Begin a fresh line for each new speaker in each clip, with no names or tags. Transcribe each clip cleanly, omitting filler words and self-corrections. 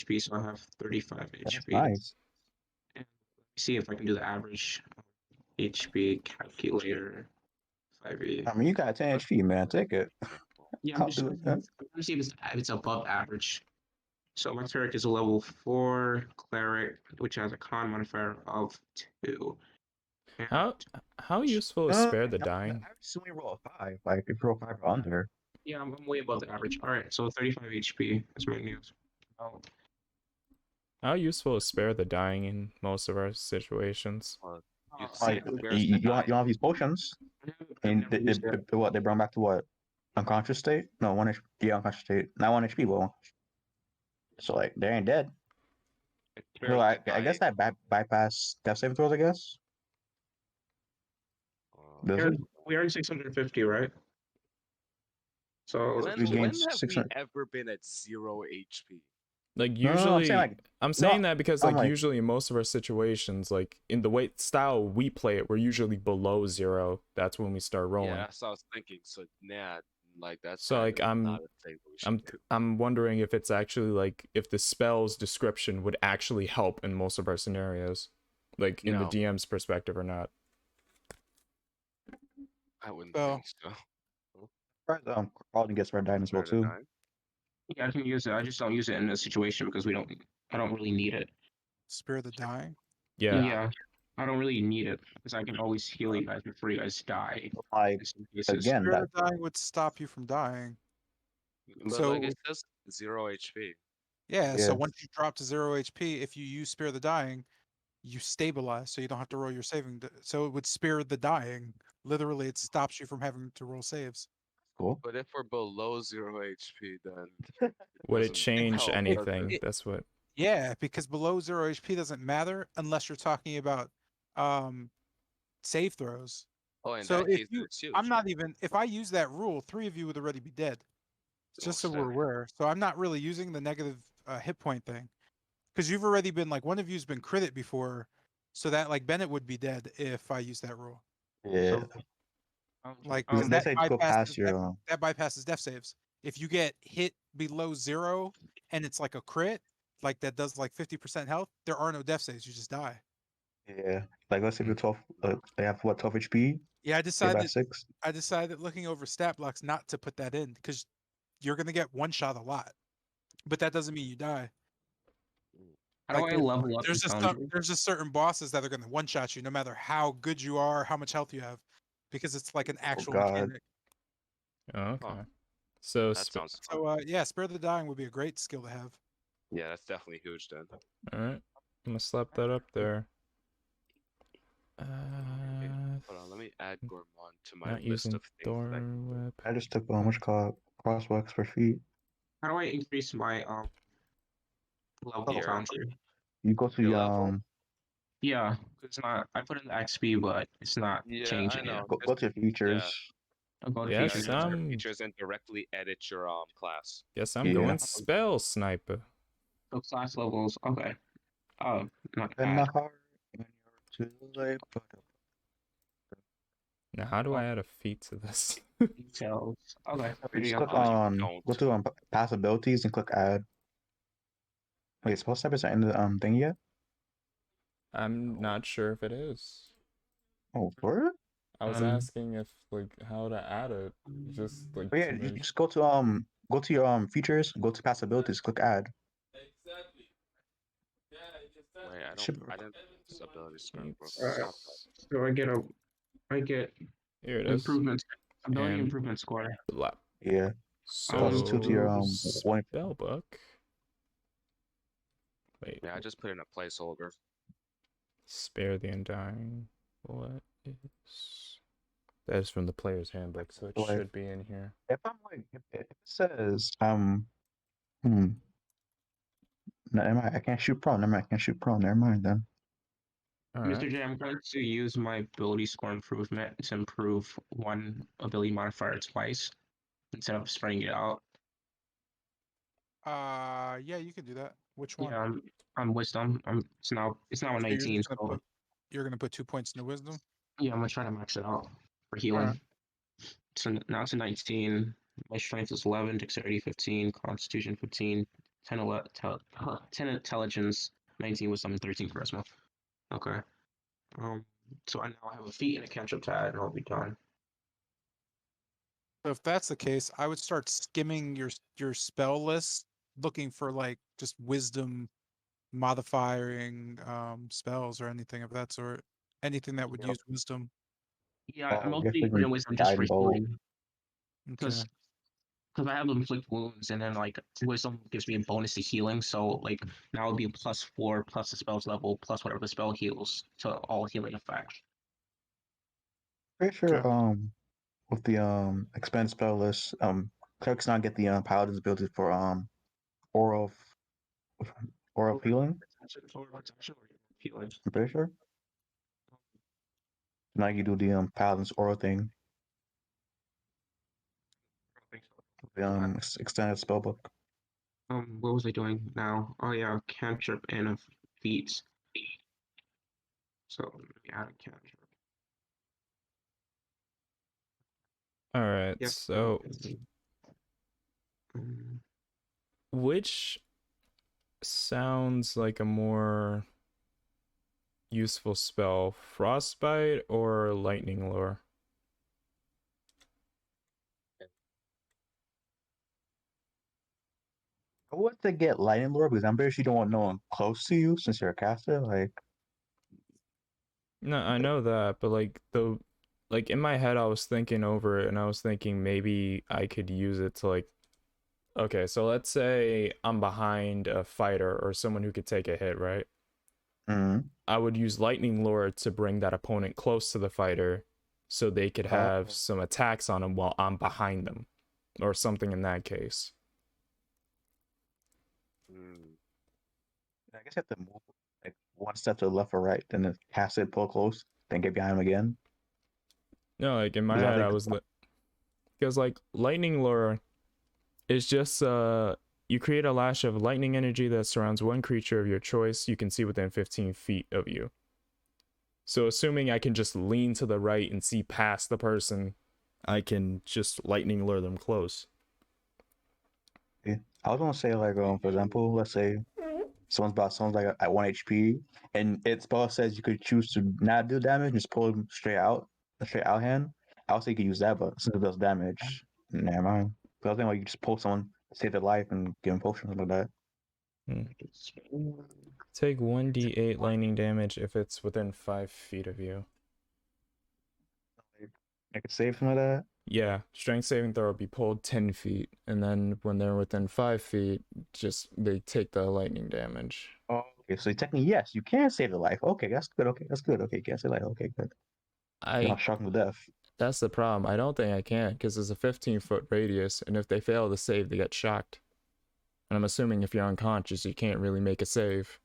HP, so I have 35
That's
HP.
nice.
And let me see if I can do the average HP calculator. 5e.
I mean, you got 10 HP, man. Take it.
Yeah,
I'll do it.
I'm gonna see if it's above average. So my cleric is a level 4 cleric, which has a con modifier of 2. And
How useful is spare the dying?
I assume roll a 5. Like, if you roll 5 or under.
yeah, I'm way above the average. All right, so 35 HP is my news. Oh,
How useful is spare the dying in most of our situations?
Like, you don't have these potions. And they bring back to what? Unconscious state? No, 1 HP. Yeah, unconscious state. Not 1 HP, well. So, like, they ain't dead. So, I guess that bypass death saving throws, I guess? Does it?
we are 650, right? So
When have we ever been at 0 HP?
Like
No,
usually, I'm saying
no,
that because
I'm
like
like-
usually in most of our situations, like in the way style we play it, we're usually below 0. That's when we start rolling.
Yeah, that's what I was thinking. So nah, like that's
So, like,
not a thing we should do.
I'm wondering if it's actually like if the spell's description would actually help in most of our scenarios, like in the
No.
DM's perspective or not.
I wouldn't
Oh.
think so.
Probably gets red diamond as well, too.
yeah, I can use it. I just don't use it in this situation because I don't really need it.
Spare the dying.
Yeah.
I don't really need it because I can always heal you guys before you guys die.
Like,
in some cases.
again,
Spare
that,
the dying would stop you from dying.
But
So-
like it says 0 HP.
Yeah,
Yeah.
so once you drop to 0 HP, if you use spare the dying, you stabilize, so you don't have to roll your saving. So it would spare the dying. Literally, it stops you from having to roll saves.
cool.
But if we're below 0 HP, then
Would it
doesn't
change
help, does
anything?
it?
That's what.
Yeah, because below 0 HP doesn't matter unless you're talking about save throws.
Oh, in
So
that
if
case,
you,
it's huge.
I'm not even. If I use that rule, 3 of you would already be dead. Just so we're aware. So I'm not really using the negative hit point thing, because you've already been like one of you's been critted before, so that like Bennett would be dead if I use that rule.
Yeah.
Like
Um,
'cause
They
that
say go past
bypasses
your.
that bypasses death saves. If you get hit below 0 and it's like a crit, like that does like 50% health, there are no death saves. You just die.
Yeah. Like, let's say you're 12. They have what, 12 HP?
Yeah, I
Save
decided.
at 6.
I decided looking over stat blocks not to put that in because you're gonna get one shot a lot, but that doesn't mean you die.
How do
Like,
I level up?
There's
in
just
Foundry?
there's just certain bosses that are gonna one shot you no matter how good you are, how much health you have, because it's like an actual
God.
mechanic.
Oh, okay.
Huh.
So
That sounds fun.
So yeah, spare the dying would be a great skill to have.
Yeah, that's definitely huge then.
all right, I'm gonna slap that up there.
Hold on, let me add Gourmand to my
Not
list
using
of things.
Thor
that I can do.
whip.
I just took what you call it, crosswalks per feet.
How do I increase my level
Your-
Foundry?
You go to
Your
the
level?
Yeah, it's not. I put in the XP, but it's not
Yeah,
changing.
I know.
go to your features.
I'll go to
Yes,
features.
Go to your
I'm-
features and directly edit your class.
Guess I'm
Yeah.
going spell sniper.
So class levels. Okay. Oh, not
In the
add.
heart, in your too late, but
Now, how do I add a feat to this?
Details. Okay. There
just
you
click
go.
on
don't.
go to past abilities and click add. Wait, spell type is in the thing yet?
I'm not sure if it is.
Oh, for it?
I was
Um,
asking if like how to add it. Just like
Oh, yeah,
to
you
make-
just go to your features, go to past abilities, click add.
Wait,
Should-
I didn't. Ability script.
Alright. So I get
Here it is.
improvements. Ability
And-
improvement score.
Blah.
Yeah.
So
Plus 2 to your one.
spell book. Wait,
Yeah, I just put in a placeholder.
spare the undying. What is that? Is from the player's handbook, so it
Like-
should be in here.
If I'm like, if it says no, never mind, I can't shoot prone. Never mind, I can't shoot prone. Never mind then.
All
Mr.
right.
J, I'm going to use my ability score improvement to improve one ability modifier twice instead of spreading it out.
Yeah, you can do that. Which one?
Yeah, I'm wisdom. It's now a
So you're
19.
just gonna You're gonna put 2 points into wisdom.
Yeah, I'm gonna try to max it out for healing.
Alright.
So now it's a 19. My strength is 11, dexterity 15, constitution 15, 10 intelligence, 19 wisdom, and 13 charisma. Okay. So I now have a feat and a catch-up tag, and I'll be done.
So if that's the case, I would start skimming your spell list, looking for like just wisdom modifying spells or anything of that sort. Anything that would
Yep.
use wisdom.
Yeah, I'm
Oh,
mostly
just
putting wisdom just for
guiding bolt.
healing.
Okay.
Because I have inflict wounds, and then like wisdom gives me a bonus to healing. So like now it'll be a +4 plus the spell's level plus whatever the spell heals to all healing effects.
Pretty sure
Okay.
with the expanded spell list, clerics not get the paladin's ability for oral oral healing.
Healing.
I'm pretty sure. Now you do the paladin's aura thing. The extended spell book.
What was I doing now? Oh yeah, cantrip and a feat. So yeah, cantrip.
All right.
Yep.
So
Um,
which sounds like a more useful spell, frostbite or lightning lure?
I would to get lightning lure because I'm pretty sure you don't want no one close to you since you're a caster. Like,
No, I know that, but like in my head I was thinking over it and I was thinking maybe I could use it to like, okay, so let's say I'm behind a fighter or someone who could take a hit, right? I would use lightning lure to bring that opponent close to the fighter so they could have some attacks on them while I'm behind them or something in that case.
I guess you have to move like one step to the left or right, then cast it, pull close, then get behind him again.
No, like in my
Because I
head I
think
was because like lightning lure is just you create a lash of lightning energy that surrounds one creature of your choice you can see within 15 feet of you. So assuming I can just lean to the right and see past the person, I can just lightning lure them close.
yeah. I was gonna say like for example, let's say someone's like at 1 HP and its spell says you could choose to not do damage, just pull them straight out hand. I would say you could use that, but since it does damage, never mind. Because I think like you just pull someone, save their life, and give them potions like that.
Take 1d8 lightning damage if it's within 5 feet of you.
I could save some of that.
Yeah, strength saving throw will be pulled 10 feet, and then when they're within 5 feet, just they take the lightning damage.
Oh, okay. So technically, yes, you can save their life. Okay, that's good. Okay, that's good. Okay, you can save life. Okay, good. You're not shocking to death.
That's the problem. I don't think I can, because there's a 15-foot radius, and if they fail to save, they get shocked. And I'm assuming if you're unconscious, you can't really make a save.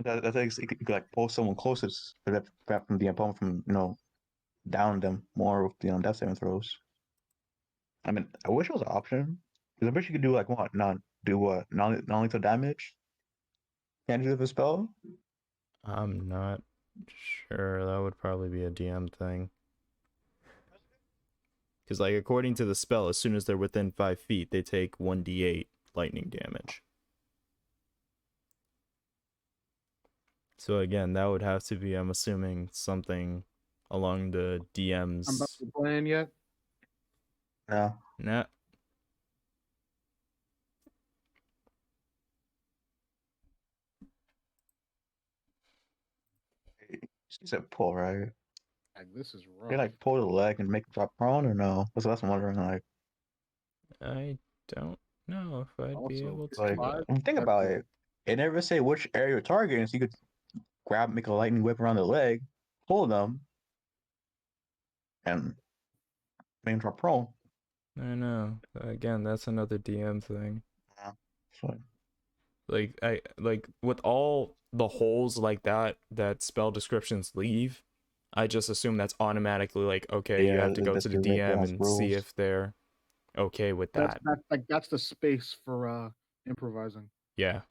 That's like you could like pull someone closest to that from the opponent from down them more with death saving throws. I mean, I wish it was an option because I wish you could do like what non-lethal damage. Can't you do the spell?
I'm not sure. That would probably be a DM thing. Because, like, according to the spell, as soon as they're within 5 feet, they take 1d8 lightning damage. So, again, that would have to be, I'm assuming, something along the DM's...
I'm about to plan yet?
No.
Nah.
You said pull, right?
Like, this is rough.
They like pull the leg and make it drop prone or no? That's what I'm wondering. Like,
I don't know if I'd be
Also,
able to
like
do that.
when you think about it, it never say which area you're targeting, so you could grab, make a lightning whip around the leg, pull them, and make them drop prone.
I know. Again, that's another DM thing.
Yeah. So,
Like with all the holes like that spell descriptions leave, I just assume that's automatically like, okay, you have to go to the DM and see if they're okay with that.
That's the space for improvising.
Yeah.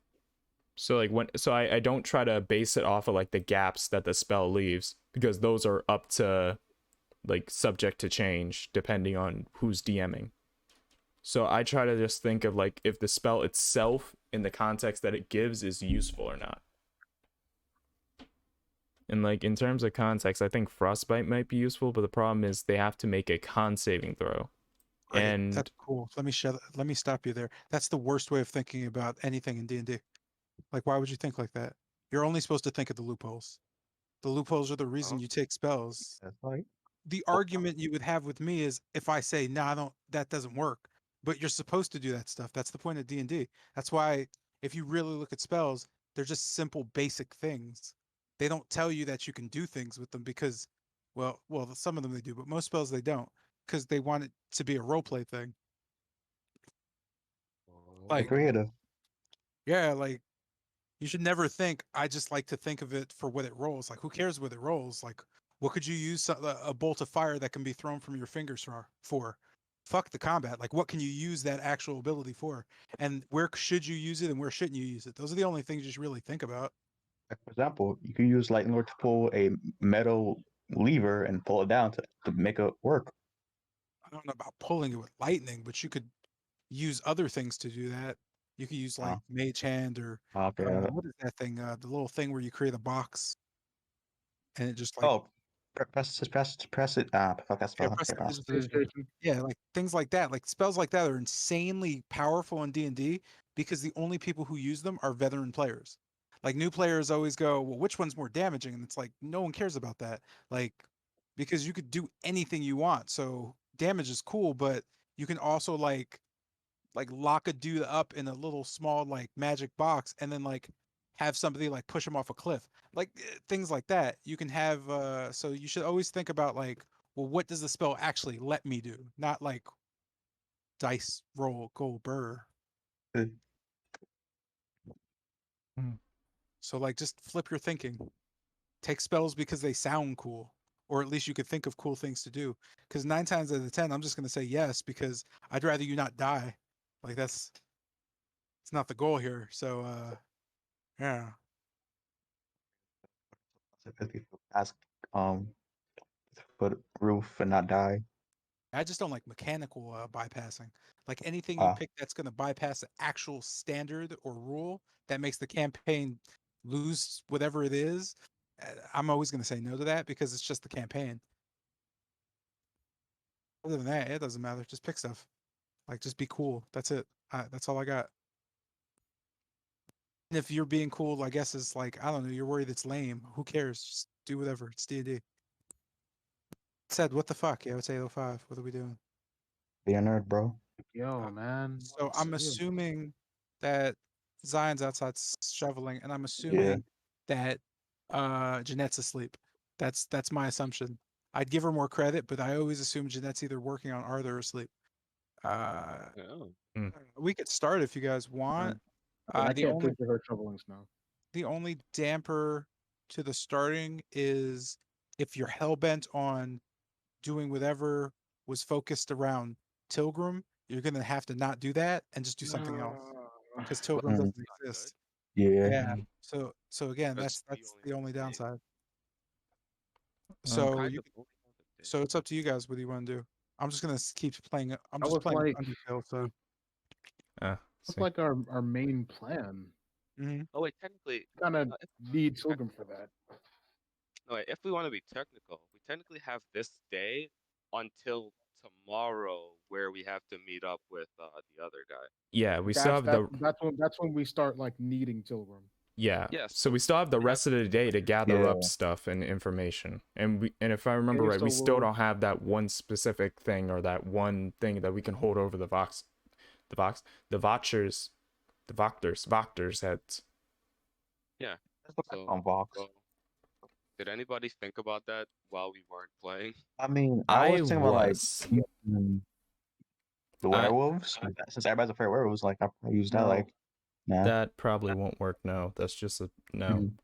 So like I don't try to base it off of like the gaps that the spell leaves, because those are up to like subject to change depending on who's DMing. So I try to just think of like if the spell itself in the context that it gives is useful or not. And like in terms of context, I think Frostbite might be useful, but the problem is they have to make a con saving throw.
Great,
And
that's cool. Let me stop you there. That's the worst way of thinking about anything in D&D. Like, why would you think like that? You're only supposed to think of the loopholes. The loopholes are the reason
Oh.
you take spells.
That's right.
The argument you would have with me is if I say, no, I don't, that doesn't work. But you're supposed to do that stuff. That's the point of D&D. That's why if you really look at spells, they're just simple, basic things. They don't tell you that you can do things with them because, well, some of them they do, but most spells they don't because they want it to be a role play thing.
They're
Like,
creative.
yeah, like you should never think. I just like to think of it for what it rolls. Like, who cares what it rolls? Like, what could you use a bolt of fire that can be thrown from your fingers for? Fuck the combat. Like, what can you use that actual ability for? And where should you use it and where shouldn't you use it? Those are the only things you should really think about.
Like, for example, you can use lightning lord to pull a metal lever and pull it down to make it work.
I don't know about pulling it with lightning, but you could use other things to do that. You could use like mage hand or
Okay.
what is that thing? The little thing where you create a box and it just like
Press it. Fuck that spell.
press
Okay, pass.
Prestidigitation.
yeah, like things like that. Like spells like that are insanely powerful in D&D because the only people who use them are veteran players. Like new players always go, well, which one's more damaging? And it's like no one cares about that. Like because you could do anything you want. So damage is cool, but you can also like lock a dude up in a little small like magic box and then like have somebody like push him off a cliff, like things like that. You can have so you should always think about like, well, what does the spell actually let me do, not like dice roll go burr.
Mm.
So like just flip your thinking, take spells because they sound cool, or at least you could think of cool things to do, because 9 times out of 10 I'm just going to say yes because I'd rather you not die. Like it's not the goal here. So yeah.
Ask put roof and not die.
I just don't like mechanical bypassing. Like anything you pick that's going to bypass the actual standard or rule that makes the campaign lose whatever it is, I'm always going to say no to that because it's just the campaign. Other than that, it doesn't matter. Just pick stuff. Like just be cool. That's it. That's all I got. And if you're being cool, I guess is like, I don't know, you're worried it's lame. Who cares? Just do whatever. It's D&D. Said, what the fuck? Yeah, it's 8:05. What are we doing?
Be a nerd, bro.
Yo, man.
So I'm assuming that Zion's outside shoveling, and I'm
Yeah.
assuming that Jeanette's asleep. That's my assumption. I'd give her more credit, but I always assume Jeanette's either working on art or asleep.
Oh.
We could start if you guys want.
I
The
can't
only
think of her shovelings now.
the only damper to the starting is if you're hell-bent on doing whatever was focused around Tilgrim, you're gonna have to not do that and just do something else because Tilgrim
Mm.
doesn't exist.
Yeah.
Yeah. So again,
That's
that's
the
the
only
only
thing.
downside.
Okay.
So
Kind
you,
of only on the day.
so it's up to you guys. What do you want to do? I'm just gonna keep playing. I'm
I
just
was
playing
like-
Undertale. So
That's like our main plan.
Oh wait, technically,
Kind of
if,
need Silgrim for that.
no, wait, if we want to be technical, we technically have this day until tomorrow where we have to meet up with the other guy.
Yeah, we still have the
That's when we start like needing Tilgrim.
yeah.
Yes,
So we still have the
we have
rest of the day to gather
Yeah.
up stuff and information. And if I remember
Okay,
right, we
so
still
we'll-
don't have that one specific thing or that one thing that we can hold over the Voctors heads.
So,
On Vox.
well, did anybody think about that while we weren't playing?
I mean, I was thinking about like
was.
the werewolves. Since everybody's afraid of werewolves, like I use that
No.
like nah.
That probably won't work. No, that's just a no.
Mhm.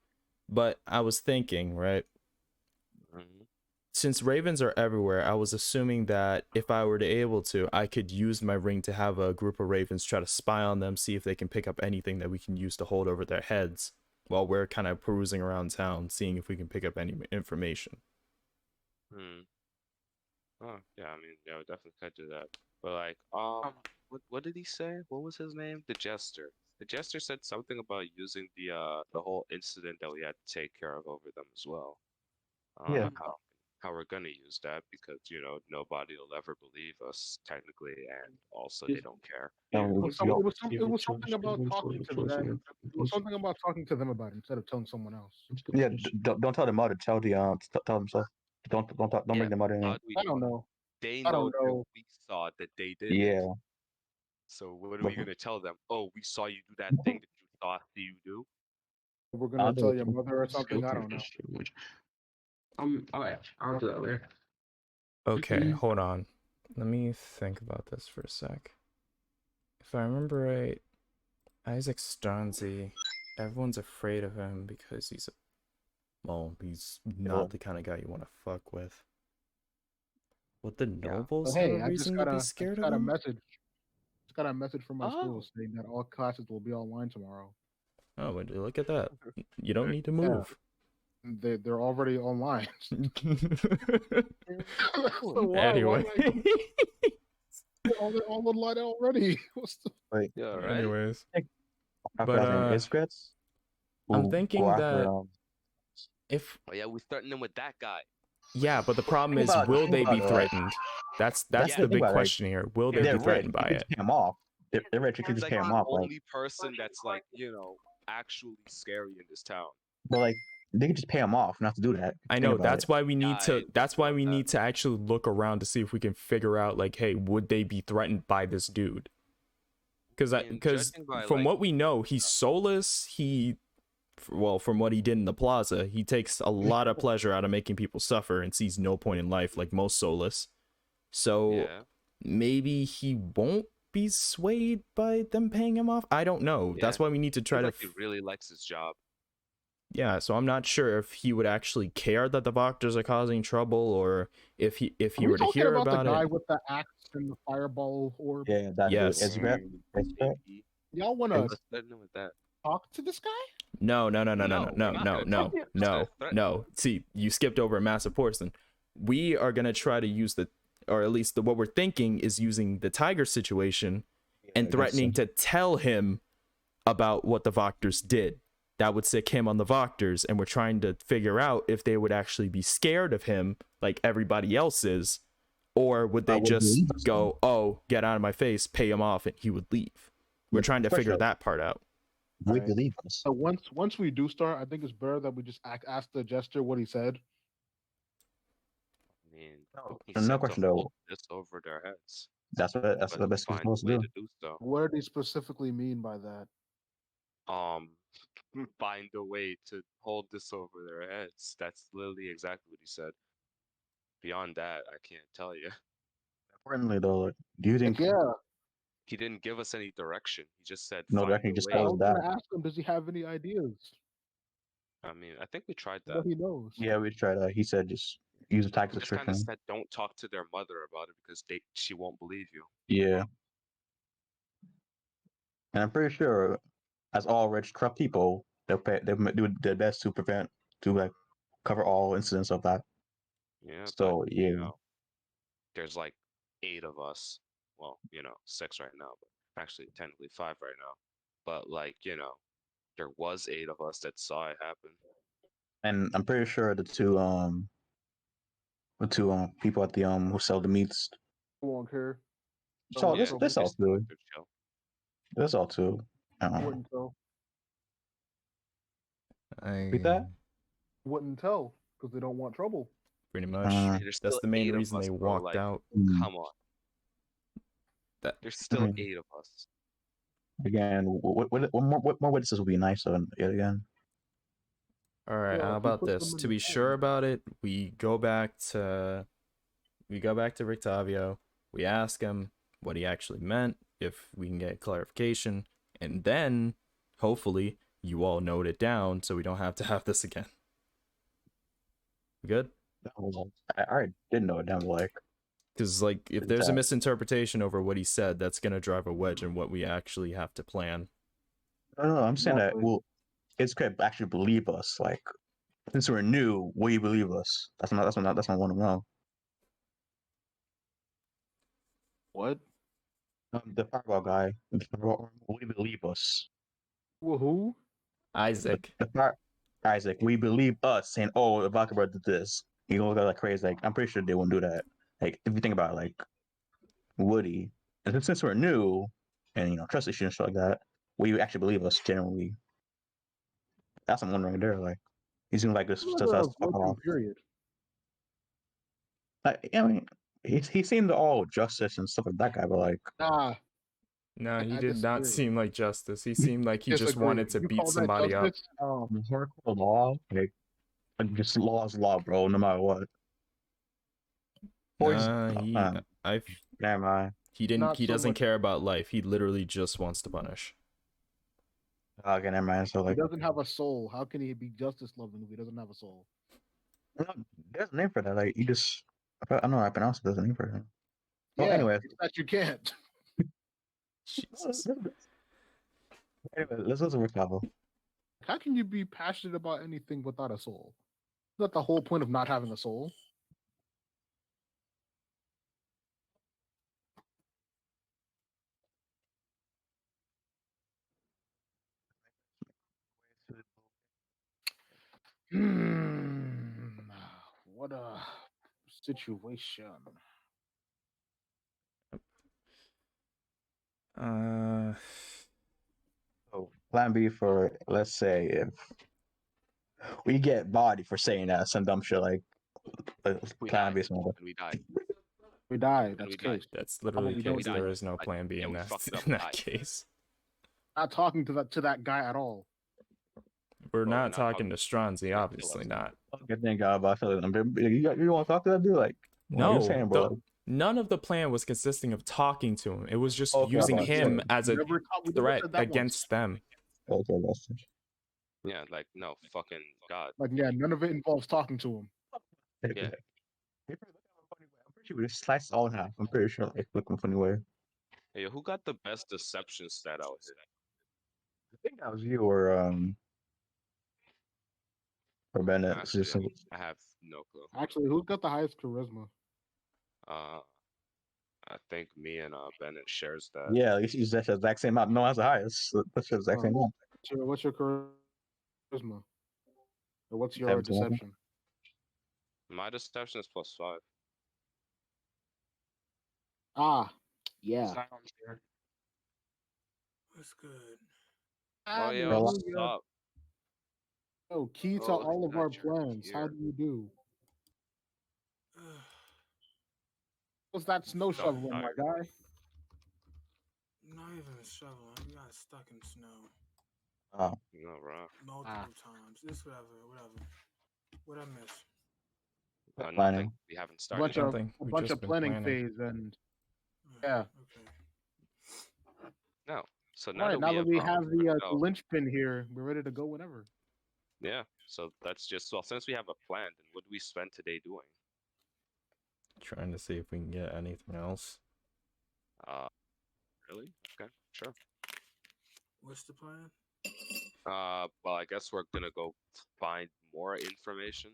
But I was thinking, right?
Mhm.
Since ravens are everywhere, I was assuming that if I were to able to, I could use my ring to have a group of ravens try to spy on them, see if they can pick up anything that we can use to hold over their heads while we're kind of perusing around town, seeing if we can pick up any information.
Oh, yeah, I mean, yeah, we definitely could do that. But like, what did he say? What was his name? The Jester. The Jester said something about using the whole incident that we had to take care of over them as well. I don't
Yeah.
know how we're gonna use that because nobody will ever believe us technically, and also they don't care.
It was something about talking to them. It was something about talking to them about it instead of telling someone else.
Yeah, don't tell the mother. Tell the tell themselves. Don't
Yeah,
bring the mother in.
how do we
I don't know.
They
I
know
don't
that
know.
we saw that they did it.
Yeah.
So what are we gonna tell them? Oh, we saw you do that thing that you thought you do.
We're gonna tell your mother or something. I don't know.
Alright, I'll do that later.
Okay, hold on. Let me think about this for a sec. If I remember right, Isaac Stanzi, everyone's afraid of him because he's not the kind of guy you want to fuck with. Would the nobles
But hey,
have a reason to be scared of him?
Just got a message from my school
Oh.
saying that all classes will be online tomorrow.
Oh, look at that. You don't need to move.
They're already online.
Anyway.
They're all online already. What's the...
Wait.
Yeah, right.
Anyways.
But
I'm thinking that if
Oh yeah, we're starting them with that guy.
yeah, but the problem is, will they be threatened? That's the big question here. Will they be threatened by it?
Pay him off. They're rich. You can just
He's
pay
like
him
the
off.
only person that's like actually scary in this town.
But like they could just pay him off not to do that.
I know that's why we need to.
Yeah,
That's why we need to actually look around to see if we can figure out like, hey, would they be threatened by this dude? Because from what we know, he's soulless. From what he did in the plaza, he takes a lot of pleasure out of making people suffer and sees no point in life, like most soulless. So maybe he won't be swayed by them paying him off. I don't know. That's why we need to try to.
He really likes his job.
Yeah, so I'm not sure if he would actually care that the Voctors are causing trouble, or if he were to hear about
the guy
it.
with the axe and the fireball orb.
Yeah, that
yes.
Y'all want to talk to this guy?
No. See, you skipped over a massive portion. We are gonna try to use or at least what we're thinking is using the tiger situation and threatening to tell him about what the Voctors did. That would sick him on the Voctors, and we're trying to figure out if they would actually be scared of him like everybody else is, or would they just go, "Oh, get out of my face," pay him off, and he would leave. We're trying to figure that part out.
Would believe us.
So once we do start, I think it's better that we just ask the Jester what he said.
I mean,
no question though.
This over their heads.
That's the best we're supposed to do.
So.
What did he specifically mean by that?
Find a way to hold this over their heads. That's literally exactly what he said. Beyond that, I can't tell you.
Importantly, though, do you think?
He didn't give us any direction. He just said,
"No direction." He just
I was gonna ask him, does he have any ideas?
I mean, I think we tried that.
What he knows.
Yeah, we tried that. He said just use a tactic
just kind of said, don't talk to their mother about it because she won't believe you.
Yeah. And I'm pretty sure, as all rich, corrupt people, they'll do their best to cover all incidents of that.
Yeah.
So
but, there's like 8 of us. Well, 6 right now, but actually technically 5 right now. But like, there was 8 of us that saw it happen.
And I'm pretty sure the two people at the who sell the meats.
Won't care.
So this all too. That's all too.
Wouldn't tell.
Read that?
Wouldn't tell because they don't want trouble.
Pretty much. That's the main reason they walked out.
Come on. There's still 8 of us.
Again, what more witnesses would be nice yet again?
All right, how about this? To be sure about it, we go back to Rictavio. We ask him what he actually meant, if we can get clarification, and then hopefully you all note it down so we don't have to have this again. Good?
I already did know it down,
because if there's a misinterpretation over what he said, that's gonna drive a wedge in what we actually have to plan.
No, I'm saying that it's could actually believe us. Since we're new, will you believe us? That's not what I want to know.
What?
The fireball guy. We believe us.
Well, who?
Isaac.
Isaac, we believe us saying, "Oh, the Valkyrie did this." You gonna look like crazy. Like I'm pretty sure they won't do that. Like if you think about it, like Woody, and since we're new and trust issues and stuff like that, will you actually believe us generally? That's what I'm wondering there. Like he's gonna like this
Look
just
at
us
a
talking
broken
about.
period.
Like, I mean, he seemed all justice and stuff like that guy, but like
Nah,
No, he
I
did not
disagree.
seem like justice. He seemed like he just
Disagree.
wanted to
You
beat
call that
somebody up.
justice? Oh,
hardcore law, like just law is law, bro, no matter what. Boys,
Nah,
never mind.
he
Not so
doesn't
much.
care about life. He literally just wants to punish.
Okay, never mind. So
He
like,
doesn't have a soul. How can he be justice loving if he doesn't have a soul?
no, there's a name for that. Like you just, I don't know how to pronounce it. There's a name for it. Well,
Yeah,
anyway,
it's that you can't.
Jesus.
anyway, let's go to Ricardo.
How can you be passionate about anything without a soul? Is that the whole point of not having a soul? What a situation.
So plan B for let's say if we get body for saying that some dumb shit like
We
plan
died
B something.
and we died.
We die.
And
That's
we died.
case.
That's
about
literally
we
the
don't
case.
die?
There is no
Like,
plan B
yeah,
in
we
that,
fucked up
in
and
that
died.
case.
Not talking to that guy at all.
We're
Bro, we're
not
not
talking to
talking-
Stronzi,
kill
obviously
us.
not.
Okay, thank God, but I feel like you want to talk to that dude? Like, what are you
No,
saying, bro?
none of the plan was consisting of talking to him. It was just
Okay,
using
about
him
it.
as a
We never
threat
said that once.
against them.
Okay, that's
Yeah, like no fucking god.
Like, yeah, none of it involves talking to him.
Yeah.
I'm pretty sure we just sliced it all in half. I'm pretty sure like looking funny way.
Hey, who got the best deception stat out here?
I think that was you or Bennett. It's just
Actually, I have no clue.
Actually, who's got the highest charisma?
I think me and Bennett shares that.
yeah, he's that exact same amount. No, that's the highest. That's the exact same amount.
What's your charisma? Or what's your
17.
deception?
My deception is +5.
Ah, yeah.
That's good.
Oh yeah,
Hello?
what's up?
Oh, key to
Oh,
all of our
got your
plans. How
gear.
do you do? What's that snow
So
shoveling, my
tired.
guy?
Not even a shovel. I got stuck in snow
Oh,
No, bro.
multiple times. It's whatever. What I miss?
Nothing.
planning.
We haven't
A
started.
bunch of
Nothing.
a
We've
bunch
just
of
been
planning
planning.
phase and yeah.
Okay.
No. So
All
now
right,
that
now
we
that we
have
have
where to
the
go,
linchpin here, we're ready to go whenever.
yeah. So that's just well, since we have a plan, then what do we spend today doing?
Trying to see if we can get anything else.
Really? Okay, sure.
What's the plan?
Well, I guess we're gonna go find more information.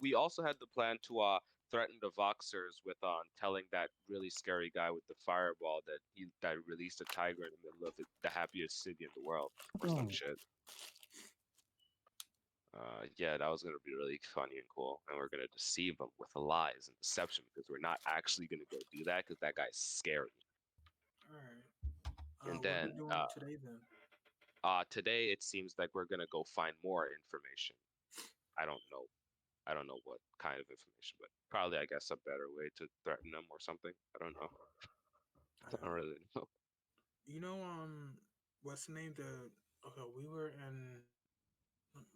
We also had the plan to threaten the Voxers with telling that really scary guy with the fireball that released a tiger in the middle of the happiest city in the world or some shit. Yeah, that was gonna be really funny and cool, and we're gonna deceive them with lies and deception because we're not actually gonna go do that because that guy's scary.
All right.
And
What are
then,
we doing today then?
Today it seems like we're gonna go find more information. I don't know. I don't know what kind of information, but probably I guess a better way to threaten them or something. I don't know. I don't really know.
You know, what's the name? Okay, we were in.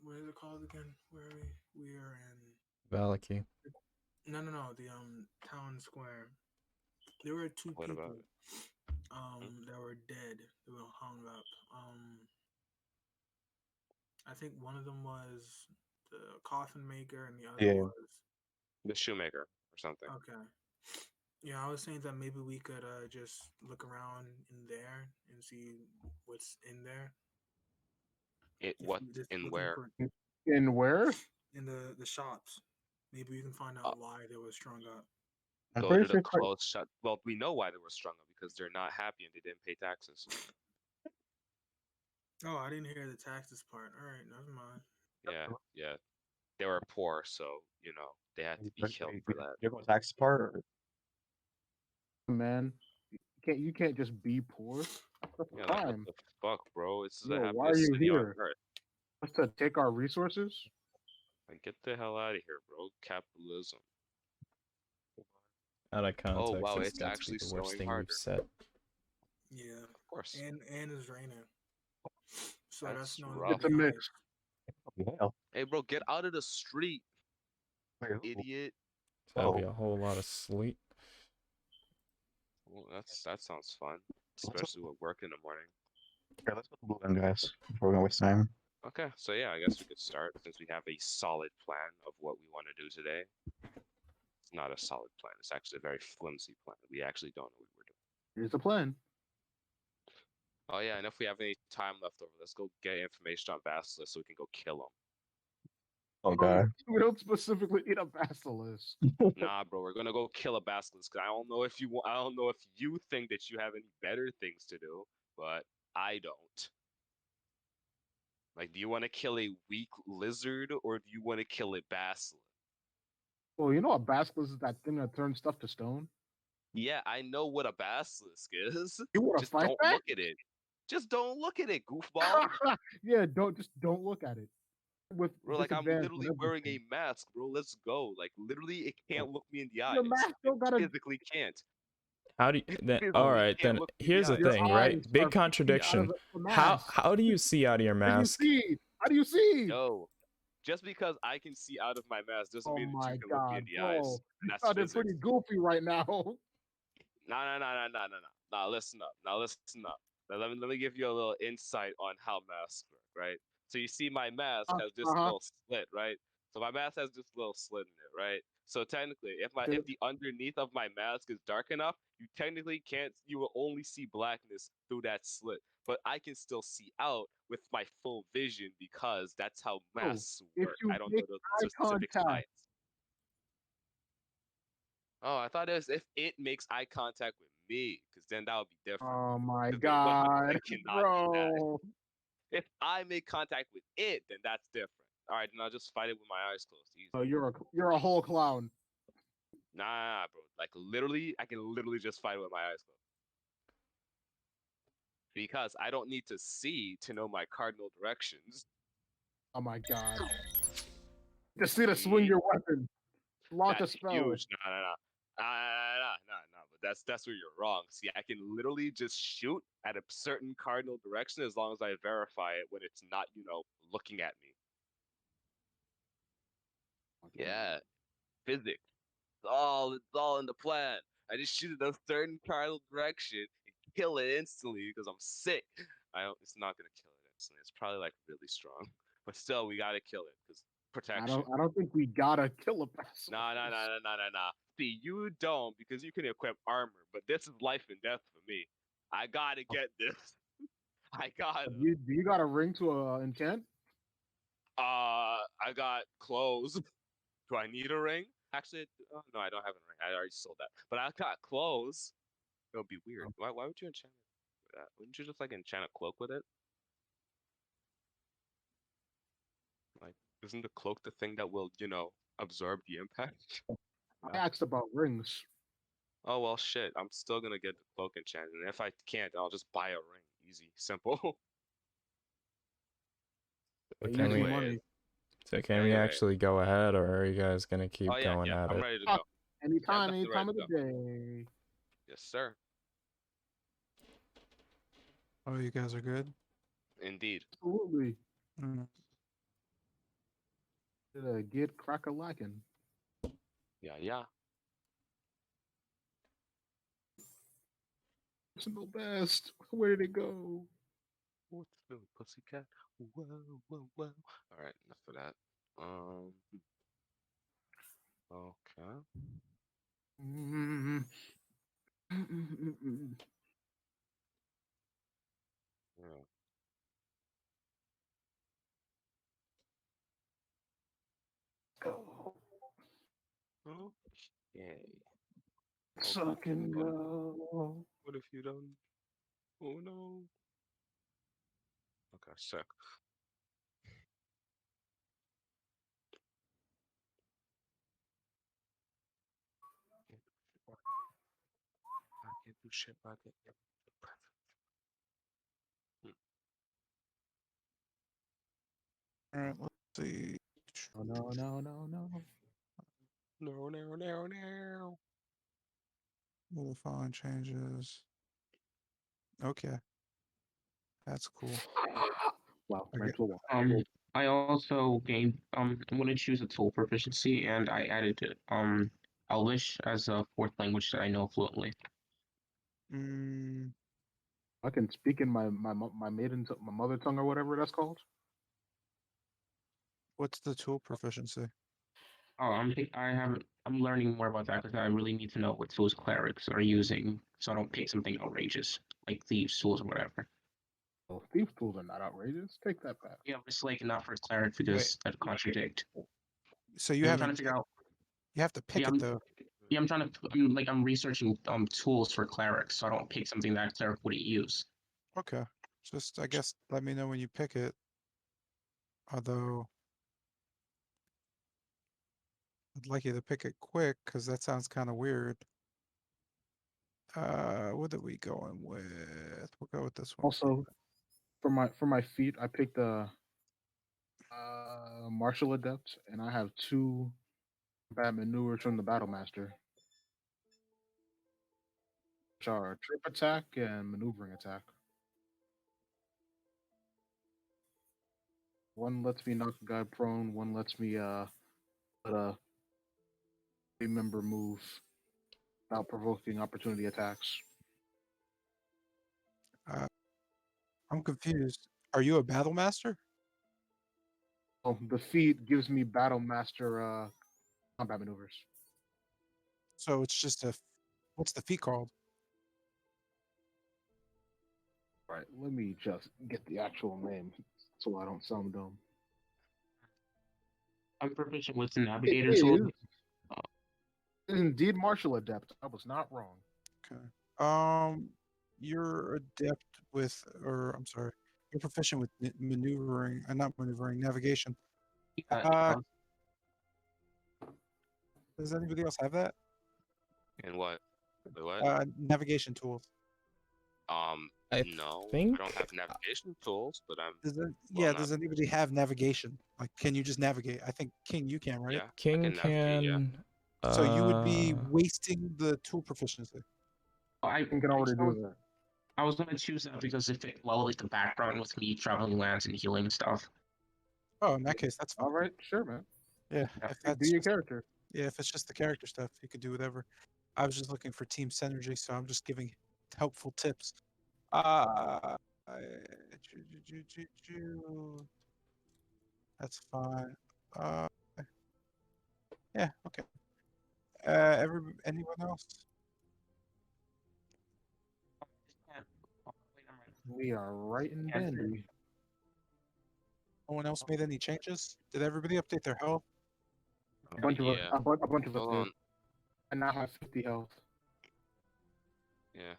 What is it called again? Where are we? We are in.
Valaki.
No. The town square. There were two
What
people.
about it?
That were dead. They were hung up. I think one of them was the coffin maker, and the other
Yeah.
was
The shoemaker or something.
okay. Yeah, I was saying that maybe we could just look around in there and see what's in there.
What
Just
in
looking
where?
In where?
in the shops. Maybe we can find out why they were strung up.
I'm
Go
pretty
to the
sure.
closed shut. Well, we know why they were strung up because they're not happy and they didn't pay taxes.
Oh, I didn't hear the taxes part. All right, never mind.
Yeah. They were poor, so they had to be killed for that.
You're going tax part. Or...
Man, you can't just be poor. That's
Yeah,
a
like what
crime.
the fuck, bro? It's the
Yo, why are
happiest
you
city on
here?
earth.
Just to take our resources?
Like, get the hell out of here, bro. Capitalism.
Out of context,
Oh wow,
that's
it's
got to be
actually
the worst
snowing
thing
harder.
you've said.
Yeah,
Of course.
and it's raining. So
That's
that's no.
rough.
It's a mix.
Yeah.
Hey, bro, get out of the street,
Wait, who?
idiot.
That'll be
Oh.
a whole lot of sleep.
Well, that sounds fun, especially with work in the morning.
Here, let's put the blue in, guys. Before we're gonna waste time.
Okay, so yeah, I guess we could start since we have a solid plan of what we want to do today. It's not a solid plan. It's actually a very flimsy plan. We actually don't know what we're doing.
Here's the plan.
Oh yeah, and if we have any time left over, let's go get information on Basilisk so we can go kill him.
Oh god.
We don't specifically need a basilisk.
Nah, bro, we're gonna go kill a basilisk. I don't know if you I don't know if you think that you have any better things to do, but I don't. Like, do you want to kill a weak lizard or do you want to kill a basilisk?
Well, you know a basilisk is that thing that turns stuff to stone?
Yeah, I know what a basilisk is.
You want to
Just
fight
don't
that?
look at it. Just don't look at it, goofball.
Yeah, don't look at it. With
Bro, like, I'm
disadvantage
literally
on
wearing a
everything.
mask, bro. Let's go. Like, literally, it can't look me in the eyes.
Your mask don't gotta.
Physically can't.
How do you then?
Physically
All right,
can't
then
look me in
here's the
eyes.
Your
thing,
eyes
right?
are
Big
out
contradiction.
of the
How
mask.
how do you see out of your
How do you
mask?
see? How do you see?
Yo, just because I can see out of my mask doesn't
Oh
mean that
my
you can look me in
god,
the
bro!
eyes.
You
That's
sounded
physics.
pretty goofy right now.
No. Now listen up. Now listen up. Now let me give you a little insight on how masks work, right? So you see my mask has this little slit, right? So my mask has this little slit in it, right? So technically, if the underneath of my mask is dark enough, you will only see blackness through that slit. But I can still see out with my full vision because that's how masks
If
work.
you
I don't know
make
the
eye
specific
contact,
science. Oh, I thought it was if it makes eye contact with me, because then that would be different.
oh my
'Cause then one
god,
cannot do that.
bro!
If I make contact with it, then that's different. All right, then I'll just fight it with my eyes closed. Easy.
Oh, you're a whole clown.
Nah, bro. Like, literally, I can literally just fight it with my eyes closed. Because I don't need to see to know my cardinal directions.
Oh my god! Just see to swing your weapon, launch
That's
a spell.
huge. No. But that's where you're wrong. See, I can literally just shoot at a certain cardinal direction as long as I verify it when it's not, looking at me. Yeah, physics. It's all in the plan. I just shoot in a certain cardinal direction and kill it instantly because I'm sick. It's not gonna kill it instantly. It's probably like really strong, but still, we gotta kill it because protection.
I don't think we gotta kill a basilisk.
No. See, you don't because you can equip armor, but this is life and death for me. I gotta get this. I gotta.
Do you got a ring to enchant?
I got clothes. Do I need a ring? Actually, no, I don't have a ring. I already sold that. But I got clothes. It would be weird. Why would you enchant it with that? Wouldn't you just like enchant a cloak with it? Like, isn't the cloak the thing that will, absorb the impact?
I asked about rings.
Oh well, shit. I'm still gonna get the cloak enchanted, and if I can't, I'll just buy a ring. Easy, simple.
So can we?
Money.
So can we actually go ahead, or are you guys gonna keep going at
I'm
it?
ready to go.
Anytime
definitely
of the day.
Yes, sir.
Oh, you guys are good.
Indeed.
Absolutely.
Mm.
Get crack-a-lackin'.
Yeah.
Personal best. Where did it go?
What's the pussycat? Whoa. All right, enough of that. Okay. Yeah.
Go.
Okay.
Suck and go.
What if you don't? Oh no. Okay, sick. I can't do shit by it.
All right, let's see.
Oh, no, no, no, no.
No, no, no, no.
Will the following changes? Okay, that's cool.
Wow,
Okay.
ran to a wall.
I also gained I'm gonna choose a tool proficiency and I added Elvish as a fourth language that I know fluently.
Mm,
I can speak in my maiden my mother tongue or whatever that's called.
what's the tool proficiency?
Oh, I'm learning more about that because I really need to know what tools clerics are using so I don't pick something outrageous like thieves tools or whatever.
Well, thief tools are not outrageous. Take that back.
Yeah, it's like not for cleric because that contradict.
So you
I'm
haven't.
trying to figure out.
You have to pick
Yeah,
it though.
I'm trying to. I'm researching tools for clerics so I don't pick something that a cleric wouldn't use.
Okay. Just I guess let me know when you pick it. Although I'd like you to pick it quick because that sounds kind of weird. What are we going with? We'll go with this one.
Also, for my feet, I picked the martial adept, and I have 2 bad maneuvers from the battle master, which are trip attack and maneuvering attack. One lets me knock a guy prone. One lets me let a member move without provoking opportunity attacks.
I'm confused. Are you a battle master?
Oh, the feat gives me battle master combat maneuvers.
So it's just what's the feat called?
All right, let me just get the actual name so I don't sound dumb.
I'm proficient with
It
navigator
is
tools.
indeed martial adept. I was not wrong.
Okay. You're adept with, or I'm sorry, you're proficient with maneuvering, not maneuvering, navigation.
Yeah,
Does anybody else have that?
And what? Wait, what?
Navigation tools.
I
No,
think
I don't have navigation tools, but I'm
Yeah, does anybody have navigation? Like, can you just navigate? I think King, you can, right?
yeah. I
King
can navigate. Yeah.
can.
So you would be wasting the tool proficiency.
I
can already do that.
I was gonna choose that because it fit well like the background with me traveling lands and healing stuff.
Oh, in that case, that's fine.
All right, sure, man.
Yeah,
Yeah.
if that's
Do your
just,
character.
yeah, if it's just the character stuff, you could do whatever. I was just looking for team synergy, so I'm just giving helpful tips. That's fine. Yeah, okay. Anyone else?
We are right in dandy.
No one else made any changes? Did everybody update their health?
A bunch of us,
Yeah.
a bunch of us
Hold
did.
on.
I now have 50 health.
Yeah.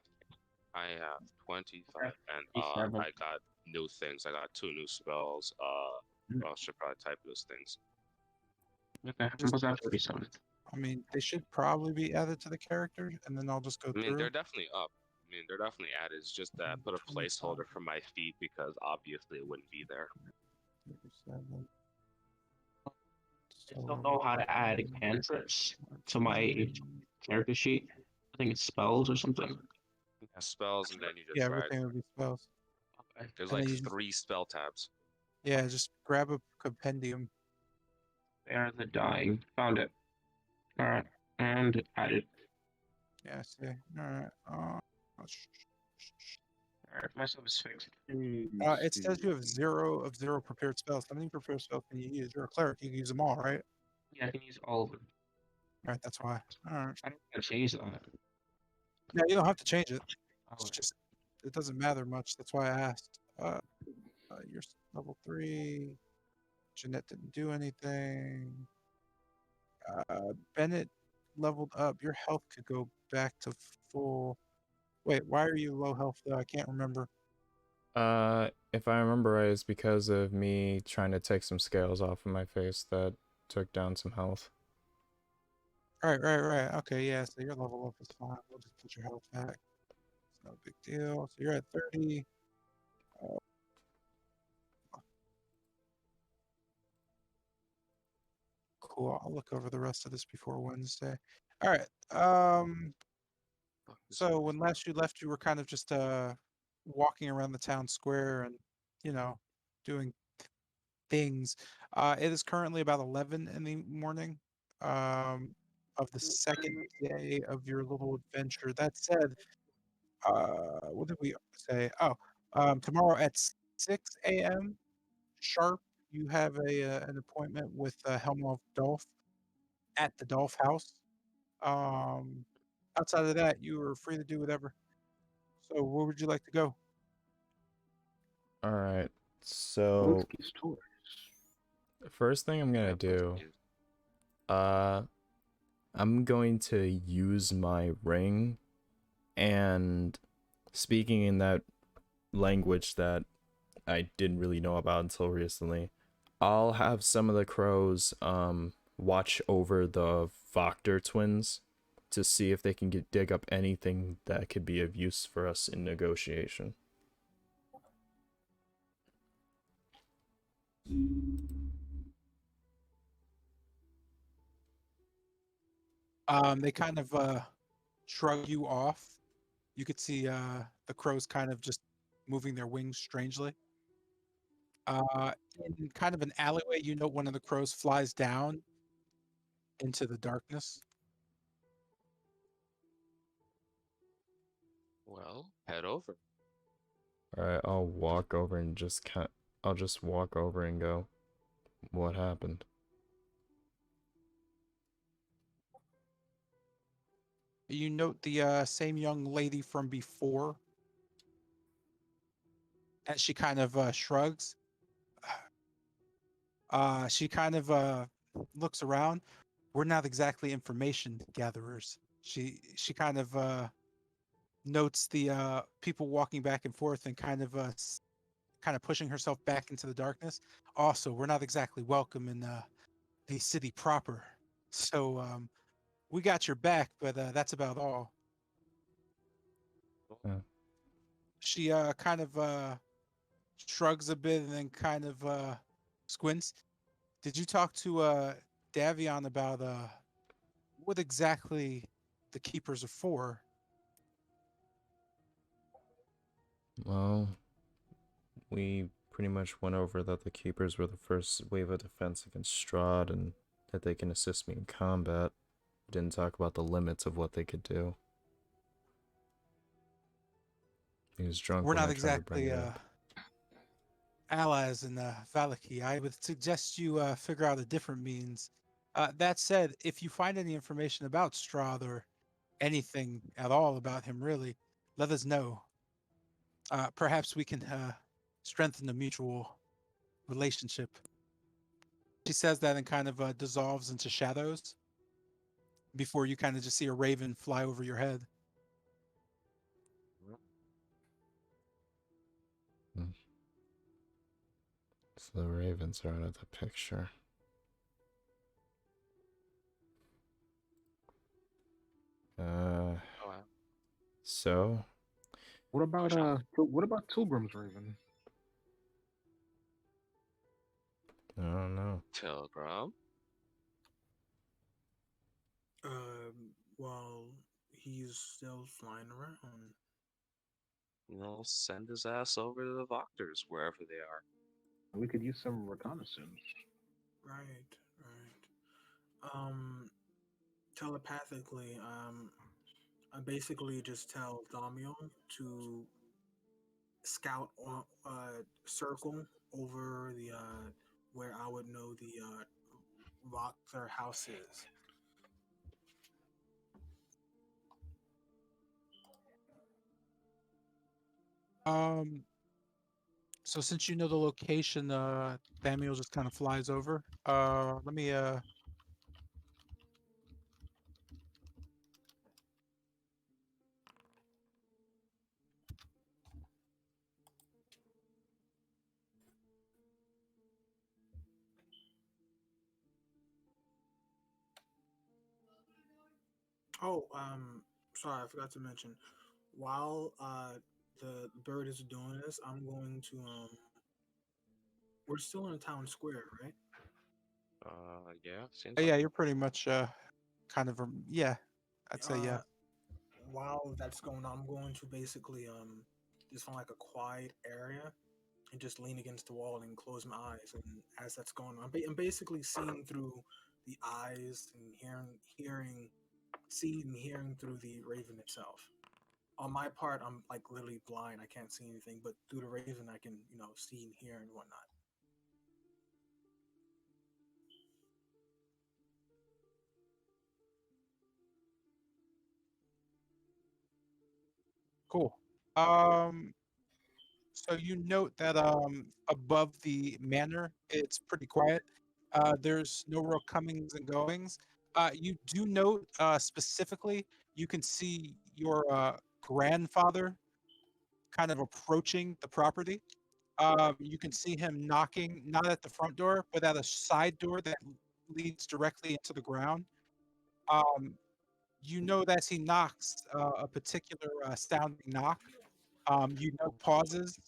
I have 25, and
57.
I got new things. I got 2 new spells. I should probably type those things.
Okay, I'm supposed to have 37.
I mean, they should probably be added to the character, and then I'll just go
I mean,
through.
they're definitely up. I mean, they're definitely added. It's just that I put a
25.
placeholder for my feet because obviously it wouldn't be there.
37.
I don't know how to add cantrips to my character sheet. I think it's spells or something.
Yeah, spells, and then you
Yeah,
just write.
everything would be spells.
Okay.
There's
and
like
then you just-
3 spell tabs.
Yeah, just grab a compendium.
There the dying. Found it. Alright. And added.
Yeah, see. Alright.
Alright, my stuff is fixed.
It says you have 0 of 0 prepared spells. How many prepared spells can you use? You're a cleric. You can use them all, right?
Yeah, I can use all of them.
Alright, that's why. Alright.
I don't want to change that.
Yeah, you don't have to change it. It's
Okay.
just, it doesn't matter much. That's why I asked. You're level 3. Jeanette didn't do anything. Bennett leveled up. Your health could go back to full. Wait, why are you low health though? I can't remember.
If I remember right, it's because of me trying to take some scales off of my face that took down some health.
Right. Okay, yeah. So your level up is fine. We'll just put your health back. It's no big deal. So you're at 30. Cool. I'll look over the rest of this before Wednesday. All right. So when last you left, you were kind of just walking around the town square and, you know, doing things. It is currently about 11 in the morning of the second day of your little adventure. That said, what did we say? Oh, tomorrow at 6 a.m. sharp, you have an appointment with Helmholtz Dolph at the Dolph House. Um, outside of that, you are free to do whatever. So where would you like to go?
All right. So
Whiskey's tours.
the first thing I'm gonna do, I'm going to use my ring, and speaking in that language that I didn't really know about until recently, I'll have some of the crows watch over the Voctor twins to see if they can dig up anything that could be of use for us in negotiation.
They kind of shrug you off. You could see the crows kind of just moving their wings strangely. In kind of an alleyway, you know, one of the crows flies down into the darkness.
Well, head over.
All right, I'll walk over and I'll just walk over and go, what happened?
You note the same young lady from before, and she kind of shrugs. She kind of looks around. We're not exactly information gatherers. She kind of notes the people walking back and forth and kind of kind of pushing herself back into the darkness. Also, we're not exactly welcome in the city proper. So we got your back, but that's about all.
Yeah.
She kind of shrugs a bit and then kind of squints. Did you talk to Davion about what exactly the keepers are for?
Well, we pretty much went over that the keepers were the first wave of defense against Strahd and that they can assist me in combat. We didn't talk about the limits of what they could do. He was drunk
We're
when
not
I tried to bring
exactly
it up.
allies in Valaki. I would suggest you figure out a different means. That said, if you find any information about Strahd or anything at all about him, really, let us know. Perhaps we can strengthen the mutual relationship. She says that and kind of dissolves into shadows before you kind of just see a raven fly over your head.
So the ravens are out of the picture.
Oh, wow.
So
What about Tilgrim's Raven?
I don't know.
Telegram.
Well, he's still flying around.
Send his ass over to the Voctors, wherever they are.
We could use some reconnaissance.
Right. Telepathically, I basically just tell Damian to scout a circle over the where I would know the Voctor house is.
So since you know the location, Samuel just kind of flies over. Let me
Oh, sorry, I forgot to mention. While the bird is doing this, I'm going to we're still in the town square, right?
Yeah, seems
Yeah,
like
you're pretty much kind of yeah, I'd say yeah.
While that's going on, I'm going to basically just find like a quiet area and just lean against the wall and close my eyes. And as that's going on, I'm basically seeing through the eyes and seeing and hearing through the raven itself. On my part, I'm like literally blind. I can't see anything, but through the raven, I can see and hear and whatnot.
Cool. So you note that above the manor, it's pretty quiet. There's no real comings and goings. You do note specifically, you can see your grandfather kind of approaching the property. You can see him knocking, not at the front door, but at a side door that leads directly into the ground. Um, you know that as he knocks a particular sounding knock. Pauses.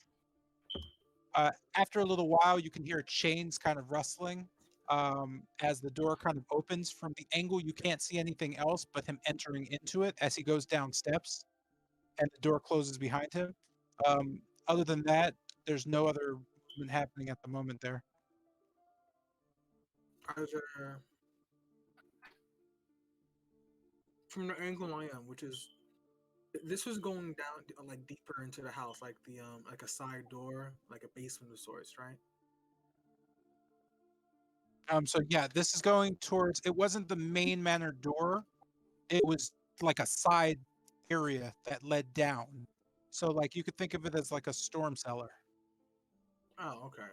After a little while, you can hear chains kind of rustling as the door kind of opens. From the angle, you can't see anything else but him entering into it as he goes down steps, and the door closes behind him. Other than that, there's no other movement happening at the moment there.
Are there from the angle I am, which is this was going down like deeper into the house, like the like a side door, like a basement of sorts, right?
So yeah, this is going towards. It wasn't the main manor door. It was like a side area that led down. So like you could think of it as like a storm cellar.
Oh, okay.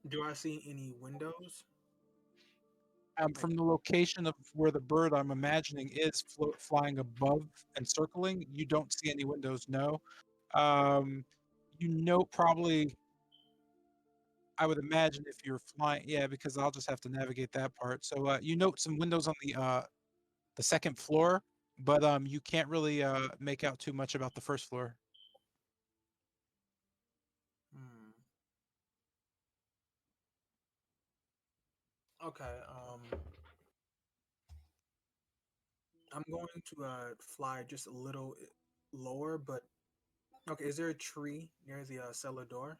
Do I see any windows? Like,
From the location of where the bird I'm imagining is flying above and circling, you don't see any windows. No. Um, you note probably. I would imagine if you're flying, yeah, because I'll just have to navigate that part. So you note some windows on the second floor, but you can't really make out too much about the first floor.
hmm. Okay. I'm going to fly just a little lower, but okay. Is there a tree near the cellar door?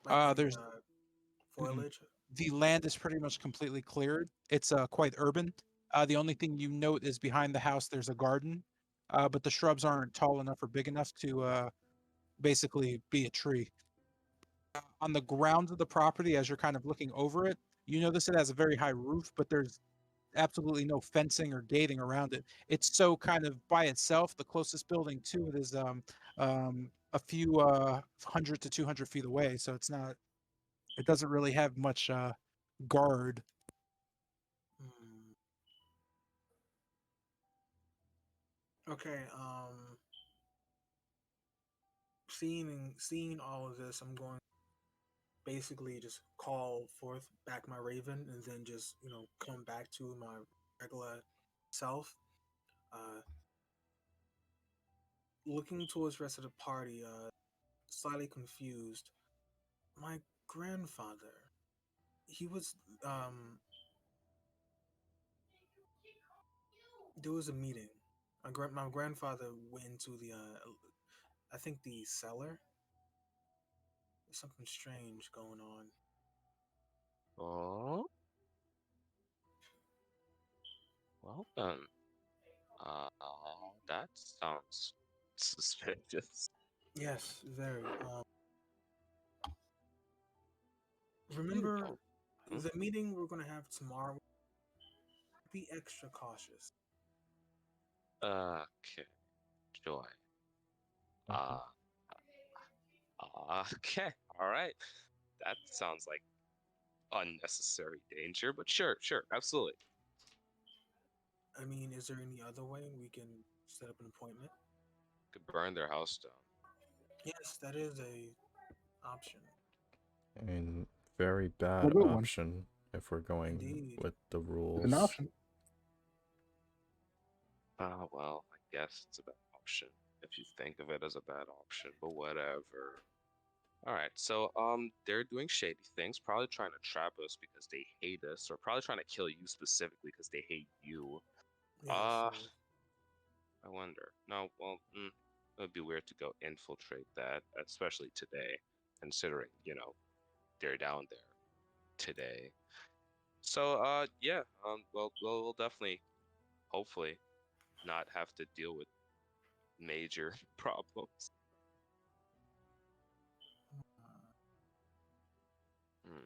Like any
There's mhm.
foliage?
The land is pretty much completely cleared. It's quite urban. The only thing you note is behind the house there's a garden, but the shrubs aren't tall enough or big enough to basically be a tree. On the grounds of the property, as you're kind of looking over it, you notice it has a very high roof, but there's absolutely no fencing or gating around it. It's so kind of by itself. The closest building to it is a few 100 to 200 feet away, so it's not. It doesn't really have much guard.
Hmm. Okay. Seeing all of this, I'm going to basically just call forth back my raven, and then just come back to my regular self. Uh, Looking towards the rest of the party, slightly confused. My grandfather, he was there was a meeting. My grandfather went into the I think the cellar. There's something strange going on.
oh, well then. Uh, that sounds suspicious.
Yes, very.
You
Remember
don't. Hmm?
the meeting we're gonna have tomorrow? Be extra cautious.
Okay, Joy. Uh, okay, all right. That sounds like unnecessary danger, but sure, sure, absolutely.
I mean, is there any other way we can set up an appointment?
Could burn their house down.
Yes, that is a option.
And very
A
bad
good one.
option if we're going
Indeed.
with the
It's an
rules.
option.
Well, I guess it's a bad option if you think of it as a bad option, but whatever. All right, so they're doing shady things, probably trying to trap us because they hate us, or probably trying to kill you specifically because they hate you.
Yeah,
Uh,
so
I wonder. No, well, it would be weird to go infiltrate that, especially today, considering, they're down there today. So, yeah, well, we'll definitely, hopefully, not have to deal with major problems. Hmm.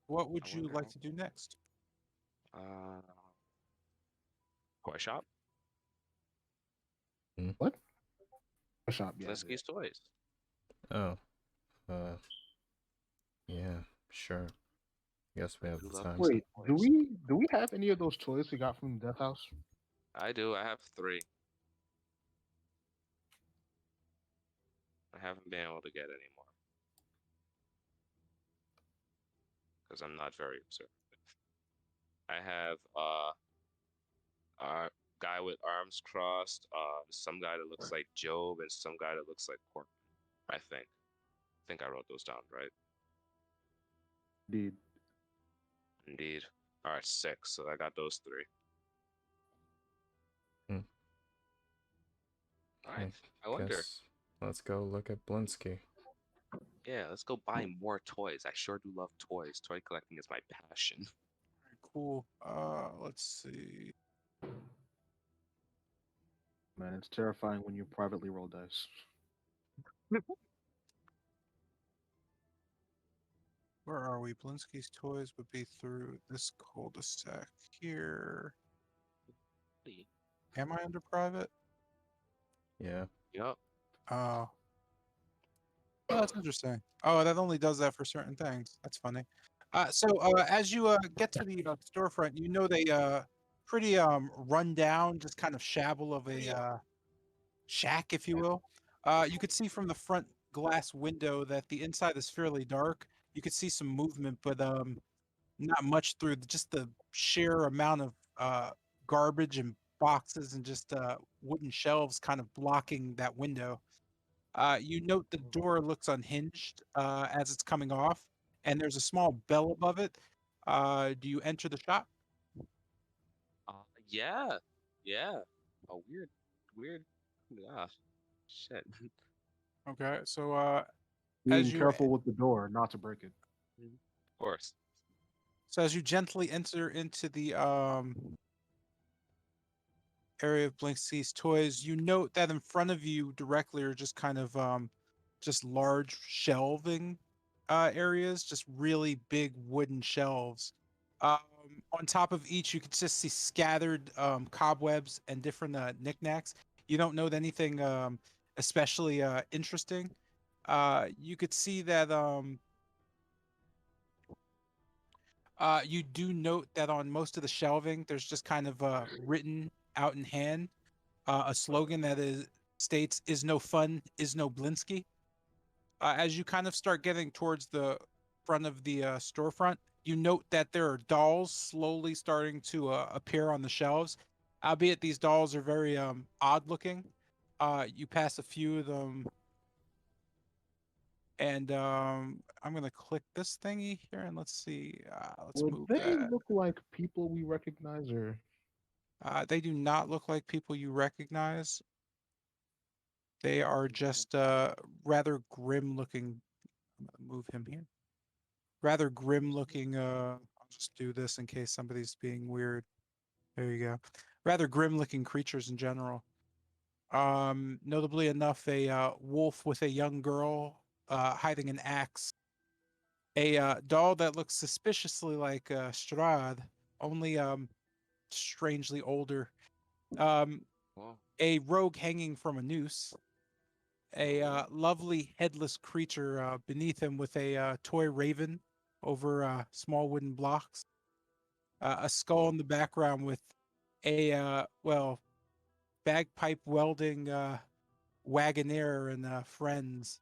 What would
I
you
wonder
like to do next?
how. Toy shop,
What? A shop, yeah.
Flinsky's toys.
Oh, uh, yeah, sure. Guess we
I
have
do
the
love
time.
me some
Wait, do
toys.
we have any of those toys we got from the Death House?
I do. I have 3. I haven't been able to get any more because I'm not very observant. I have a guy with arms crossed, some guy that looks like Job, and some guy that looks like Corp. I think. I think I wrote those down right.
Indeed.
Indeed. All right, 6. So I got those 3.
Hmm.
All right.
I
I wonder.
guess let's go look at Blinsky.
Yeah, let's go buy more toys. I sure do love toys. Toy collecting is my passion.
Alright, cool. Let's see.
Man, it's terrifying when you privately roll dice.
Where are we? Blinsky's toys would be through this cul-de-sac here. Am I under private?
Yeah.
Yup.
Oh. Oh, that's interesting. Oh, that only does that for certain things. That's funny. As you get to the storefront, you know they pretty run down, just kind of shabble of a shack, if you will. You could see from the front glass window that the inside is fairly dark. You could see some movement, but not much through just the sheer amount of garbage and boxes and just wooden shelves kind of blocking that window. You note the door looks unhinged as it's coming off, and there's a small bell above it. Do you enter the shop?
Yeah. Yeah. A weird. Ah, shit.
Okay, so
Being
as you
careful with the door, not to break it.
Of course.
as you gently enter into the area of Blinksy's toys, you note that in front of you directly are just kind of just large shelving areas, just really big wooden shelves. Um, on top of each, you can just see scattered cobwebs and different knickknacks. You don't note anything especially interesting. You could see that you do note that on most of the shelving, there's just kind of written out in hand a slogan that states "Is no fun, is no Blinsky." As you kind of start getting towards the front of the storefront, you note that there are dolls slowly starting to appear on the shelves. Albeit these dolls are very odd looking. You pass a few of them, and I'm gonna click this thingy here, and let's see. Let's
Would
move
they
that.
look like people we recognize, or
They do not look like people you recognize. They are just rather grim looking. I'm gonna move him here. Rather grim looking. I'll just do this in case somebody's being weird. There you go. Rather grim looking creatures in general. Notably enough, a wolf with a young girl hiding an axe. A doll that looks suspiciously like Strahd, only strangely older. Um,
Well,
a rogue hanging from a noose. A lovely headless creature beneath him with a toy raven over small wooden blocks. A skull in the background with a bagpipe welding wagoneer and friends.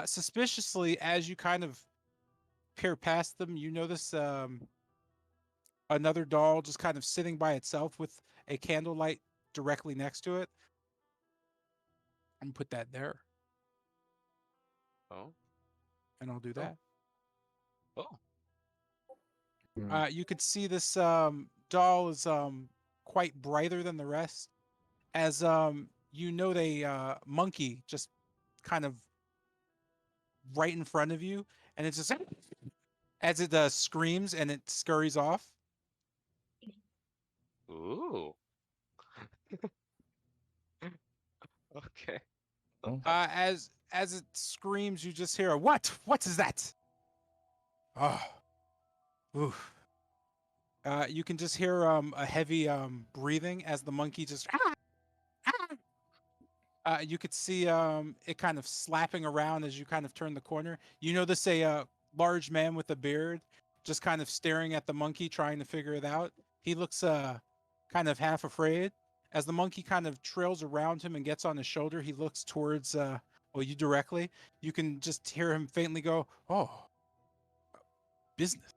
Suspiciously, as you kind of peer past them, you notice another doll just kind of sitting by itself with a candlelight directly next to it, and put that there.
Oh.
And I'll do that.
Oh.
You could see this doll is quite brighter than the rest, as you note a monkey just kind of right in front of you, and it just as it screams and it scurries off.
Ooh. Okay.
Oh.
As it screams, you just hear a what? What is that? Oh, oof. You can just hear a heavy breathing as the monkey just. You could see it kind of slapping around as you kind of turn the corner. You notice a large man with a beard just kind of staring at the monkey, trying to figure it out. He looks kind of half afraid. As the monkey kind of trails around him and gets on his shoulder, he looks towards you directly. You can just hear him faintly go, "Oh, business."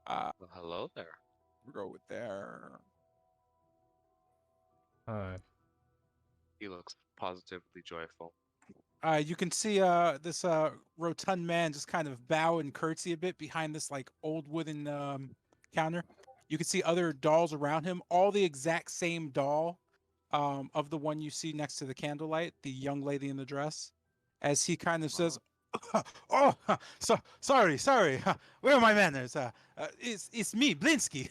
Well, hello there.
We'll go with there.
He looks positively joyful.
You can see this rotund man just kind of bow and curtsy a bit behind this like old wooden counter. You can see other dolls around him, all the exact same doll of the one you see next to the candlelight, the young lady in the dress. As he kind of says, "Oh, so sorry. Where are my manners? It's me, Blinsky.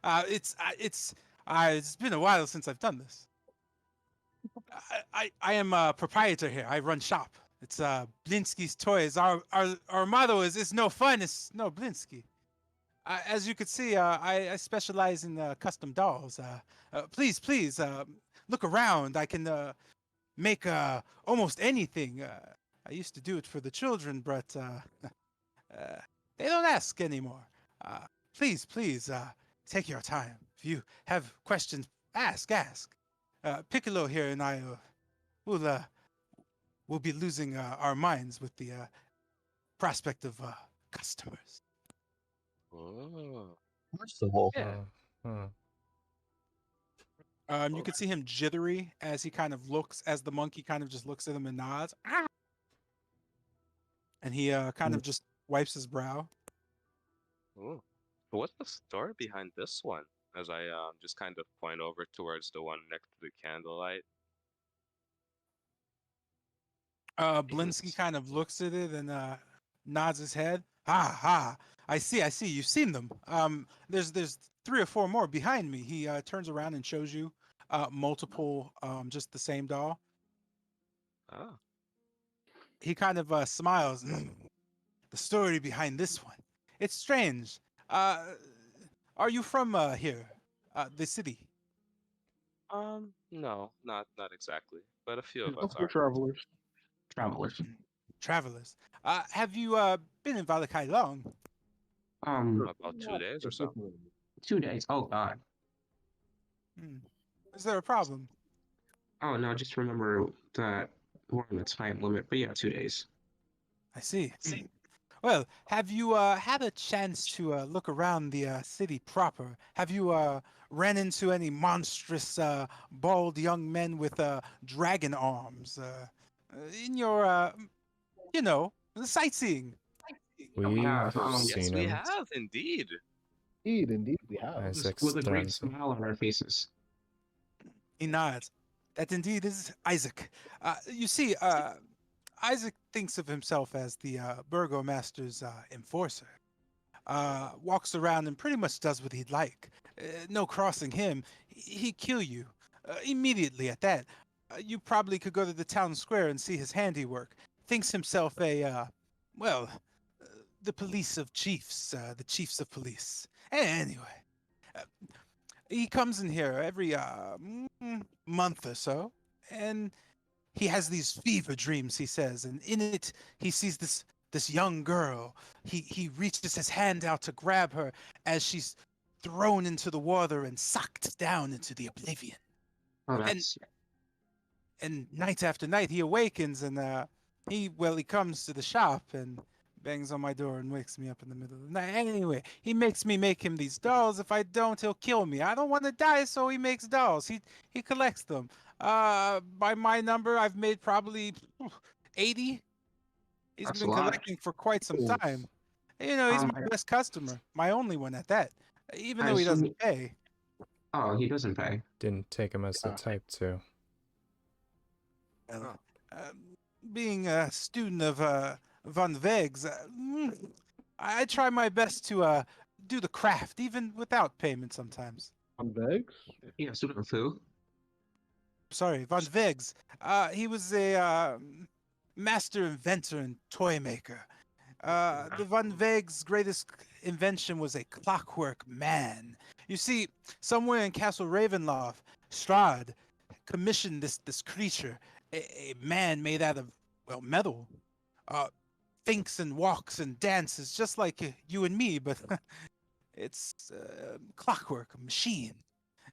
It's been a while since I've done this. I am a proprietor here. I run shop. It's Blinsky's Toys. Our motto is "It's no fun. It's no Blinsky." As you can see, I specialize in custom dolls. Please, look around. I can make almost anything. I used to do it for the children, but they don't ask anymore. Please, take your time. If you have questions, ask. Piccolo here and I will be losing our minds with the prospect of customers.
Oh.
First of all,
Yeah.
You can see him jittery as he kind of looks, as the monkey kind of just looks at him and nods. And he kind of just wipes his brow.
Ooh. But what's the story behind this one? As I just kind of point over towards the one next to the candlelight.
Blinsky kind of looks at it and nods his head. Ha! I see. You've seen them. There's 3 or 4 more behind me. He turns around and shows you multiple, just the same doll.
Oh.
He kind of smiles. The story behind this one. It's strange. Are you from here, the city?
No, not exactly. But a few of
No,
us
we're
are.
travelers.
Travelers.
Travelers. Have you been in Valakai long?
About 2 days or so.
2 days. Oh God.
Is there a problem?
Oh no, just remember that we're on a time limit. But yeah, 2 days.
I see. Well, have you had a chance to look around the city proper? Have you ran into any monstrous, bald young men with dragon arms in your, sightseeing?
We've
Yeah,
Yes,
seen
we
him.
have indeed.
Indeed, we have.
Isaac
With a great
Strahd.
smile on our faces.
He nods. That indeed is Isaac. You see, Isaac thinks of himself as the burgomaster's enforcer. Walks around and pretty much does what he'd like. No crossing him. He'd kill you immediately at that. You probably could go to the town square and see his handiwork. Thinks himself the police of chiefs, the chiefs of police. Anyway, he comes in here every month or so, and he has these fever dreams, he says, and in it he sees this young girl. He reaches his hand out to grab her as she's thrown into the water and sucked down into the oblivion.
Oh, that's
And night after night he awakens and he comes to the shop, and bangs on my door and wakes me up in the middle of the night. Anyway, he makes me make him these dolls. If I don't, he'll kill me. I don't want to die, so he makes dolls. He collects them. By my number, I've made probably 80. He's
That's a
been
lot.
collecting for quite some
Oof.
time. You know, he's my
I
best customer, my only one at that. Even
I
though he
assume.
doesn't pay.
Oh, he doesn't pay.
Didn't take him as the
Uh,
type to.
Well, being a student of Van Vegs, I try my best to do the craft, even without payment sometimes.
On Vegs?
Yeah, student of who?
Sorry, Van Vegs. He was a master inventor and toy maker. The Van Vegs' greatest invention was a clockwork man. You see, somewhere in Castle Ravenloft, Strahd commissioned this creature, a man made out of, well, metal. Thinks and walks and dances just like you and me, but it's clockwork, a machine.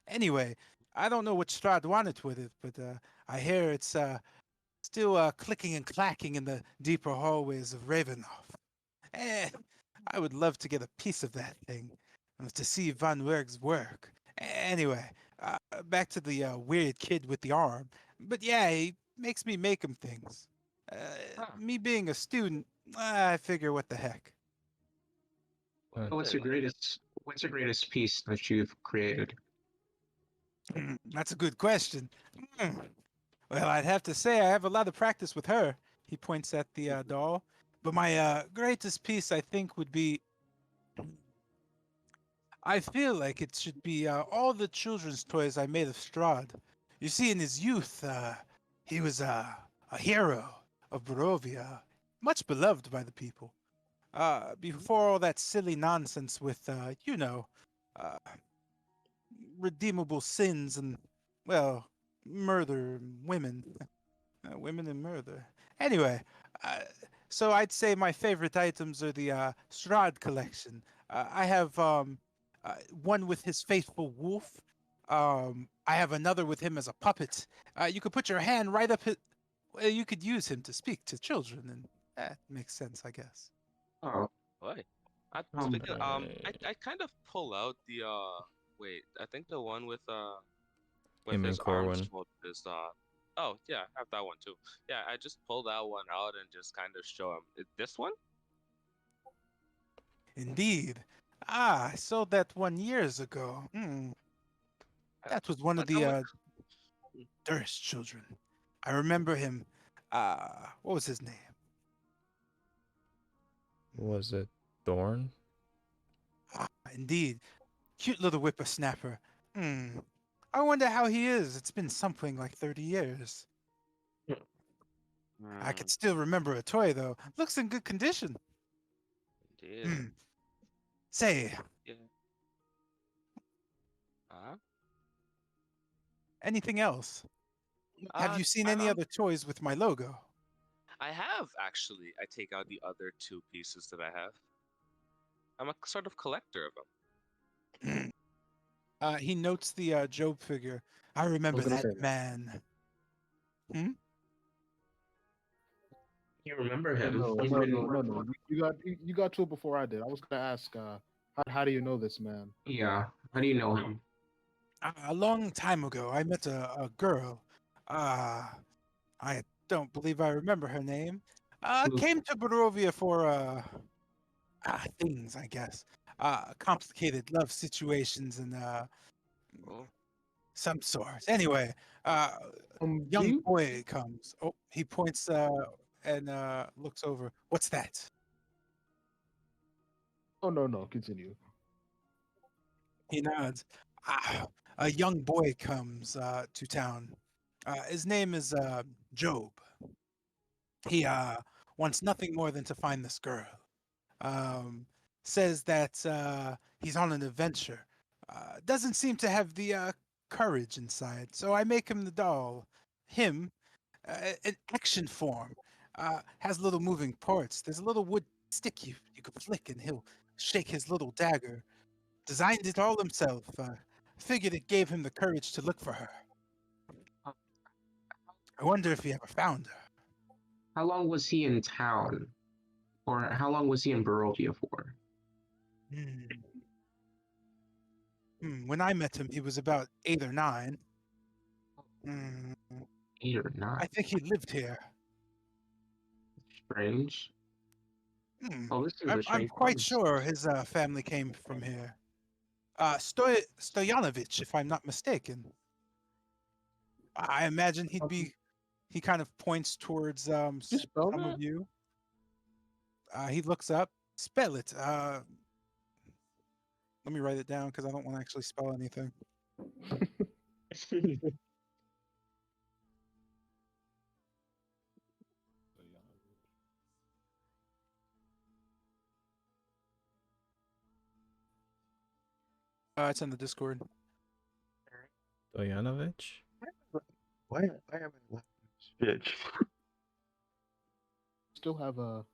Anyway, I don't know what Strahd wanted with it, but I hear it's still clicking and clacking in the deeper hallways of Ravenloft. Eh, I would love to get a piece of that thing, to see Van Werg's work. Anyway, back to the weird kid with the arm. But yeah, he makes me make him things. Me being a student, I figure what the heck.
What's your greatest piece that you've created?
That's a good question. Hmm. Well, I'd have to say I have a lot of practice with her. He points at the doll. But my greatest piece, I think, would be. I feel like it should be all the children's toys I made of Strahd. You see, in his youth, he was a hero of Barovia, much beloved by the people. Before all that silly nonsense with, uh, redeemable sins and, well, murder and women. Women and murder. Anyway, uh, so I'd say my favorite items are the Strahd collection. I have one with his faithful wolf. I have another with him as a puppet. You could put your hand right up his. Well, you could use him to speak to children, and that makes sense, I guess.
Oh,
Boy.
Um,
Speaking, I kind of pull out the wait, I think the one with
Him and
his arms
Corwin.
folded is oh yeah, I have that one too. Yeah, I just pull that one out and just kind of show him. This one?
Indeed. I sold that one years ago. That was one of
But I'm
the
like,
Durst children. I remember him. What was his name?
Was it Thorn?
Indeed. Cute little whippersnapper. I wonder how he is. It's been something like 30 years. I could still remember a toy, though. Looks in good condition.
indeed.
Say,
Yeah. Uh-huh.
anything else? Have you seen
I,
any other toys with my logo?
I have actually. I take out the other two pieces that I have. I'm a sort of collector of them.
He notes the Job figure. I remember
gonna
that
say that.
man.
you remember
No,
him?
no,
He's
no,
been-
no, no, no. You got to it before I did. I was gonna ask, how do you know this man?
Yeah. How do you know him?
A long time ago, I met a girl. I don't believe I remember her name.
Who?
Came to Barovia for things, I guess. Complicated love situations and
Oh,
some sort. Anyway, young
G?
boy comes. Oh, he points and looks over. What's that?
Oh no, continue.
He nods. A young boy comes to town. His name is Job. He wants nothing more than to find this girl. Says that he's on an adventure. Doesn't seem to have the courage inside, so I make him the doll. Him, an action form. Has little moving parts. There's a little wood stick you could flick, and he'll shake his little dagger. Designed it all himself. Figured it gave him the courage to look for her. I wonder if he ever found her.
How long was he in town Or how long was he in Barovia for?
When I met him, he was about 8 or 9. Hmm,
8 or 9?
I think he lived here.
Strange.
Hmm,
Oh, this is a
I'm
strange
quite
place.
sure his family came from here. Stoyanovich, if I'm not mistaken. I imagine he'd be. He kind of points towards
You spell
some
that?
of you. He looks up. Spell it. Let me write it down because I don't want to actually spell anything. It's in the Discord.
Stoyanovich?
Why have I left this bitch?
Still have a.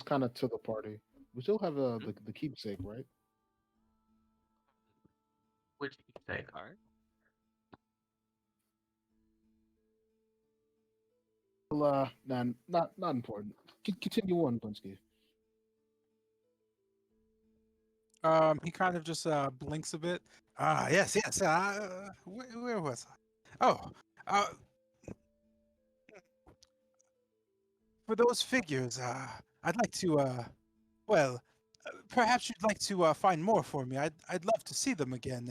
It's kind of to the party. We still have the keepsake, right?
Which do you think?
All right.
Well, nah, not important. Continue on, Blinsky.
He kind of just blinks a bit. Yes. Where was I? Oh, uh, for those figures, I'd like to. Well, perhaps you'd like to find more for me. I'd love to see them again.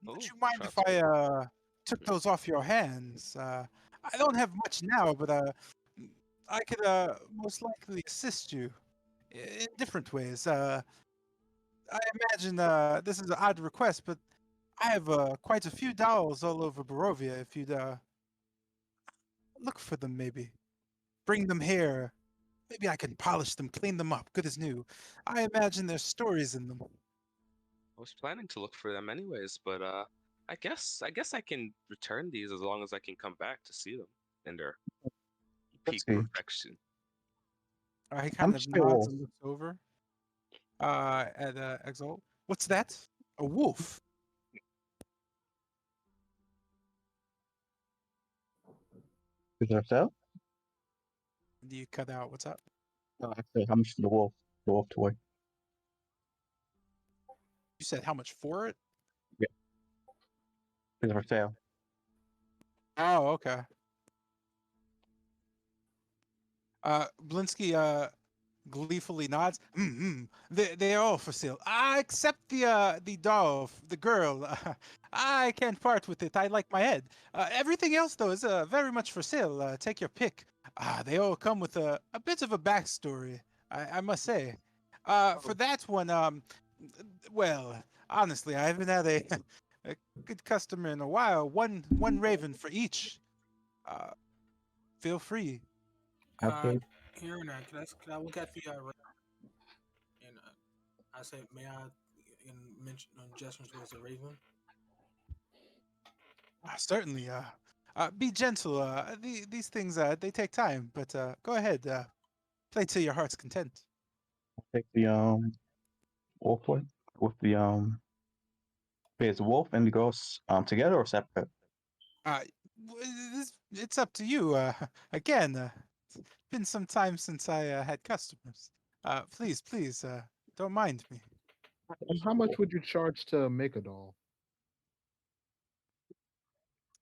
Would
Oh,
you mind if
trust
I
me.
took those off your hands? I don't have much now, but I could most likely assist you in different ways. I imagine this is an odd request, but I have quite a few dolls all over Barovia. If you'd look for them, maybe bring them here. Maybe I can polish them, clean them up, good as new. I imagine there's stories in them.
I was planning to look for them anyways, but I guess I can return these as long as I can come back to see them in their peak
see.
perfection.
He
How
kind
much
of
they
nods
wolf?
and looks over at Exalt. What's that? A wolf?
Is that so?
Do you cut out? What's up?
No, actually, how much for the wolf? The wolf toy.
You said how much for it?
Is it for sale?
Oh, okay. Blinsky gleefully nods. They're all for sale. Except the doll, the girl. I can't part with it. I like my head. Everything else though is very much for sale. Take your pick. They all come with a bit of a backstory, I must say. For that one, well, honestly, I haven't had a a good customer in a while. One raven for each. Feel free.
Okay.
Here and there, can I look at the and I say, may I mention gestures towards the raven?
Certainly. Be gentle. These things they take time, but go ahead. Play to your heart's content.
Take the wolf toy with the wait, is the wolf and the ghost together or separate?
Uh, it's up to you. Again, it's been some time since I had customers. Please, don't mind me.
And how much would you charge to make a doll?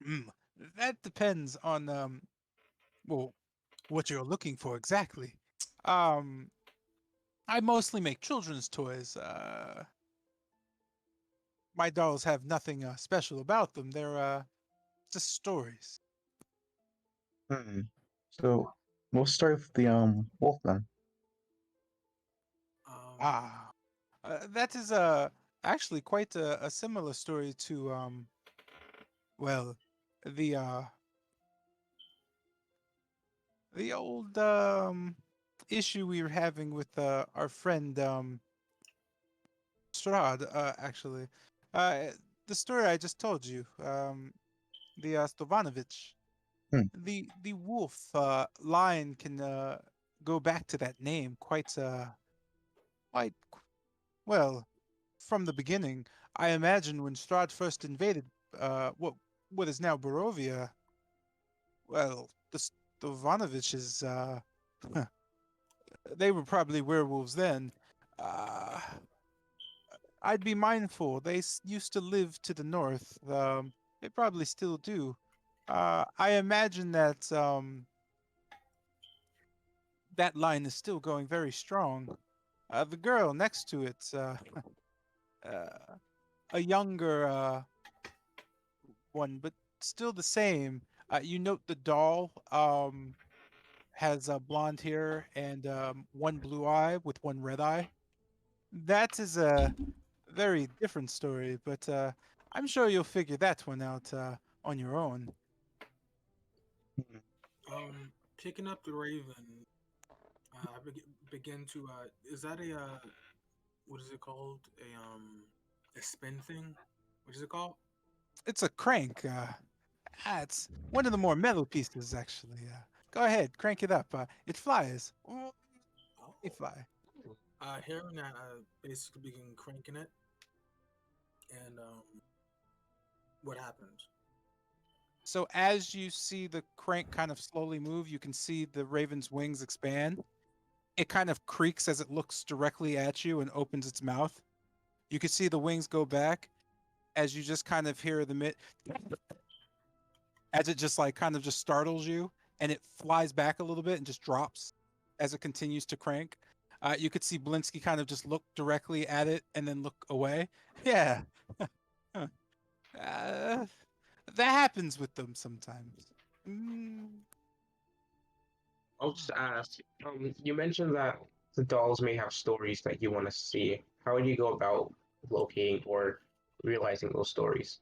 Mm, that depends on well, what you're looking for exactly. Um, I mostly make children's toys. My dolls have nothing special about them. They're just stories.
Hmm. So we'll start with the wolf then.
Ah, that is actually quite a similar story to well, the uh the old issue we were having with our friend Strahd actually. Uh the story I just told you, the Stovanovich.
Hmm.
The wolf line can go back to that name quite well from the beginning. I imagine when Strahd first invaded what is now Barovia, well, the Stovanovich is they were probably werewolves then. Uh, I'd be mindful. They used to live to the north. They probably still do. I imagine that that line is still going very strong. The girl next to it's uh, a younger one, but still the same. You note the doll has blonde hair and one blue eye with one red eye. That is a very different story, but I'm sure you'll figure that one out on your own.
Picking up the Raven, I begin to. Is that a what is it called? A spin thing? What is it called?
It's a crank. It's one of the more metal pieces, actually. Go ahead, crank it up. It flies. Oh, it fly.
Hearing that, I basically begin cranking it, and what happens?
So as you see the crank kind of slowly move, you can see the raven's wings expand. It kind of creaks as it looks directly at you and opens its mouth. You can see the wings go back as you just kind of hear the as it just like kind of just startles you, and it flies back a little bit and just drops as it continues to crank. You could see Blinsky kind of just look directly at it and then look away. Yeah. Huh. uh, that happens with them sometimes.
I'll just ask. You mentioned that the dolls may have stories that you want to see. How would you go about locating or realizing those stories?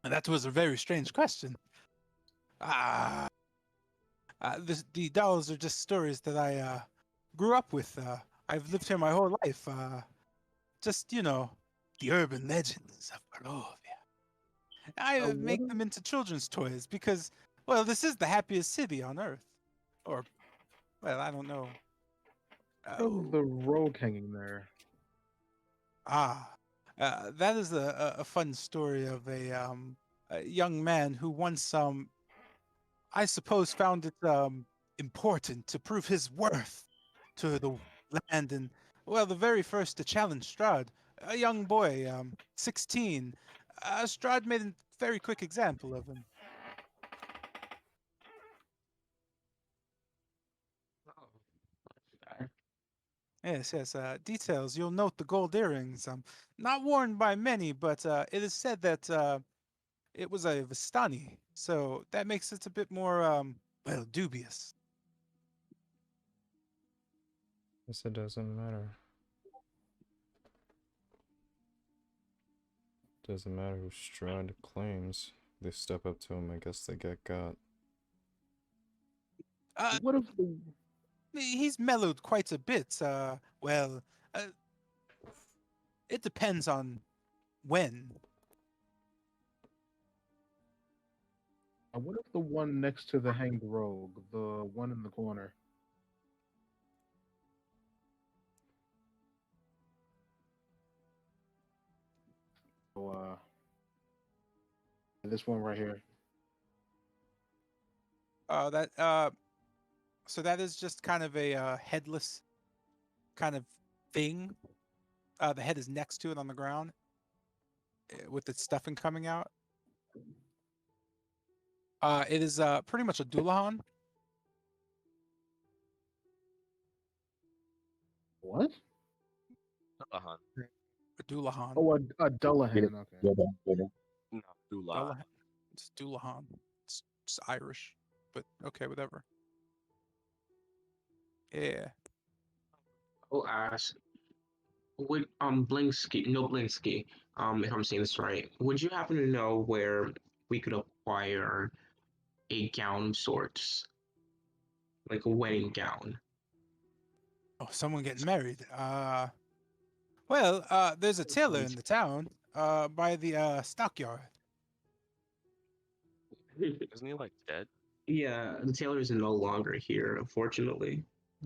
That was a very strange question. The dolls are just stories that I grew up with. I've lived here my whole life. Just, the urban legends of Barovia. I
What
make them into children's toys because, well, this is the happiest city on Earth. Or, well, I don't know.
is the rogue hanging there?
That is a fun story of a young man who once, I suppose, found it important to prove his worth to the land, and well, the very first to challenge Strahd, a young boy, 16. Strahd made a very quick example of him. Yes, yes. Details. You'll note the gold earrings. Not worn by many, but it is said that it was a Vistani, so that makes it a bit more, well, dubious.
Guess it doesn't matter. Doesn't matter who Strahd claims. They step up to him, I guess they get got.
What if the
He's mellowed quite a bit. Well, it depends on when.
what if the one next to the hanged rogue, the one in the corner? So, this one right here.
So that is just kind of a headless kind of thing. The head is next to it on the ground with its stuffing coming out. It is pretty much a Dullahan.
What?
Uh-huh.
A Dullahan.
Oh, a Dullahan. Okay.
No, Dula.
Dullahan. It's Dullahan. It's Irish, but okay, whatever. Yeah.
I'll ask. Would Blinsky, no Blinsky, if I'm saying this right, would you happen to know where we could acquire a gown of sorts, like a wedding gown?
Oh, someone getting married. Well, there's a tailor in the town, by the stockyard.
Isn't he like dead?
Yeah, the tailor is no longer here, unfortunately.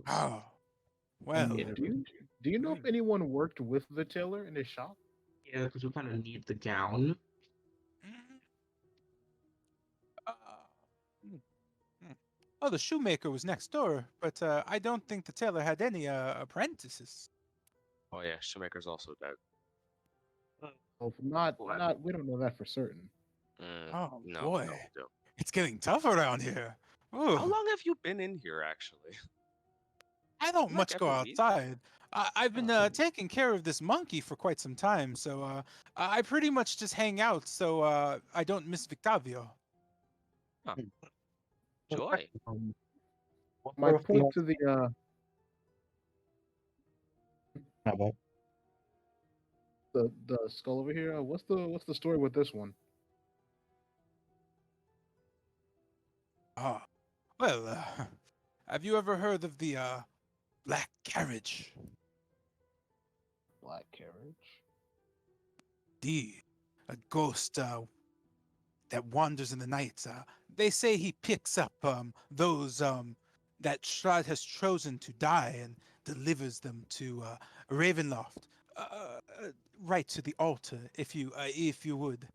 Oh, well.
Yeah.
Do you know if anyone worked with the tailor in his shop?
Yeah, because we kind of need the gown.
Mm, uh, mm, mm. Oh, the shoemaker was next door, but I don't think the tailor had any apprentices.
Oh yeah, Shoemaker's also dead.
Well, not
Well,
not we don't know that for certain.
Oh
no,
boy,
no, we don't.
it's getting tough around here. Ooh,
How long have you been in here, actually?
I don't
Like
much go
every week?
outside. I've been
Oh.
taking care of this monkey for quite some time, so I pretty much just hang out so I don't miss Victavio.
Joy.
My point to the
Not bad.
the skull over here. What's the story with this one?
Ah, well, have you ever heard of the Black Carriage?
Black carriage.
A ghost that wanders in the night. They say he picks up those that Strahd has chosen to die and delivers them to Ravenloft, right to the altar, if you would.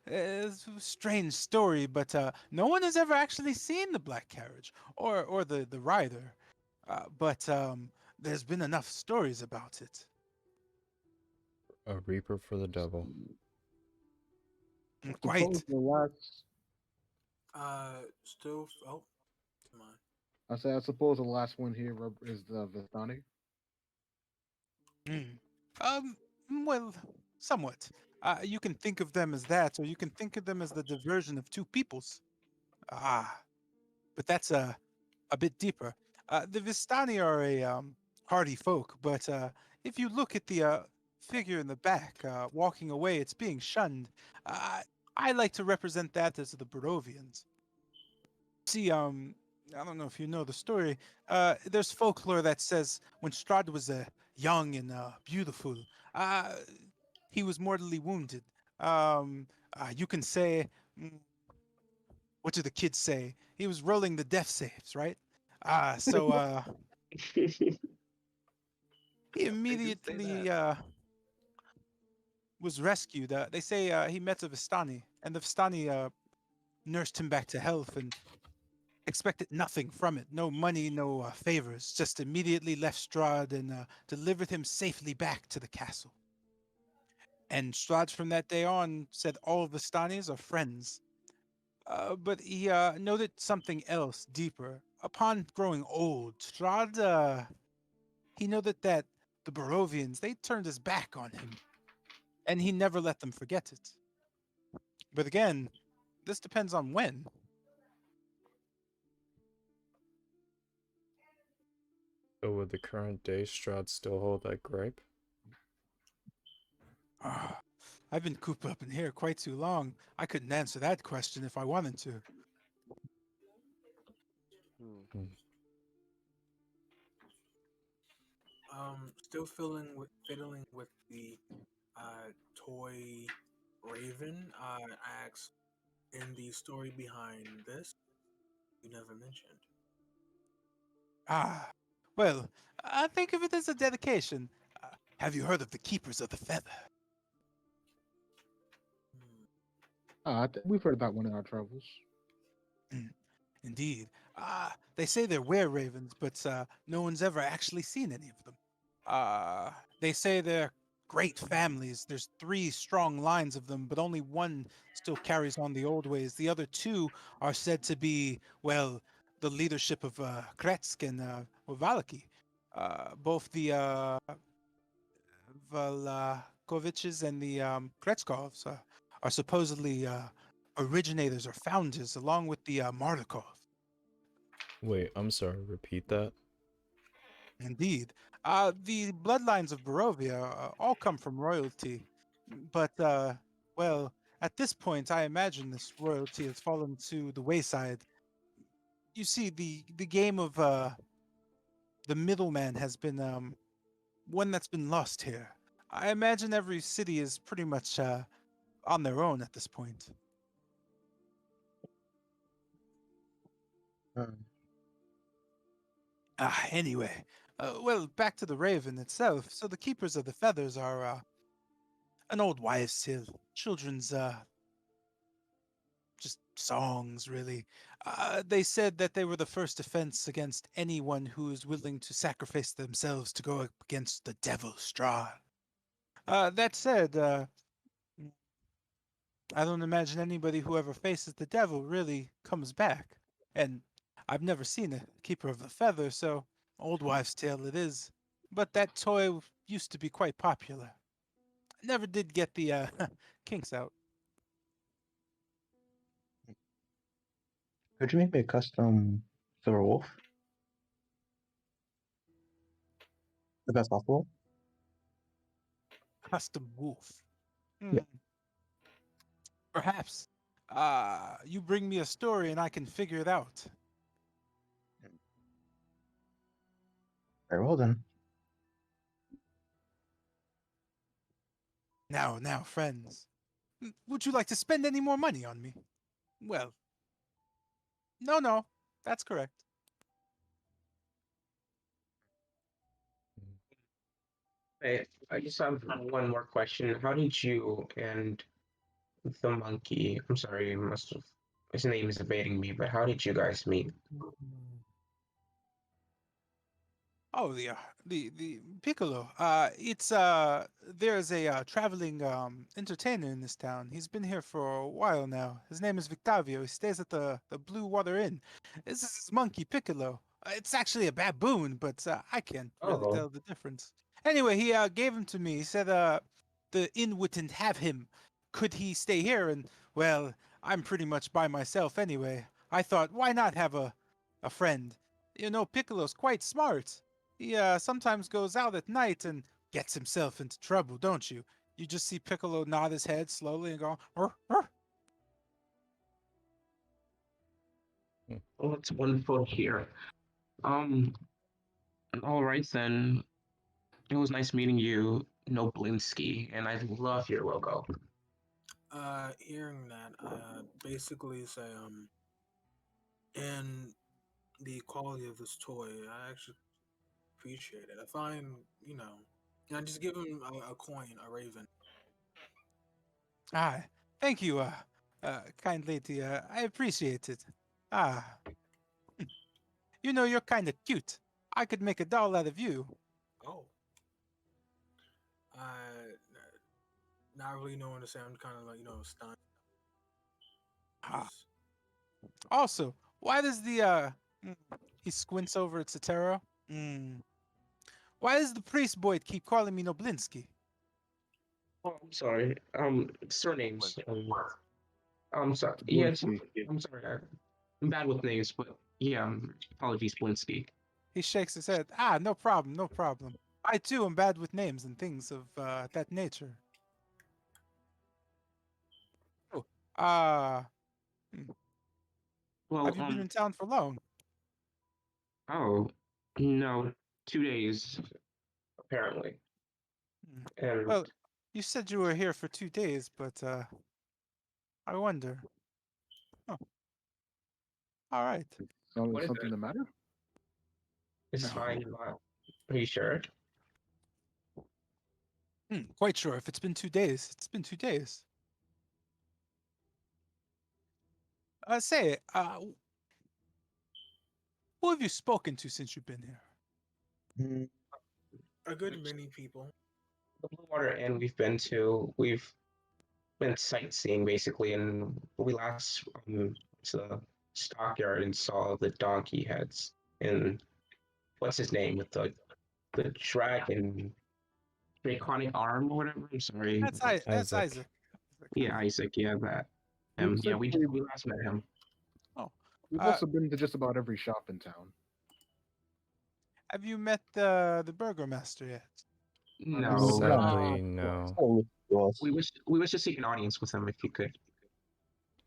It's a strange story, but no one has ever actually seen the Black Carriage or the rider. But there's been enough stories about it.
A reaper for the devil.
Quite.
Suppose the last.
Still. Oh, come on.
I suppose the last one here is the Vistani.
Mm. Well, somewhat. You can think of them as that, or you can think of them as the diversion of two peoples. Ah, but that's a bit deeper. The Vistani are a hardy folk, but if you look at the figure in the back, walking away, it's being shunned. I like to represent that as the Barovians. See, I don't know if you know the story. There's folklore that says when Strahd was young and beautiful, uh, he was mortally wounded. You can say, mm, what do the kids say? He was rolling the death saves, right? So he
They do say
immediately
that.
was rescued. They say he met a Vistani, and the Vistani nursed him back to health and expected nothing from it. No money, no favors. Just immediately left Strahd and delivered him safely back to the castle. And Strahd from that day on said all the Stanis are friends. But he noted something else deeper. Upon growing old, Strahd, he noted that the Barovians, they turned his back on him. And he never let them forget it. But again, this depends on when.
So would the current day Strahd still hold that gripe?
Ah, I've been cooped up in here quite too long. I couldn't answer that question if I wanted to.
Hmm.
Still fiddling with the toy raven. I asked in the story behind this. You never mentioned.
Ah, well, I think of it as a dedication. Have you heard of the Keepers of the Feather?
We've heard that one in our travels.
Indeed. They say they're were ravens, but no one's ever actually seen any of them. They say they're great families. There's 3 strong lines of them, but only one still carries on the old ways. The other 2 are said to be, well, the leadership of Kretsk and Valaki. Both the Valakoviches and the Kretskovs are supposedly originators or founders, along with the Mardukov.
Wait, I'm sorry, repeat that?
Indeed. The bloodlines of Barovia all come from royalty, but, well, at this point, I imagine this royalty has fallen to the wayside. You see, the game of the middleman has been one that's been lost here. I imagine every city is pretty much on their own at this point. Anyway, well, back to the Raven itself. So the Keepers of the Feathers are an old wives' tale, children's just songs, really. They said that they were the first defense against anyone who is willing to sacrifice themselves to go up against the devil Strahd. That said, I don't imagine anybody who ever faces the devil really comes back. And I've never seen a keeper of the feather, so old wives' tale it is. But that toy used to be quite popular. I never did get the kinks out.
Could you make me a custom silver wolf? If that's possible.
Custom wolf.
Yeah.
Perhaps. You bring me a story and I can figure it out.
Very well then.
Now, friends. Would you like to spend any more money on me? Well, no, that's correct.
Hey, I just have one more question. How did you and the monkey, I'm sorry, you must have, his name is evading me, but how did you guys meet?
Oh, the Piccolo. It's there's a traveling entertainer in this town. He's been here for a while now. His name is Victavio. He stays at the Blue Water Inn. This is his monkey Piccolo. It's actually a baboon, but I can't really
Oh,
tell the difference. Anyway, he gave him to me. He said the inn wouldn't have him. Could he stay here? And well, I'm pretty much by myself anyway. I thought, why not have a friend? You know, Piccolo's quite smart. He sometimes goes out at night and gets himself into trouble, don't you? You just see Piccolo nod his head slowly and go, "Arr, arr."
well, that's wonderful to hear. Um, all right then. It was nice meeting you, Noblinsky, and I love your logo.
Hearing that, basically say, and the quality of this toy, I actually appreciate it. I find, I just give him a coin, a raven.
Ah, thank you, kind lady. I appreciate it. Ah, you know, you're kind of cute. I could make a doll out of you.
Oh, not really knowing to say. I'm kind of like, stunned.
Ah,
Just,
also, why does the mm, he squints over at Sotero? Mm, why does the priest boy keep calling me Noblinsky?
Oh, I'm sorry. Surnames. I'm sorry. Yeah,
Blinsky.
I'm sorry. I'm bad with names, but yeah, apologies, Blinsky.
He shakes his head. Ah, no problem, no problem. I too am bad with names and things of that nature. Oh, hmm.
Well,
Have you been in town for long?
oh, no, 2 days apparently,
Hmm.
and
Well, you said you were here for 2 days, but I wonder. Oh, all right.
what is
Something
it?
the matter?
It's
No,
fine. Are you sure?
quite sure. If it's been 2 days, it's been 2 days. Say, who have you spoken to since you've been here?
Mm,
a good many people.
The Blue Water Inn we've been to, we've been sightseeing basically, and we last to the stockyard and saw the donkey heads and what's his name with the dragon draconic arm or whatever. I'm sorry.
That's
Isaac.
Isaac.
Yeah, Isaac. Yeah, that.
We've
Yeah, we
essentially
we last met him.
Oh,
we've
uh,
also been to just about every shop in town.
have you met the burgomaster yet?
No,
Sadly, no.
oh, yes.
we wish to seek an audience with him if you could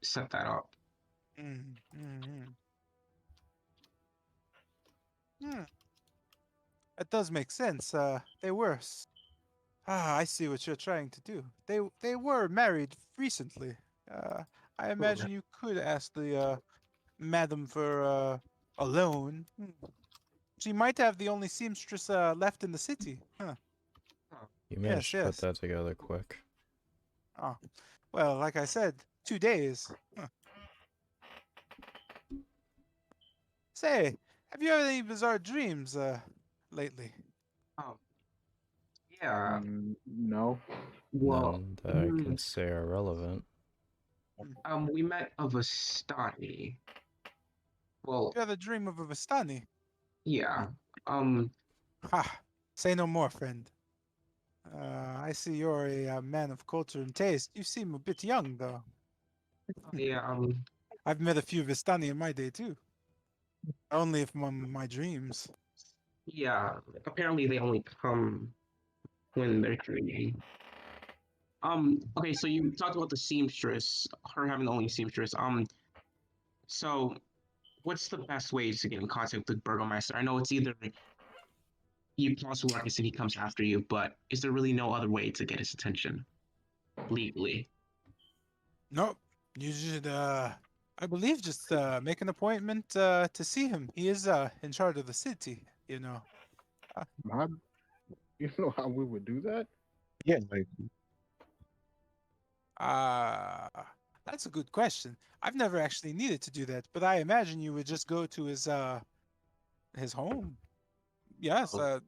set that up.
Mm, mm, mm. Hmm. That does make sense. They were. I see what you're trying to do. They were married recently. Uh, I imagine you could ask the madam for a loan. She might have the only seamstress left in the city. Huh.
You
Yes,
managed to put
yes.
that together quick.
Oh, well, like I said, 2 days. Huh. Say, have you had any bizarre dreams lately?
Oh, yeah.
No.
Well,
None that I can say are relevant.
we met a Vistani. Well,
You had a dream of a Vistani.
yeah. Um,
Ha! Say no more, friend. I see you're a man of culture and taste. You seem a bit young, though.
yeah.
I've met a few Vistani in my day, too. Only from my dreams.
Yeah. Apparently, they only come when they're dreaming. Okay, so you talked about the seamstress, her having the only seamstress. So what's the best way to get in contact with the burgomaster? I know it's either you possible like I said he comes after you, but is there really no other way to get his attention legally?
Nope. You should, I believe, just make an appointment to see him. He is in charge of the city, you know.
How, you know how we would do that?
Yeah, like
Uh, that's a good question. I've never actually needed to do that, but I imagine you would just go to his home. Yes,
Oh,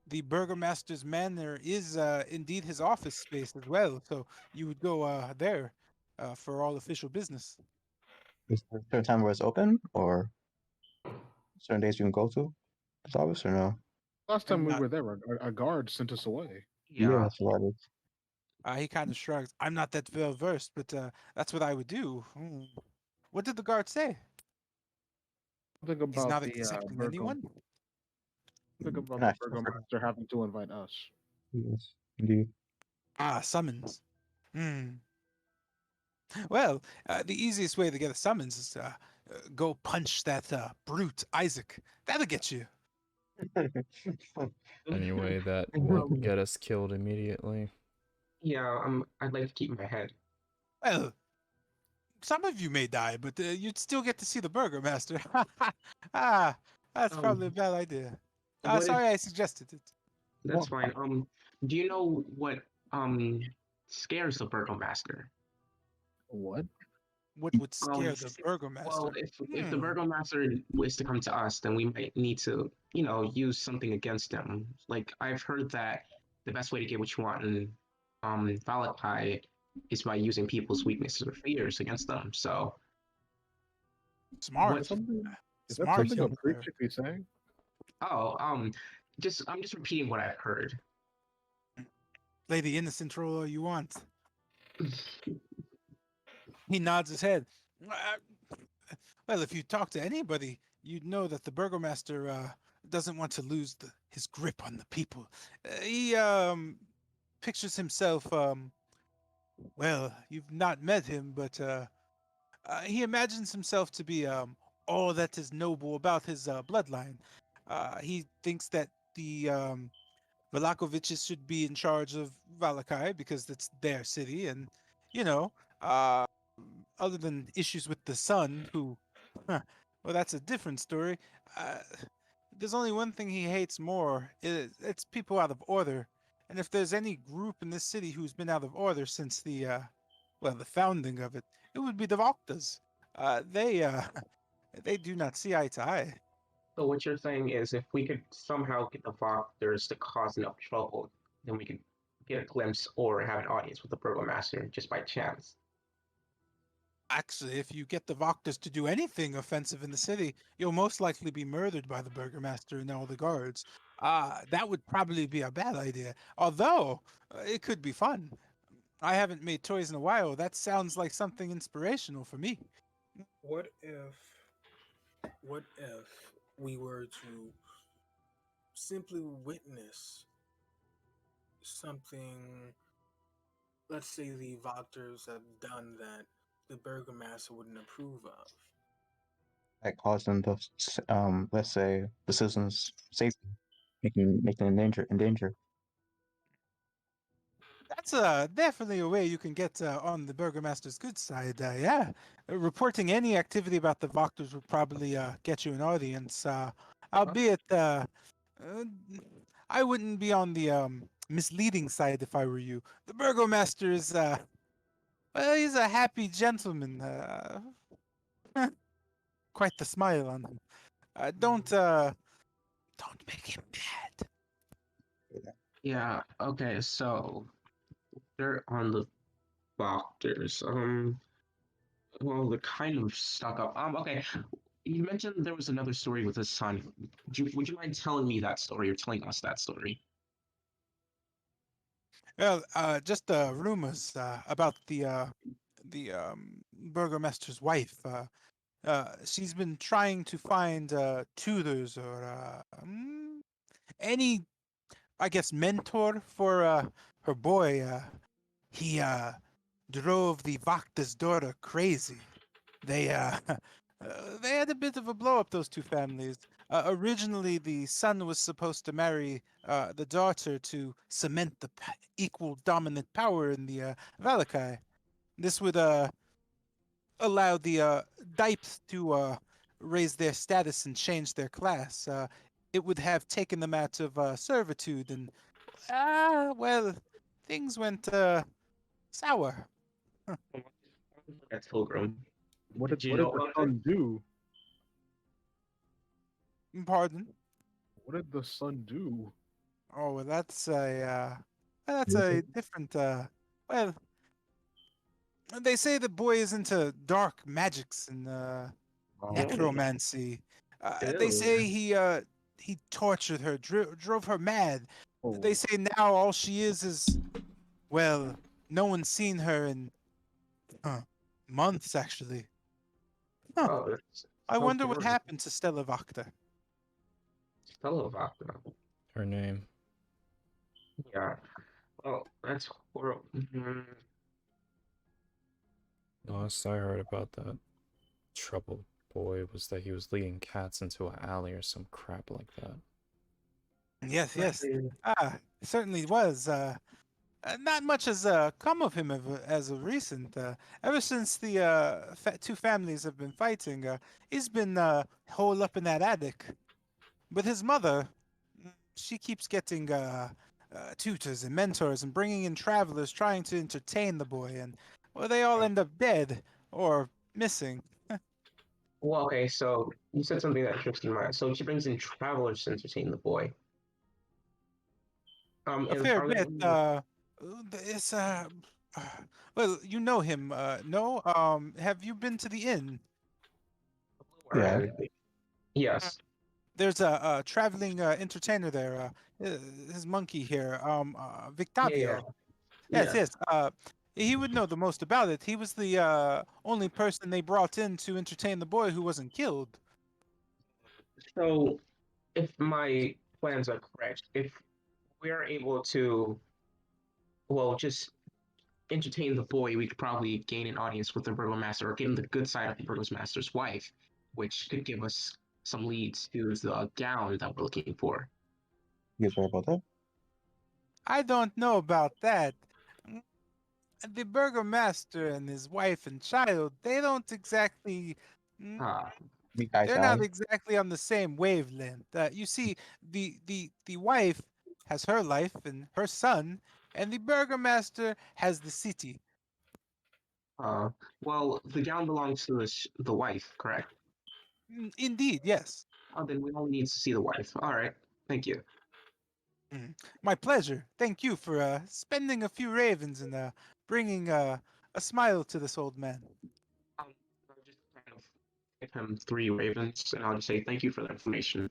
the burgomaster's manor is indeed his office space as well. So you would go there for all official business.
is there a certain time where it's open or certain days you can go to this office or no?
Last time
I'm
we
not.
were there, a guard sent us away.
Yeah,
yeah.
that's what it is.
He kind of shrugs. I'm not that well versed, but that's what I would do. What did the guard say?
Think
He's
about
not
the
accepting anyone.
think about
And
the
I forgot.
burgomaster having to invite us.
Yes, indeed.
Ah, summons. Hmm. Well, the easiest way to get a summons is to go punch that brute Isaac. That'll get you.
Anyway, that
Well,
would get us killed immediately.
yeah, I'd like to keep my head.
Well, some of you may die, but you'd still get to see the burgomaster. Ah, that's probably a
Um,
bad idea.
what if
Sorry I suggested it.
that's fine. Do you know what scares the burgomaster?
What?
What would
Um,
scare the
well,
burgomaster?
if the
Hmm.
burgomaster was to come to us, then we might need to, use something against him. Like I've heard that the best way to get what you want in Valakai is by using people's weaknesses or fears against them. So
Is that
Smart.
what?
something? Is that
Smart
something a
young
priest
player.
should be saying?
Oh, I'm just repeating what I've heard.
Play the innocent role you want. He nods his head. Well, if you talk to anybody, you'd know that the burgomaster doesn't want to lose his grip on the people. He pictures himself. Well, you've not met him, but he imagines himself to be all that is noble about his bloodline. He thinks that the Vlakoviches should be in charge of Valakai because it's their city, and you know, uh, other than issues with the son, who, huh, well, that's a different story. Uh, there's only one thing he hates more. It's people out of order, and if there's any group in this city who's been out of order since the founding of it, it would be the Voktas. They they do not see eye to eye.
So what you're saying is, if we could somehow get the Voctors to cause enough trouble, then we could get a glimpse or have an audience with the burgomaster just by chance.
Actually, if you get the Voktas to do anything offensive in the city, you'll most likely be murdered by the burgomaster and all the guards. That would probably be a bad idea. Although, it could be fun. I haven't made toys in a while. That sounds like something inspirational for me.
What if we were to simply witness something, let's say the Voctors have done that the Burgomaster wouldn't approve of?
That caused them to, let's say, the citizens' safety, making endanger.
That's definitely a way you can get on the Burgomaster's good side. Yeah, reporting any activity about the Voctors would probably get you an audience. Albeit, uh, I wouldn't be on the misleading side if I were you. The Burgomaster is, well, he's a happy gentleman. Quite the smile on him. Don't make him mad.
Yeah. Okay. So they're on the doctors. Well, they're kind of stuck up. Okay. You mentioned there was another story with his son. Would you mind telling me that story or telling us that story?
Well, just rumors about the burgomaster's wife. She's been trying to find tutors or any, I guess, mentor for her boy. He drove the Vakta's daughter crazy. They they had a bit of a blow up, those two families. Originally, the son was supposed to marry the daughter to cement the equal dominant power in the Valakai. This would allow the Dipes to raise their status and change their class. It would have taken them out of servitude, and well, things went sour.
That's Pilgrim.
What
Did
did
you
what
know
did the
about it?
son do?
Pardon?
What did the son do?
Oh, well, that's a different. Well, they say the boy is into dark magics and necromancy. They say he tortured her, drove her mad. They
Oh,
say now all she is well, no one's seen her in months actually. Huh.
Oh, that's
I
so
wonder what
boring.
happened to Stella Vakta.
Stella Vodka.
Her name.
Yeah. Oh, that's horrible.
Last I heard about that troubled boy was that he was leading cats into an alley or some crap like that.
Yes, yes. It certainly was. Not much has come of him as of recent. Ever since the two families have been fighting, he's been holed up in that attic. But his mother, she keeps getting tutors and mentors and bringing in travelers trying to entertain the boy, and well, they all end up dead or missing.
Well, okay, so you said something that interested my. So she brings in travelers to entertain the boy.
A
And
fair
are
bit.
they
It's well, you know him. No. Have you been to the inn?
Yeah.
Yes.
There's a traveling entertainer there. His monkey here,
Yeah.
Victavio. Yes,
Yes.
yes. He would know the most about it. He was the only person they brought in to entertain the boy who wasn't killed.
So, if my plans are correct, if we're able to, well, just entertain the boy, we could probably gain an audience with the burgomaster or get him the good side of the burgomaster's wife, which could give us some leads to the gown that we're looking for.
You guys heard about that?
I don't know about that. The burgomaster and his wife and child, they don't exactly.
Ah,
Big eye
They're
to
not
eye.
exactly on the same wavelength. You see, the wife has her life and her son, and the burgomaster has the city.
uh, well, the gown belongs to the wife, correct?
Indeed, yes.
Oh, then we only need to see the wife. All right, thank you.
My pleasure. Thank you for spending a few ravens and bringing a smile to this old man.
I'll just kind of give him 3 ravens, and I'll just say thank you for the information.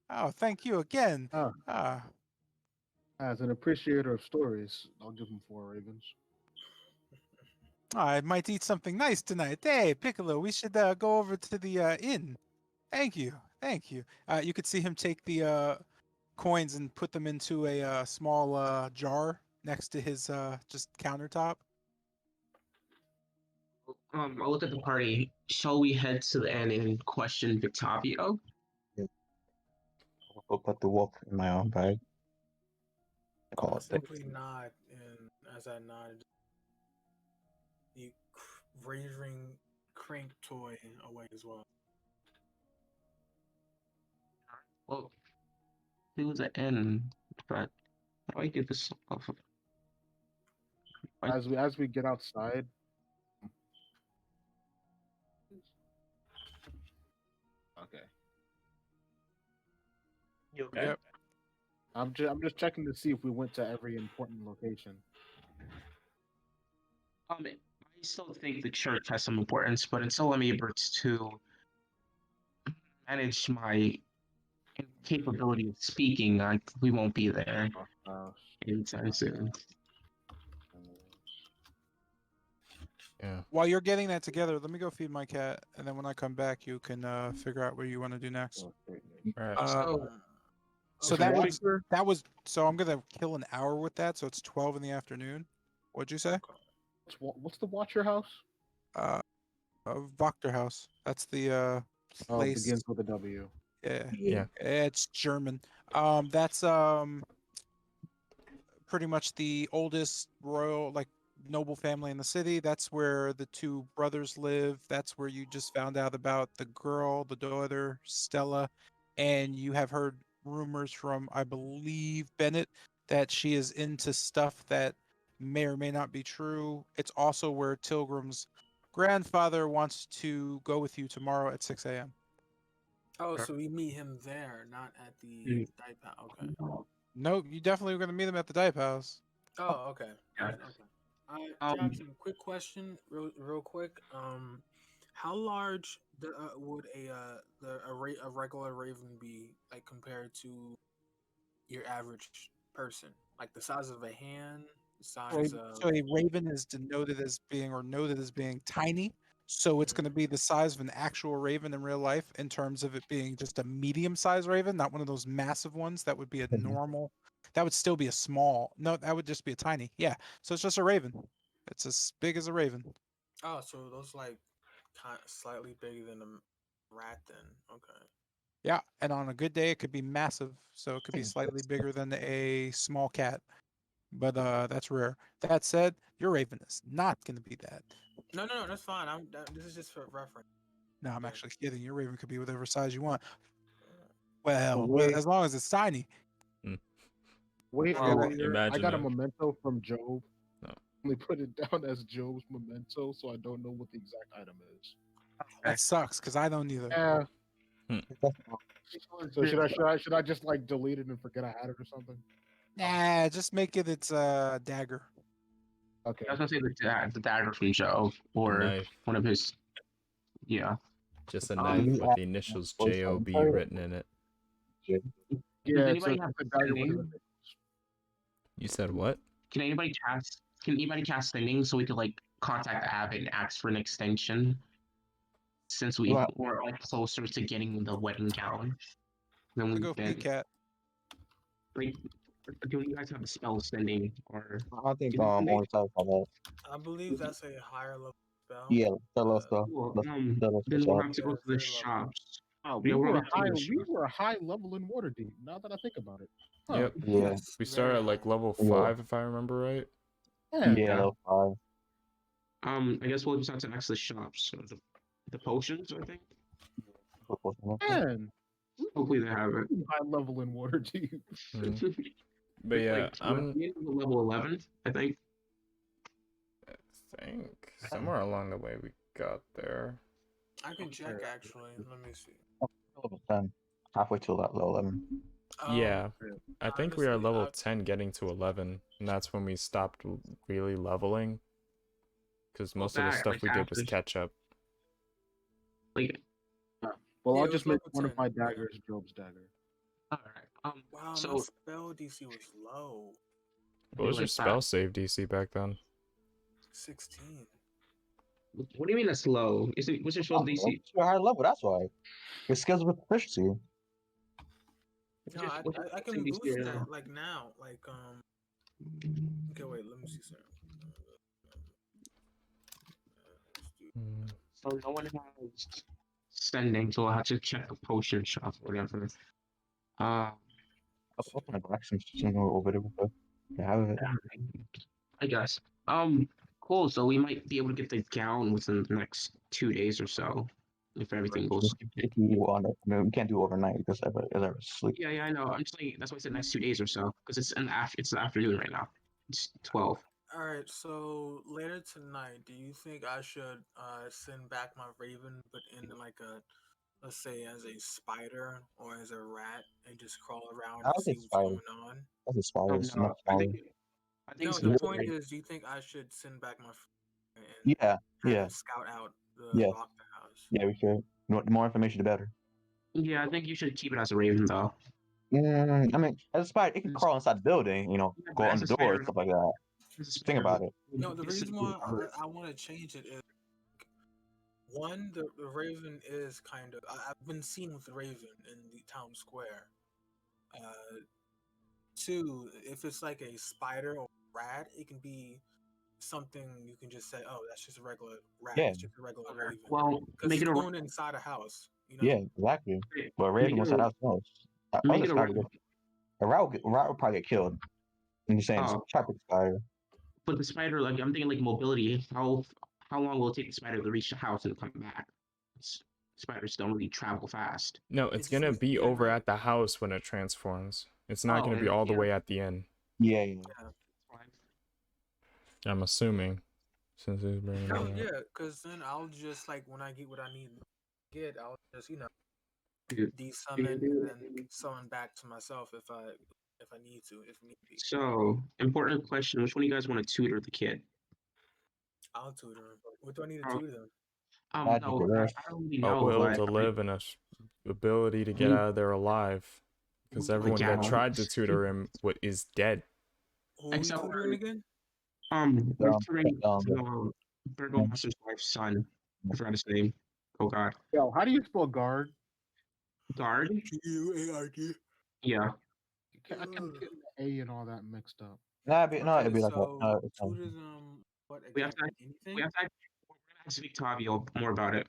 Oh, thank you again.
Ah.
Ah,
As an appreciator of stories, I'll give him 4 ravens.
I might eat something nice tonight. Hey, Piccolo, we should go over to the inn. Thank you. Thank you. You could see him take the coins and put them into a small jar next to his just countertop.
I'll look at the party. Shall we head to the inn and question Victavio?
I'll put the wolf in my own bag. Call it there.
Simply nod, and as I nod, the razing crank toy away as well.
Well, to the inn, but how do I get this off of?
As we get outside, okay.
You okay?
Yep.
I'm just checking to see if we went to every important location.
I still think the church has some importance, but until I'm able to manage my capability of speaking, we won't be there
Uh,
anytime soon.
Yeah.
While you're getting that together, let me go feed my cat, and then when I come back, you can figure out what you want to do next.
All right.
So,
So
okay.
that was so I'm gonna kill an hour with that, so it's 12 in the afternoon. What'd you say?
what's the Watcher House?
Uh, Wachter House. That's the
Oh,
place.
begins with a W.
Yeah,
Yeah.
it's German. That's pretty much the oldest royal, like noble family in the city. That's where the two brothers live. That's where you just found out about the girl, the daughter, Stella, and you have heard rumors from, I believe, Bennett that she is into stuff that may or may not be true. It's also where Tilgrim's grandfather wants to go with you tomorrow at 6 a.m.
Oh, so we meet him there, not at the
Mm.
Daipa. Okay.
No, you definitely were going to meet him at the Dipe House.
Oh, okay.
Yeah.
Okay.
Um,
Jackson, quick question, real quick. How large would a regular raven be, like compared to your average person? Like the size of a hand, the size of.
So a raven is denoted as being or noted as being tiny. So it's going to be the size of an actual raven in real life in terms of it being just a medium sized raven, not one of those massive ones. That would be a normal. That would still be a small. No, that would just be a tiny. Yeah. So it's just a raven. It's as big as a raven.
Oh, so those like slightly bigger than a rat then. Okay.
Yeah. And on a good day, it could be massive. So it could be slightly bigger than a small cat. But that's rare. That said, your raven is not going to be that.
No, that's fine. This is just for reference.
No, I'm
Yeah.
actually kidding. Your raven could be whatever size you want.
Uh,
Well,
Wait.
as long as it's tiny.
Wait
Oh,
earlier, I
imagine
got a
it.
memento from Job.
No.
Only put it down as Job's memento, so I don't know what the exact item is.
That sucks because I don't either.
Yeah.
Hmm.
So should I just like delete it and forget I had it or something?
Nah, just make it its dagger.
Okay.
I was gonna say the dagger from Joe or
Knife.
one of his. Yeah.
Just a
Um,
knife with the initials JOB written in it.
Yeah.
Does
It's
anybody
a
have
dagger with
sending?
You said what?
Can anybody cast? Can anybody cast sending so we could like contact Abbott and ask for an extension? Since we're like closer to getting the wedding gown, then
I
we
go
can
feed cat.
like. Do you guys have a spell sending or?
I think
Do you make-
only type of that.
I believe that's a higher level spell.
Yeah, tell us
Well,
the
then we'll have to go to the
third level.
shops.
Oh,
Yeah,
we
we're
were
up to
high.
the
We
shop.
were a high level in Waterdeep. Now that I think about it. Huh.
Yep.
Yeah.
Yes,
We
very
started at like
high.
level
Yeah.
5 if I remember right.
Yeah.
Yeah, level 5.
I guess we'll just have to ask the shops. The potions, I think.
Man,
Hopefully they have it.
high level in Waterdeep.
Mhm. But
It's
yeah,
like
I'm
the end of the level 11, I think.
I think somewhere along the way we got there.
I can check actually. Let me see.
Level 10. Halfway to level 11.
Yeah, I think we are
honestly,
level 10 getting to 11, and that's when we stopped really leveling. Because most of the
that,
stuff
like,
we did was
after-
catch up.
Like,
Well,
Yeah,
I'll
it
just
was
make
level
one of
10,
my
yeah.
daggers Job's dagger.
all right.
Wow,
So
my spell DC was low.
What was your
like
spell
that.
save DC back then?
16.
What do you mean that's low? What's your spell DC?
You're high level, that's why. Your skills with proficiency.
No, I can boost that like now. Like Okay, wait. Let me see something.
So no one has sending, so I'll have to check a potion shop or whatever.
I'll open a action to go over there with the have it.
I guess. Cool. So we might be able to get the gown within the next 2 days or so, if everything goes.
If you want it. I mean, we can't do overnight because everyone's sleep.
Yeah, I know. I'm just saying that's why I said next 2 days or so, because it's the afternoon right now. It's 12.
All right. So later tonight, do you think I should send back my raven, but in like a let's say, as a spider or as a rat and just crawl around
I
and
would
see
say
what's
spider.
going on?
That's a spider. It's much
No,
smaller.
I think
No,
it's
the
more
point
like,
is, do you think I should send back my friend and
Yeah,
have
yeah,
him scout out the
yeah,
locked house?
yeah. We should. The more information, the better.
yeah, I think you should keep it as a raven though.
I mean, as a spider, it can crawl inside the building.
Yeah,
Go
but
on
as
the
a
door,
spider,
stuff like that.
as a
Think
spider,
about it.
No, the
it's
reason
simply
why
covered.
I want to change it is one, the raven is kind of. I've been seen with the raven in the town square. Uh, Two, if it's like a spider or rat, it can be something you can just say, "Oh, that's just a regular rat.
Yeah,
It's just a regular
Okay,
raven,"
well,
because
make
it's
it a
going inside a house. You
yeah,
know.
exactly.
okay,
But a
make
raven
it
was that
a
house knows.
make
Other
it a
spider, a rat would probably get killed. I'm just saying,
oh,
try to pick a spider.
but the spider, like I'm thinking, like mobility. How long will it take the spider to reach the house and come back? S- Spiders don't really travel fast.
No,
It
it's
just
gonna
needs
be
to be
over
around.
at the house when it transforms. It's not
Oh,
gonna be
and
all the
yeah,
way at the end.
Yeah,
Yeah.
I'm assuming, since he's bringing
No,
it up.
yeah, because then I'll just like when I get what I need to get, I'll just
dude.
desummon and then summon back to myself if I need to, if need be.
So, important question: which one of you guys want to tutor the kid?
I'll tutor him. What do I need to
Oh,
tutor them?
magic
no,
it is.
I don't really
A
know,
will
but
to live and ability to get
he,
out of there alive. Because everyone that
yeah,
tried to tutor him is dead.
Who are we
except
tutoring again?
we're
Um,
tutoring
the-
the Burgomaster's wife's son. I forgot his name. Oh God,
Yo, how do you spell guard?
Guard.
Guard.
Yeah.
I kept getting the A and all that mixed up.
it'd
Okay,
be like
so
it's
tutor them. What
We have
exactly?
to. We
Anything?
have to. We're gonna ask Victavio more about it.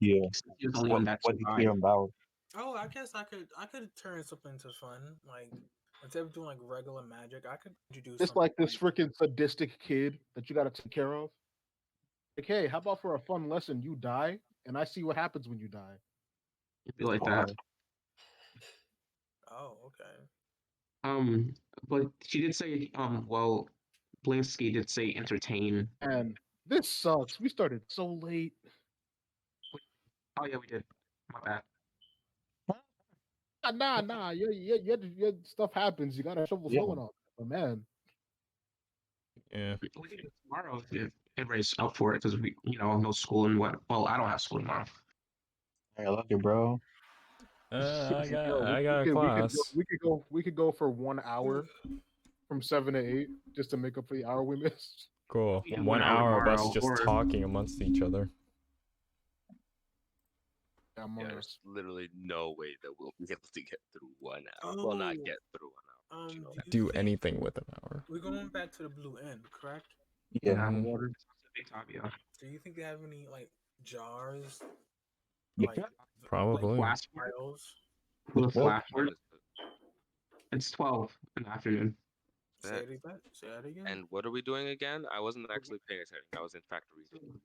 yeah.
He was the only one that
What do you
survived.
hear about?
Oh, I guess I could turn something into fun. Like instead of doing like regular magic, I could introduce
It's
something
like this
like
freaking sadistic kid that you got to take care of. Like, hey, how about for a fun lesson, you die, and I see what happens when you die.
It'd be like
Oh,
that.
oh, okay.
But she did say, well, Blinsky did say entertain.
And this sucks. We started so late.
Oh yeah, we did. My bad.
Nah. Your stuff happens. You gotta shovel
yeah.
snow and all. But man,
Yeah.
We can do it tomorrow if everybody's up for it because no school and what. Well, I don't have school tomorrow.
Hey, lucky, bro.
I got
yo,
I got a class.
we could go for 1 hour from 7 to 8 just to make up for the hour we missed.
Cool.
We do
1
hour
hour of us
tomorrow,
just
or
talking amongst each other.
Yeah,
Yeah, there's literally no way that we'll be able to get through 1 hour. Well, not
Oh,
get through 1 hour. You know.
do you
Do
think
anything with an hour.
we're going back to the blue end, correct?
Yeah.
yeah,
Mhm.
Water.
Victavio.
Do you think they have any like jars,
Yeah.
like
Probably.
Glass
vials?
with a
Well,
flashlight. It's 12 in the afternoon.
Say it again. Say that again.
And what are we doing again? I wasn't actually paying attention. I was in fact reading.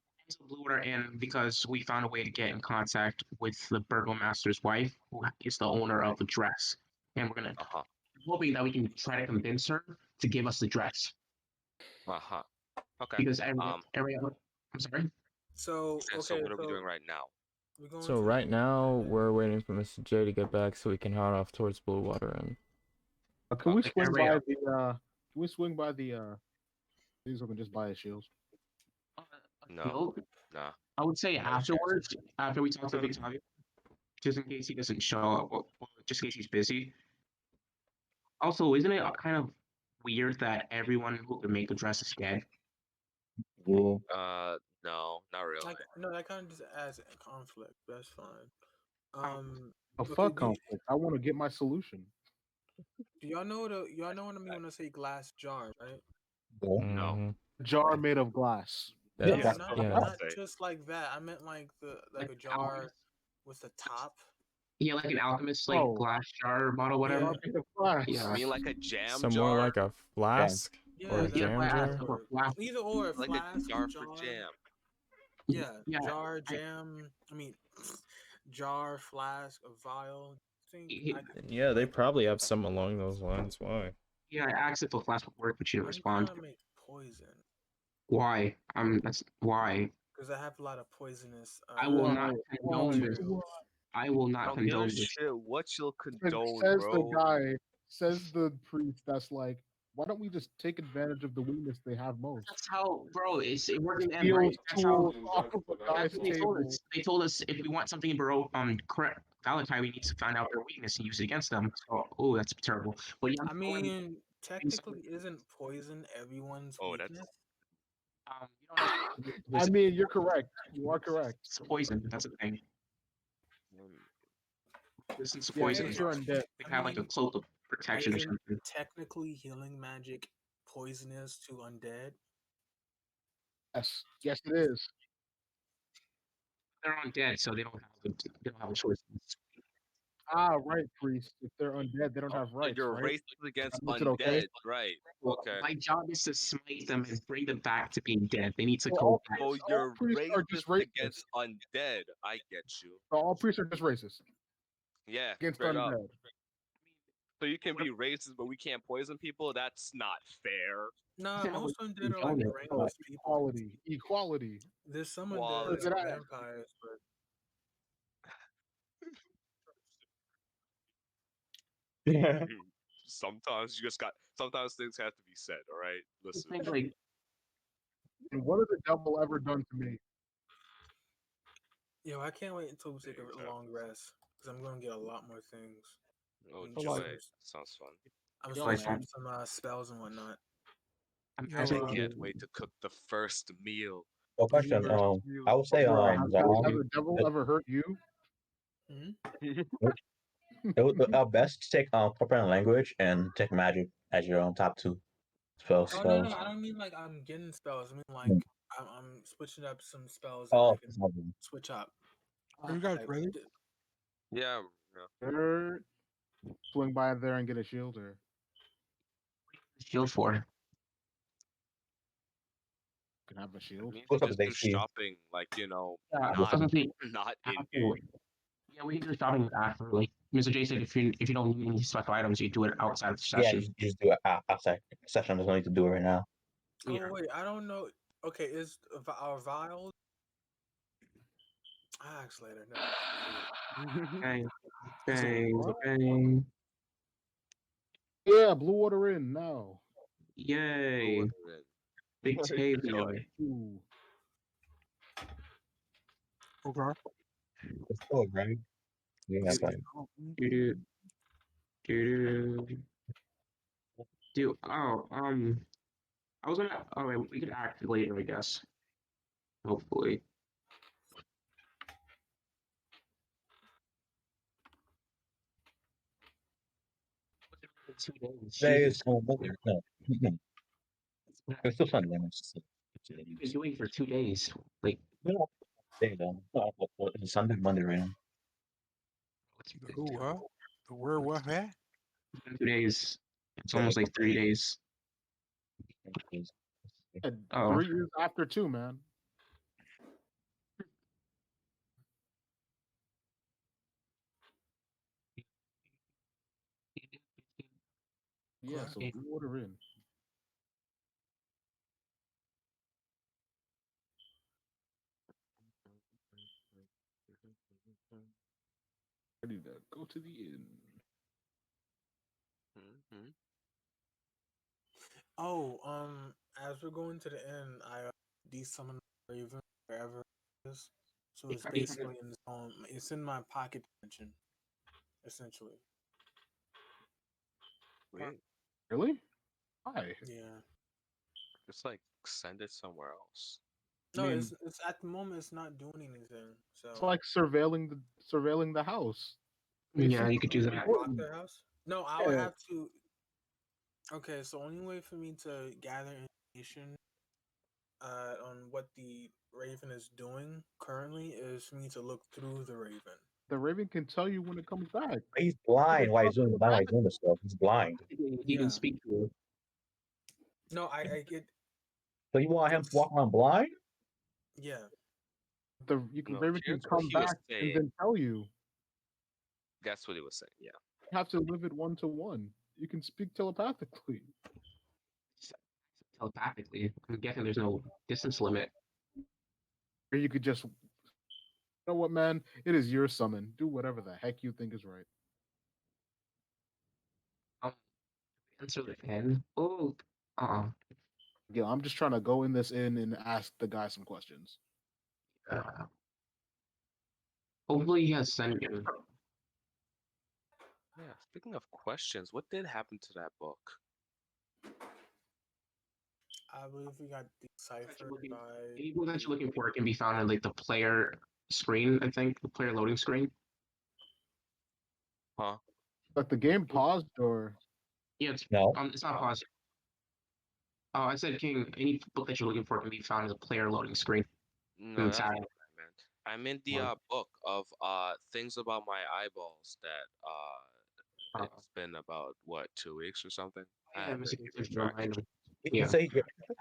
Blue water in because we found a way to get in contact with the burgomaster's wife, who is the owner of the dress, and we're gonna
Uh-huh.
hoping that we can try to convince her to give us the dress
Uh-huh. Okay.
because every other. I'm sorry.
So
And so
okay,
what are we
so
doing right now?
we're going
So
to
right now we're waiting for Mr. J to get back so we can head off towards Blue Water and
Can we
Like
swing
every
by
other-
the can we swing by the things we can just buy his shields?
No. Nah.
I would say
No
afterwards, after we talk to Victavio, just in case he doesn't show up, well, just in case he's busy. Also, isn't it kind of weird that everyone who can make a dress is dead?
Yeah.
No, not really.
like no, that kind of just adds a conflict. That's fine.
A
Okay,
fuck conflict. I want to get my solution.
do y'all know what I mean when I say glass jar, right?
No.
Mhm.
Jar made of glass.
No,
That's,
not
yeah.
not
Say.
just like that. I meant like
Like
a jar
alchemist.
with the top.
Yeah, like an alchemist, like
Oh.
glass jar bottle, whatever.
Jar made of glass.
Yeah.
You mean like a jam
Some
jar?
more like a flask
Yeah,
or a
that
jam
would
jar.
work.
Flask.
Either or, a
Like
flask,
a jar for jam.
Yeah,
Yeah,
jar, jam. I mean, jar, flask, a vial. Think I could
Yeah, they probably have some along those lines. Why?
Yeah, I asked if the flask would work, but she didn't
I'm
respond.
trying to make poison
Why? That's why.
because I have a lot of poisonous.
I will
Why?
not
Why?
condone this.
Why?
I will
I
not
don't give a
condone this.
shit what you'll
And
condone,
says
bro.
the guy, says the priest that's like, why don't we just take advantage of the weakness they have most?
That's how, bro. It worked in the end,
Steals
right? That's how.
tools off of a
That's
guy's
what they told
table.
us. They told us if we want something bro, correct Valentine, we need to find out their weakness and use it against them. So, oh, that's terrible. But yeah,
I mean, technically, isn't poison everyone's
Oh, that's
weakness?
you don't know.
I mean, you're correct. You are correct.
It's poison. That's the thing. Resistance to
Yeah,
poison.
since you're undead.
They have like a cloak of protection or
Isn't
something.
technically healing magic poisonous to undead?
Yes, yes, it is.
They're undead, so they don't have a choice.
Ah, right, priest. If they're undead, they don't have rights,
You're
right?
racist against
Is it okay?
undead, right?
Well,
Okay.
my job is to smite them and bring them back to being dead. They need to
So
go
all
back.
So
priests, all
you're
priests are just
racist
racist.
against undead. I get you.
So all priests are just racist
Yeah,
against
straight up.
undead.
So you can be racist, but we can't poison people? That's not fair.
Nah,
Yeah,
most
but
undead are
enjoy
like
it.
brainless people.
Equality, equality.
There's some
Quality.
undead that are vampires, but
Yeah.
Sometimes you just got. Sometimes things have to be said. All right,
Just
listen.
think like
And what has the devil ever done to me?
yo, I can't wait until we take a
Exactly.
long rest because I'm gonna get a lot more things.
Oh,
And
So,
just
like-
sounds fun.
I'm
Yo,
switching
man.
up some spells and whatnot.
imagine
uh,
Can't wait to cook the first meal.
Well, question. I would say
Bro, has
zombie.
the devil ever hurt you?
It would best to take corporate language and take magic as your own top two spells.
Oh no, I don't mean like I'm getting spells. I mean like
Hmm.
I'm switching up some spells that
Oh,
I can switch up.
Are you guys
Like,
ready?
Yeah.
Or swing by there and get a shield, or
shield for.
you can have a
It
shield.
means
What's
you
up
just
with
do
AC?
shopping, like
Yeah,
not
doesn't think
not in
after.
game.
Yeah, we can do shopping after. Like Mr. J said, if you don't need any special items, you do it outside of the
Yeah,
session.
you just do it outside session. There's no need to do it right now.
Oh
Yeah.
wait, I don't know. Okay, is our vials? I ask later. No.
Okay.
Is it
Okay.
what?
Okay.
Yeah, blue water in now.
Yay!
Blue
Big table.
Ooh.
Okay.
It's cool, right? Yeah,
It-
but
Doo-doo. Doo-doo. Dude, I was gonna. Oh, wait, we could act later, I guess. Hopefully.
today is Monday. No, it's still Sunday.
You've been doing for 2 days. Like,
Day though. It's Sunday, Monday right now.
Who, what? The where, what, at?
it's been 2 days. It's
Yeah,
almost like 3 days. Oh.
3 years after 2, man. Yeah, so
Okay.
blue water in. Ready to go to the inn.
Mhm.
Oh, as we're going to the end, I desummon Raven wherever it is. So it's basically in it's in my pocket dimension, essentially.
Wait,
Really? Why?
Yeah.
just like send it somewhere else.
No,
mean-
it's at the moment it's not doing anything. So
It's like surveilling the house.
Yeah, you could do
Can I
that.
block their house? No, I would
Yeah.
have to. Okay, so only way for me to gather information on what the Raven is doing currently is for me to look through the Raven.
The Raven can tell you when it comes back.
He's blind while he's doing the stuff. He's blind.
He
Yeah.
can speak to you.
No, I get.
So you want him to walk around blind?
Yeah.
The
No,
Raven can
here's what
come
he was
back and
saying.
then tell you.
That's what he was saying. Yeah.
You have to live it 1-to-1. You can speak telepathically.
Telepathically. I'm guessing there's no distance limit.
Or you could just know what, man? It is your summon. Do whatever the heck you think is right.
Um, answer the end. Oh,
Yeah, I'm just trying to go in this inn and ask the guy some questions.
uh, hopefully he has sent you.
Yeah, speaking of questions, what did happen to that book?
I believe we got deciphered by.
Any book that you're looking for can be found on like the player screen. I think the player loading screen.
Huh?
But the game paused, or
Yeah,
No.
it's not paused. Oh, I said King. Any book that you're looking for can be found in the player loading screen.
No, that's not what I meant. I meant the book of things about my eyeballs that it's been about what 2 weeks or something. I
Yeah,
had to
Mr.
keep
Just
track.
remind him.
You
Yeah.
can say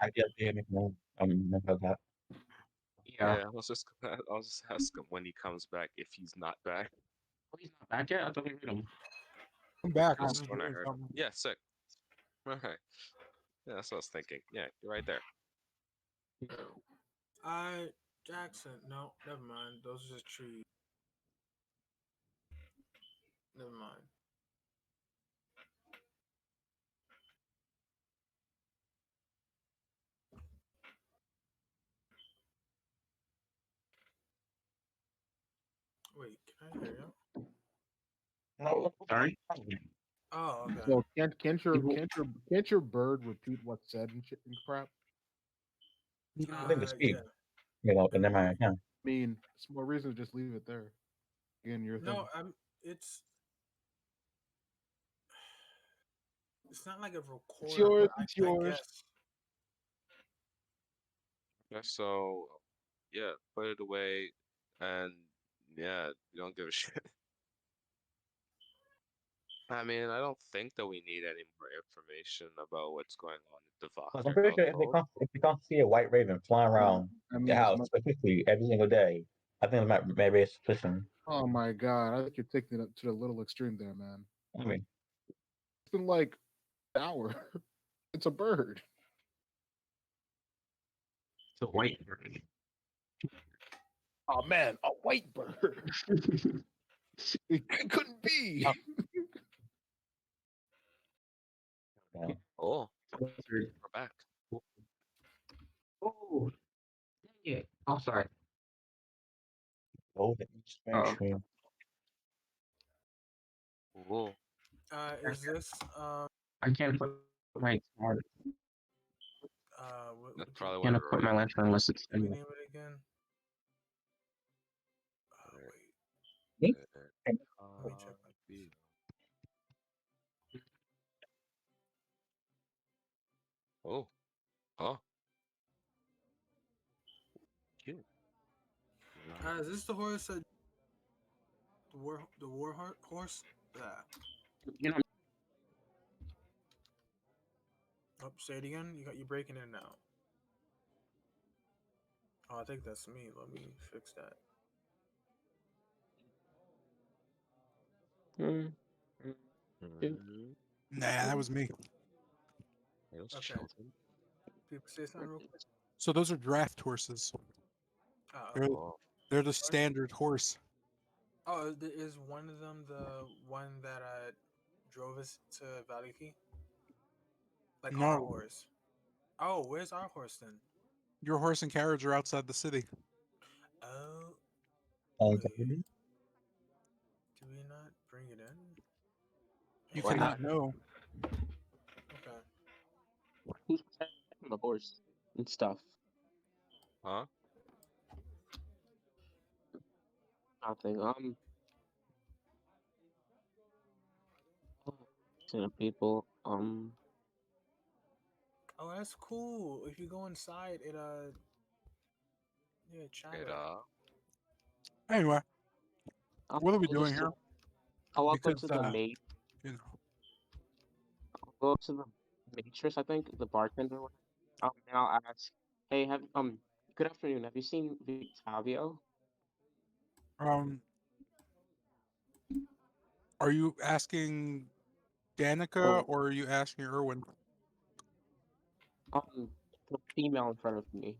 I get the no. Remember that.
Yeah.
Yeah, I'll just ask him when he comes back if he's not back.
Oh, he's not back yet. I thought we heard him.
I'm back.
I
I'm
was
just
when I
doing
heard him.
something.
Yeah, sick. All right. Yeah, that's what I was thinking. Yeah, you're right there.
Jackson. No, never mind. Those are just trees. Never mind. Wait, can I hear you?
No,
Sorry.
Oh, okay.
so can't your bird repeat what's said and shit and crap?
I think the speed.
Yeah.
You know, and then my account.
I mean, it's more reason to just leave it there. Again, your thing.
No, it's not like a recorder,
yours,
but
it's
I
yours.
guess.
Yeah, so yeah, put it away, and yeah, you don't give a shit. I mean, I don't think that we need any more information about what's going on in the
Because I'm
Wachter
pretty sure
household.
if you can't see a white raven flying around
I mean,
the
as
house
much-
specifically every single day, I think it might raise suspicion.
oh my god, I think you're taking it to the little extreme there, man.
I mean,
It's been like an hour. It's a bird.
It's a white bird.
Oh man, a white bird. It couldn't be.
yeah.
Oh, we're
Bird.
back.
Oh, dang it. Oh, sorry.
Oh, the Spanish
Oh.
stream.
Ooh.
Is this
I can't put my card.
what
That's
would
probably
Can't
what
put my lantern unless it's
we
in.
name it again?
Right.
Wait,
Me?
let me check my.
Be- Oh, huh? Cute.
Is this the horse that the horse? Yeah.
You know,
Oh, say it again. You're breaking in now. Oh, I think that's me. Let me fix that.
Mhm.
Nah, that was me.
It was
Okay.
Chilton.
People say something real quick.
So those are draft horses. They're,
Oh,
they're the standard horse.
Oh, is one of them the one that drove us to Valley Key? Like our
No,
horse. Oh, where's our horse then?
your horse and carriage are outside the city.
Oh,
And
wait. Did we not bring it in?
You
Why
cannot know.
Okay.
who's protecting the horse and stuff?
huh?
Nothing. To people.
Oh, that's cool. If you go inside, yeah, chat.
It
Anyway, what are we
I'll
doing
just-
here?
I'll walk up
Because,
to the maid.
you know,
I'll go up to the waitress, I think, the bartender. And I'll ask, hey, good afternoon. Have you seen Victavio?
um, are you asking Danica
Oh.
or are you asking Erwin?
The female in front of me.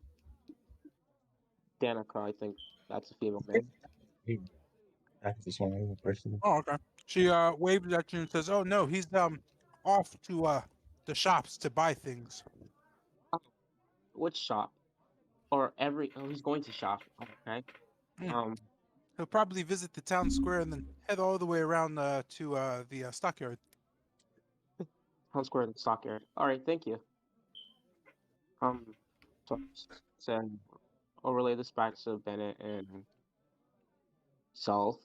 Danica, I think that's a female name.
That's just one other person.
Oh, okay. She waves at you and says, "Oh no, he's off to the shops to buy things."
Which shop? Or every? Oh, he's going to shop. Okay.
Mm.
Um,
He'll probably visit the town square and then head all the way around to the stockyard.
Town Square and Stockyard. All right, thank you. So, so I'll relay this back to Bennett and Sal.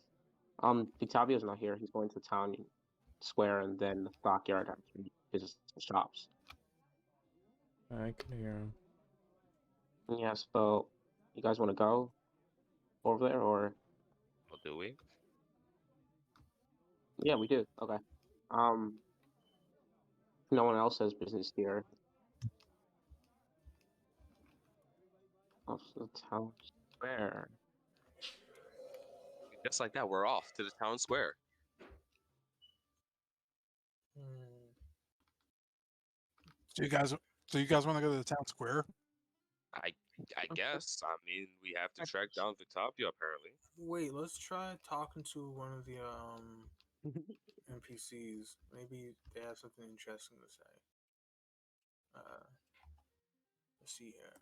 Octavio's not here. He's going to town square and then the stockyard after he visits the shops.
I can hear him.
Yes, but you guys want to go over there or?
Well, do we?
Yeah, we do. Okay. No one else has business here. Off the town square.
Just like that, we're off to the town square.
So you guys want to go to the town square?
I guess. I mean, we have to track down Vitapia apparently.
Wait, let's try talking to one of the NPCs. Maybe they have something interesting to say. Let's see here.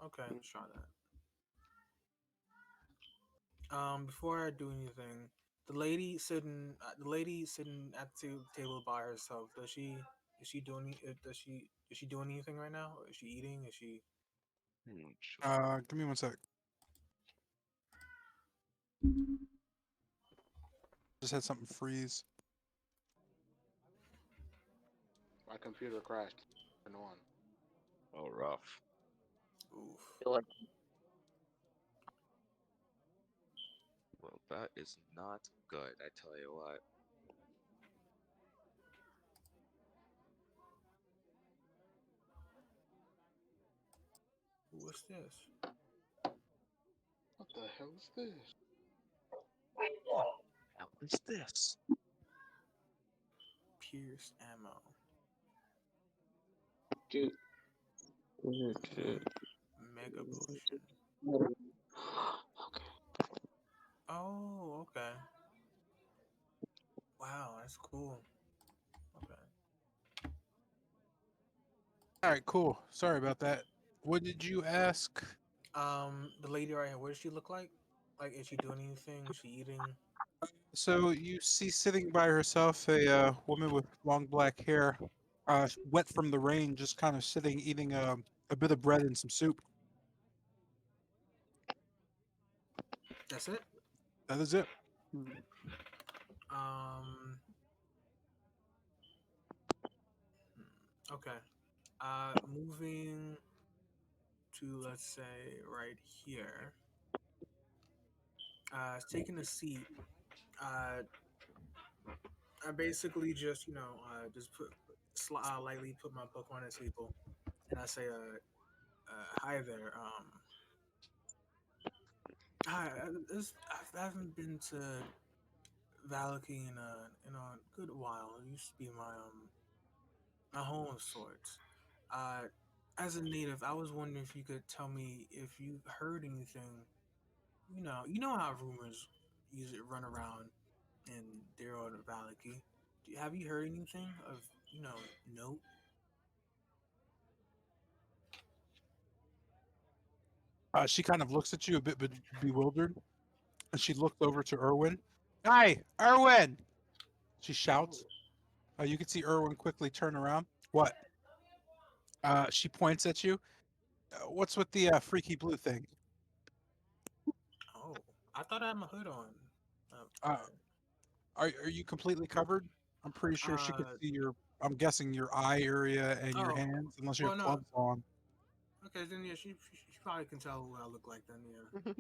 Okay, let's try that. Before I do anything, the lady sitting at the table by herself. Is she doing anything right now? Or is she eating? Is she?
Sure.
Give me one sec. Just had something freeze.
My computer crashed. Turn on.
Oh, rough.
Oof.
Well, that is not good, I tell you what.
What's this?
What the hell is this?
Now, what is this?
Pierced ammo.
Dude.
Mega potion.
Okay.
Oh, okay. Wow, that's cool. Okay.
All right, cool. Sorry about that. What did you ask?
The lady right here. What does she look like? Like, is she doing anything? Is she eating?
So you see sitting by herself a woman with long black hair, wet from the rain, just kind of sitting eating a bit of bread and some soup.
That's it.
That is it.
Okay. Moving to, let's say, right here. Taking a seat. I basically just, just lightly put my book on the table, and I say, hi there. Hi. I haven't been to Valaki in a good while. It used to be my home of sorts. As a native, I was wondering if you could tell me if you heard anything. You know how rumors usually run around in Darrow and Valaki. Have you heard anything of note?
She kind of looks at you a bit bewildered, and she looked over to Erwin. Hi, Erwin! She shouts. You can see Erwin quickly turn around. What? She points at you. What's with the freaky blue thing?
Oh, I thought I had my hood on.
Uh, are you completely covered? I'm pretty sure she could see your. I'm guessing your eye area and your
Oh,
hands, unless you
well,
have
no.
gloves on.
Okay, then yeah, she probably can tell what I look like then. Yeah.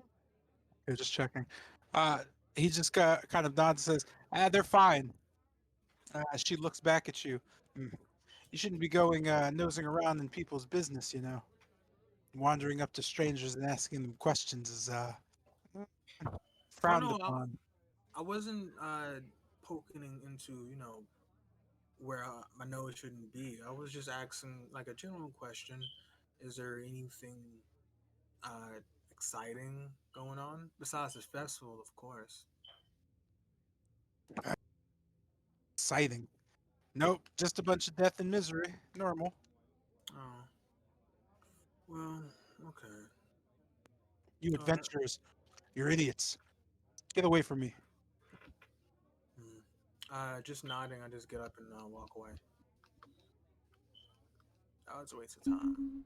Okay, just checking. He just kind of nods and says, "They're fine." She looks back at you. "Hmm. You shouldn't be going nosing around in people's business, you know. Wandering up to strangers and asking them questions is
Oh
frowned
no,
upon."
I wasn't poking into where my nose shouldn't be. I was just asking like a general question. Is there anything exciting going on besides the festival, of course.
Exciting. Nope, just a bunch of death and misery. Normal.
Oh, well, okay.
You
All right.
adventurers, you're idiots. Get away from me.
Just nodding. I just get up and walk away. That was a waste of time.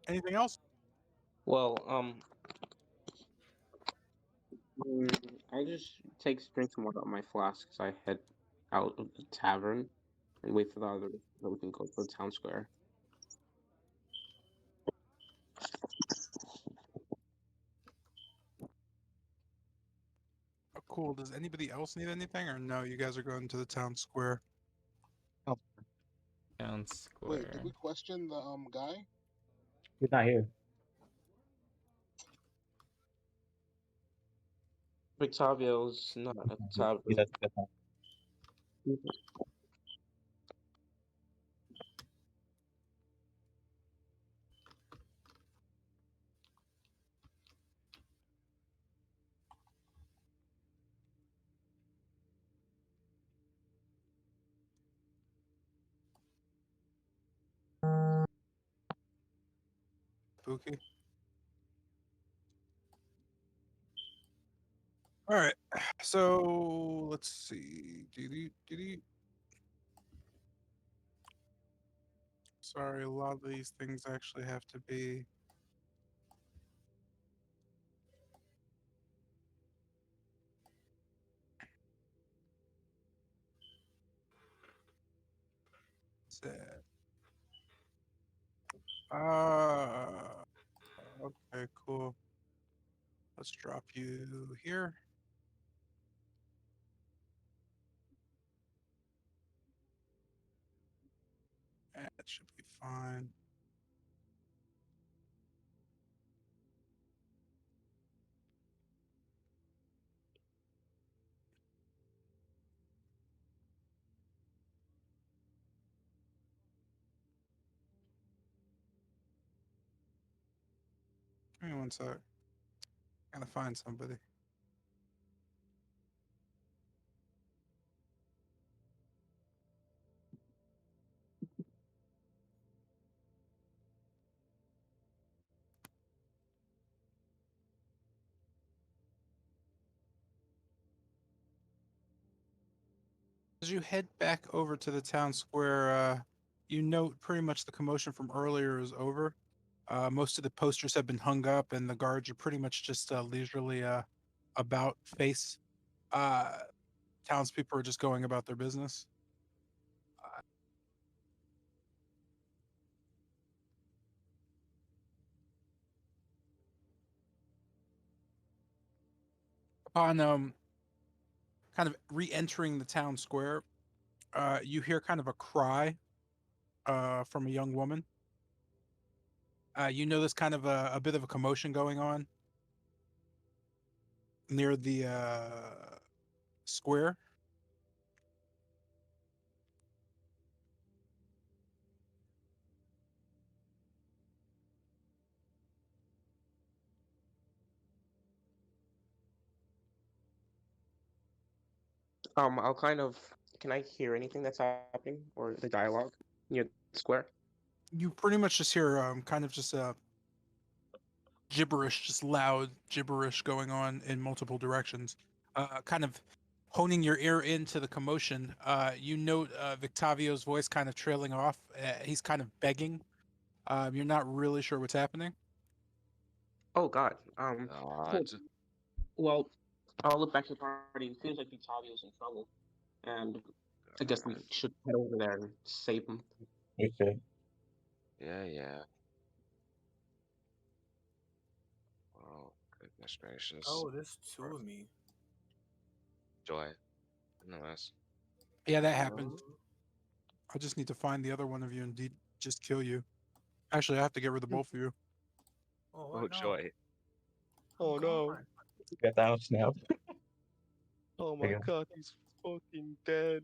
Anything else?
Well, I just take drink some water out of my flask as I head out of the tavern and wait for the others so we can go to the town square.
Oh, cool. Does anybody else need anything, or no? You guys are going to the town square.
Town
Wait, did
square.
we question the guy?
He's not here.
Octavio's not at the
He's
tavern.
at the town.
Spooky. All right. So let's see. Sorry, a lot of these things actually have to be. Sad. Okay, cool. Let's drop you here. That should be fine. Give me one sec. Gotta find somebody. As you head back over to the town square, you note pretty much the commotion from earlier is over. Most of the posters have been hung up, and the guards are pretty much just leisurely about face. Uh, Townspeople are just going about their business. Upon kind of re-entering the town square, you hear kind of a cry from a young woman. You notice kind of a bit of a commotion going on near the square.
I'll kind of. Can I hear anything that's happening or the dialogue near the square?
You pretty much just hear kind of just gibberish, just loud gibberish going on in multiple directions. Kind of honing your ear into the commotion, you note Victavio's voice kind of trailing off. He's kind of begging. You're not really sure what's happening.
Oh God. Cool.
God.
Well, I'll look back to the party. It seems like Octavio's in trouble, and I guess we
God.
should head over there and save him.
Okay.
Yeah, yeah. Oh, goodness gracious.
Oh, there's two of me.
Joy. Nonetheless.
Yeah, that happened.
Oh,
I just need to find the other one of you and just kill you. Actually, I have to get rid of both of you.
oh,
Oh,
what? No.
Joy.
I'm
Oh, no.
gone.
Get down now.
Oh,
There
my
you go.
God. He's fucking dead.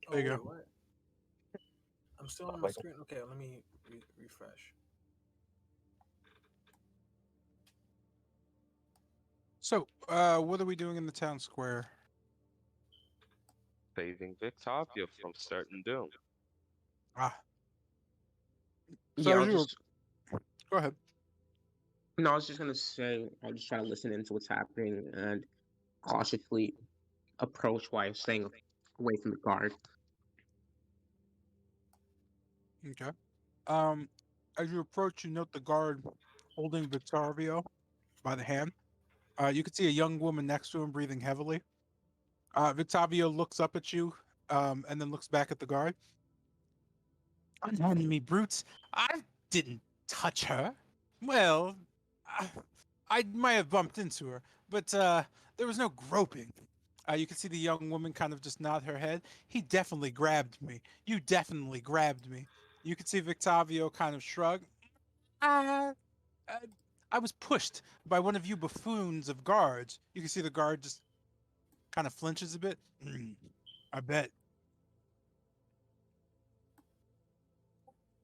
Oh,
There you
wait,
go.
what? I'm still on my screen. Okay, let me refresh.
So, what are we doing in the town square?
Saving Victavia from certain doom.
Ah, so
Yeah,
as you go ahead.
no, I was just gonna say I'll just try to listen into what's happening and cautiously approach while staying away from the guard.
Okay. As you approach, you note the guard holding Victavio by the hand. You can see a young woman next to him breathing heavily. Victavio looks up at you, and then looks back at the guard. Unhand me, brutes! I didn't touch her. Well, I, I might have bumped into her, but there was no groping. You can see the young woman kind of just nod her head. He definitely grabbed me. You definitely grabbed me. You can see Victavio kind of shrug. Uh, I, I was pushed by one of you buffoons of guards. You can see the guard just kind of flinches a bit. I bet.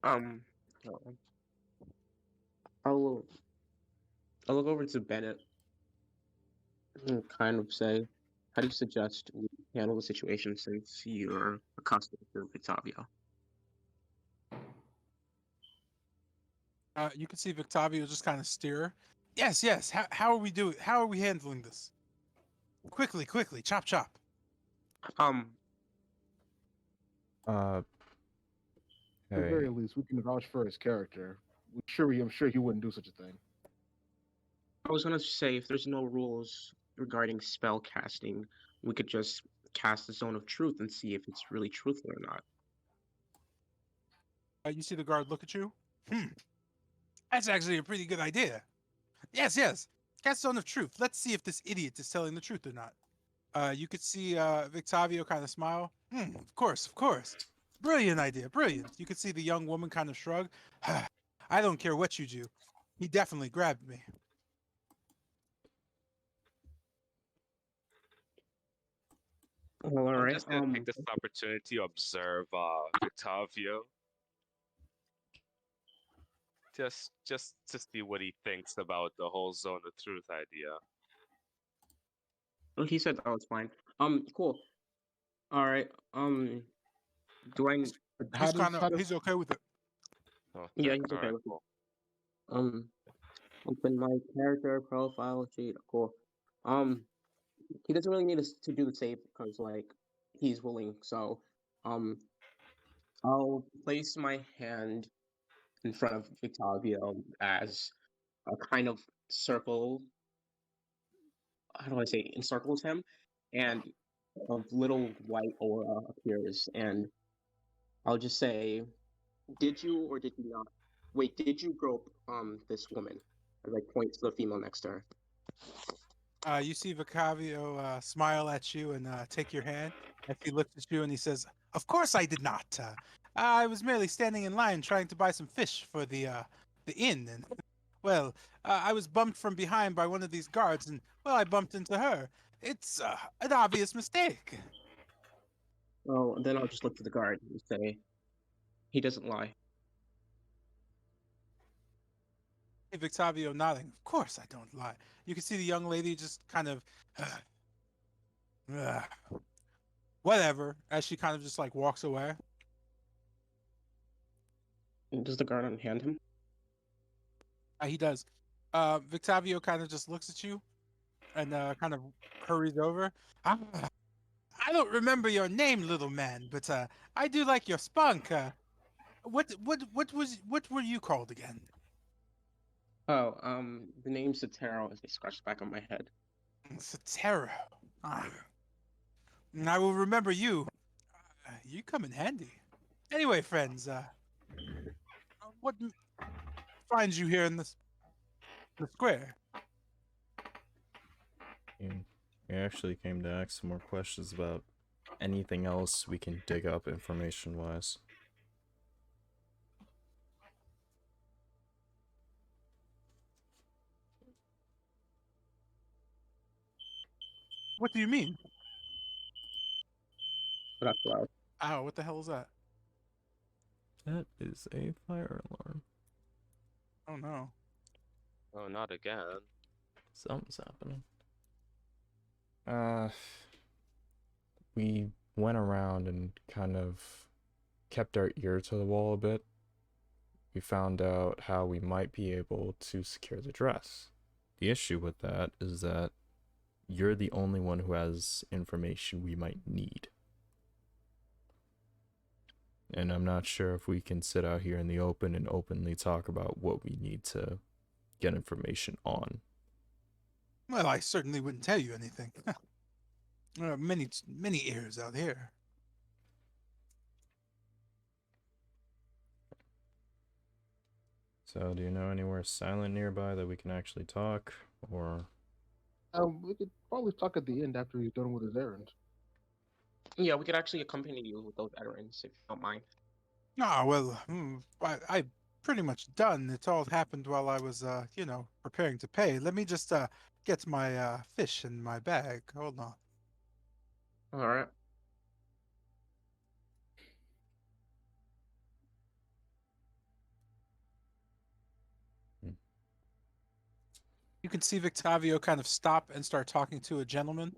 Um, I'll I'll look over to Bennett and kind of say, how do you suggest we handle the situation since you're accustomed to Octavio?
You can see Victavio just kind of stare. Yes, yes. How are we doing? How are we handling this? Quickly, quickly, chop, chop.
Um,
At the very least, we can vouch for his character. I'm sure he wouldn't do such a thing.
I was gonna say if there's no rules regarding spell casting, we could just cast the Zone of Truth and see if it's really truthful or not.
You see the guard look at you. That's actually a pretty good idea. Yes, yes. Cast Stone of Truth. Let's see if this idiot is telling the truth or not. You could see Victavio kind of smile. Of course, of course. Brilliant idea, brilliant. You could see the young woman kind of shrug. I don't care what you do. He definitely grabbed me.
Well, all
I'm
right.
just gonna take this opportunity to observe Victavio. Just to see what he thinks about the whole Zone of Truth idea.
Well, he said that was fine. Cool. All right. Do I?
He's okay with it.
Oh,
Yeah, he's
all
okay
right,
with it.
cool.
Open my character profile sheet. Cool. He doesn't really need us to do the save because like he's willing. So, um, I'll place my hand in front of Victavio as a kind of circle. How do I say? Encircles him, and a little white aura appears, and I'll just say, "Did you or did you not? Wait, did you grope this woman?" As I point to the female next to her.
You see Victavio smile at you and take your hand as he looks at you and he says, "Of course I did not. I was merely standing in line trying to buy some fish for the inn, and well, I was bumped from behind by one of these guards, and well, I bumped into her. It's an obvious mistake."
Oh, then I'll just look to the guard and say, "He doesn't lie."
Hey, Victavio nodding. Of course I don't lie. You can see the young lady just kind of, uh, whatever, as she kind of just like walks away.
Does the guard unhand him?
He does. Victavio kind of just looks at you and kind of hurries over. Ah, I don't remember your name, little man, but I do like your spunk. What were you called again?
Oh, the name's Sotero as they scratch the back of my head.
Sotero. Ah, I will remember you. You come in handy. Anyway, friends, what finds you here in the square?
We actually came to ask some more questions about anything else we can dig up information-wise.
What do you mean?
But that's loud.
Ow, what the hell is that?
That is a fire alarm.
Oh no.
Oh, not again.
Something's happening. We went around and kind of kept our ear to the wall a bit. We found out how we might be able to secure the dress. The issue with that is that you're the only one who has information we might need. And I'm not sure if we can sit out here in the open and openly talk about what we need to get information on.
Well, I certainly wouldn't tell you anything. There are many ears out here.
So, do you know anywhere silent nearby that we can actually talk? Or
We could probably talk at the end after he's done with his errand.
Yeah, we could actually accompany you with those errands if you don't mind.
Ah, well, I pretty much done. It all happened while I was, preparing to pay. Let me just get my fish in my bag. Hold on.
All right.
You can see Victavio kind of stop and start talking to a gentleman.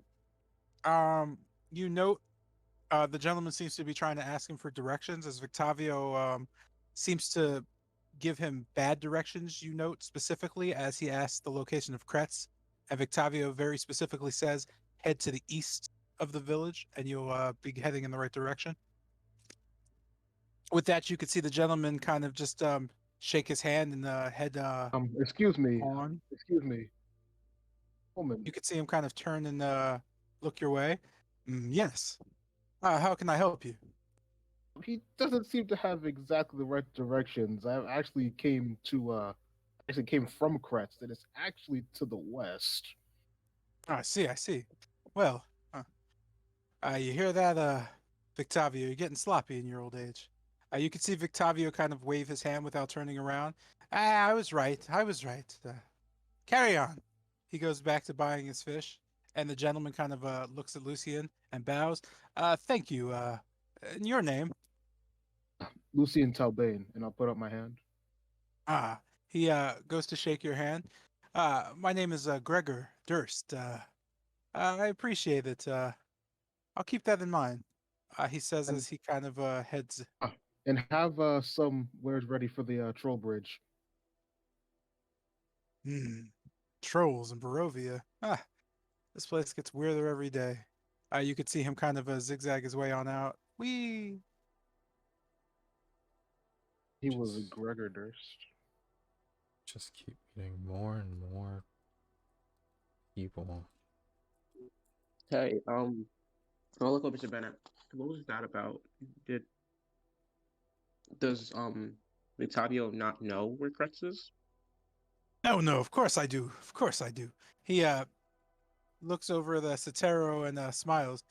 You note the gentleman seems to be trying to ask him for directions as Victavio seems to give him bad directions, you note specifically as he asks the location of Kretz. And Victavio very specifically says, head to the east of the village and you'll be heading in the right direction. With that, you could see the gentleman kind of just shake his hand and head
Excuse me.
on.
Excuse me. Woman.
You could see him kind of turn and look your way. Yes. How can I help you?
He doesn't seem to have exactly the right directions. I actually came from Kretz, and it's actually to the west.
I see. Well, you hear that, Victavio? You're getting sloppy in your old age. You can see Victavio kind of wave his hand without turning around. I was right. Carry on. He goes back to buying his fish, and the gentleman kind of looks at Lucien and bows. Thank you. In your name?
Lucien Talbane, and I'll put up my hand.
He goes to shake your hand. My name is Gregor Durst. I appreciate it. I'll keep that in mind. He says as he kind of heads.
And have some wares ready for the troll bridge.
Trolls in Barovia. This place gets weirder every day. You could see him kind of zigzag his way on out. He
was a Gregor Durst.
Just keep getting more and more people.
Hey, I'll look over to Bennett. What was that about? Does Octavio not know where Kretz is?
No, of course I do. He looks over the Sotero and smiles.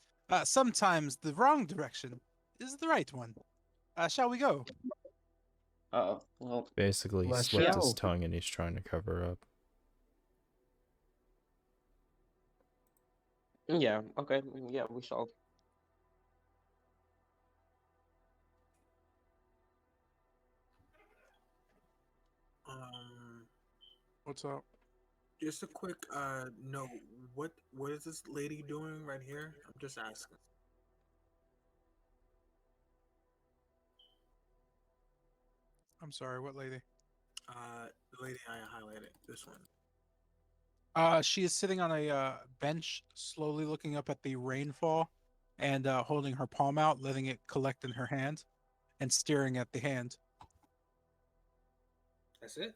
Sometimes the wrong direction is the right one. Shall we go?
Well,
basically he slipped his tongue and he's trying to cover up.
Yeah, okay. Yeah, we shall.
What's up?
Just a quick note. What is this lady doing right here? I'm just asking.
I'm sorry, what lady?
The lady I highlighted. This one.
She is sitting on a bench, slowly looking up at the rainfall, and holding her palm out, letting it collect in her hand, and staring at the hand.
That's it?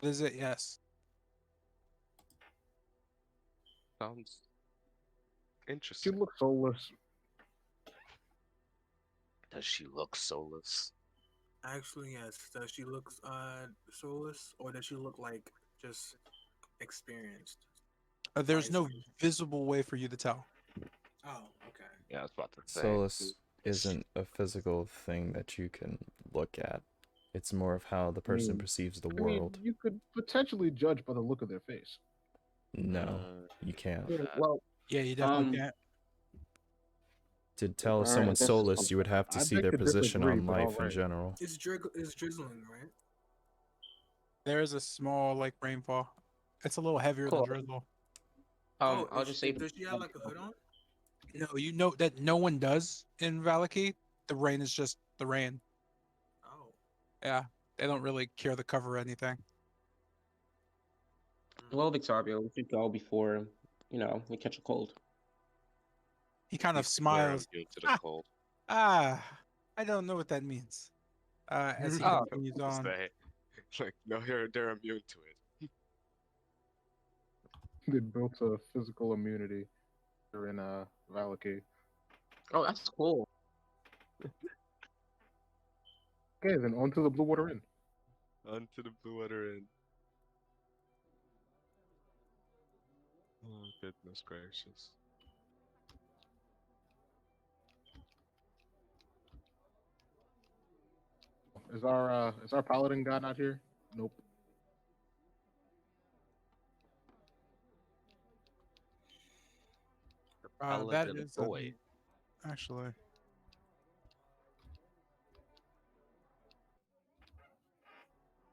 That is it, yes.
Sounds interesting.
She looks soulless.
Does she look soulless?
Actually, yes. Does she look soulless, or does she look like just experienced?
There's no visible way for you to tell.
Oh, okay.
Yeah, I was about to say.
Soulless isn't a physical thing that you can look at. It's more of how the person perceives the world.
You could potentially judge by the look of their face.
No, you can't.
Well,
yeah, you definitely can't.
To tell
Alright,
someone
that's-
soulless, you would have to
I
see
beg
their
to
position
disagree,
on
but
life in
alright.
general.
It's drizzling, right?
There is a small like rainfall. It's a little heavier
Cool.
than drizzle.
Oh,
I'll just say
does she have like a hood on?
No, you know that no one does in Valaki. The rain is just the rain.
Oh.
Yeah, they don't really care to cover anything.
well, Victoria, we should go before we catch a cold.
He kind of
These people are
smiles.
immune to the
Ah,
cold.
I don't know what that means. As he
Oh,
continues on.
Say, like, no, they're immune to it.
They built a physical immunity here in Valaki.
Oh, that's cool.
Okay, then on to the Blue Water Inn.
Onto the Blue Water Inn. Oh, goodness gracious.
Is our paladin guy not here? Nope.
That
Paladin
is
boy.
actually.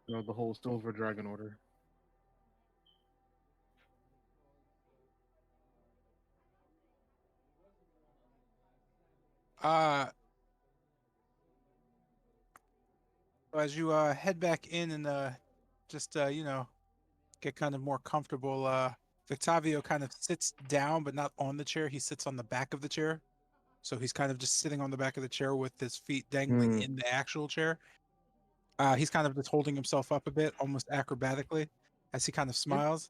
The whole Silver Dragon Order.
As you head back in and just get kind of more comfortable, Victavio kind of sits down, but not on the chair. He sits on the back of the chair, so he's kind of just sitting on the back of the chair with his feet dangling in the actual chair. He's kind of just holding himself up a bit, almost acrobatically, as he kind of smiles.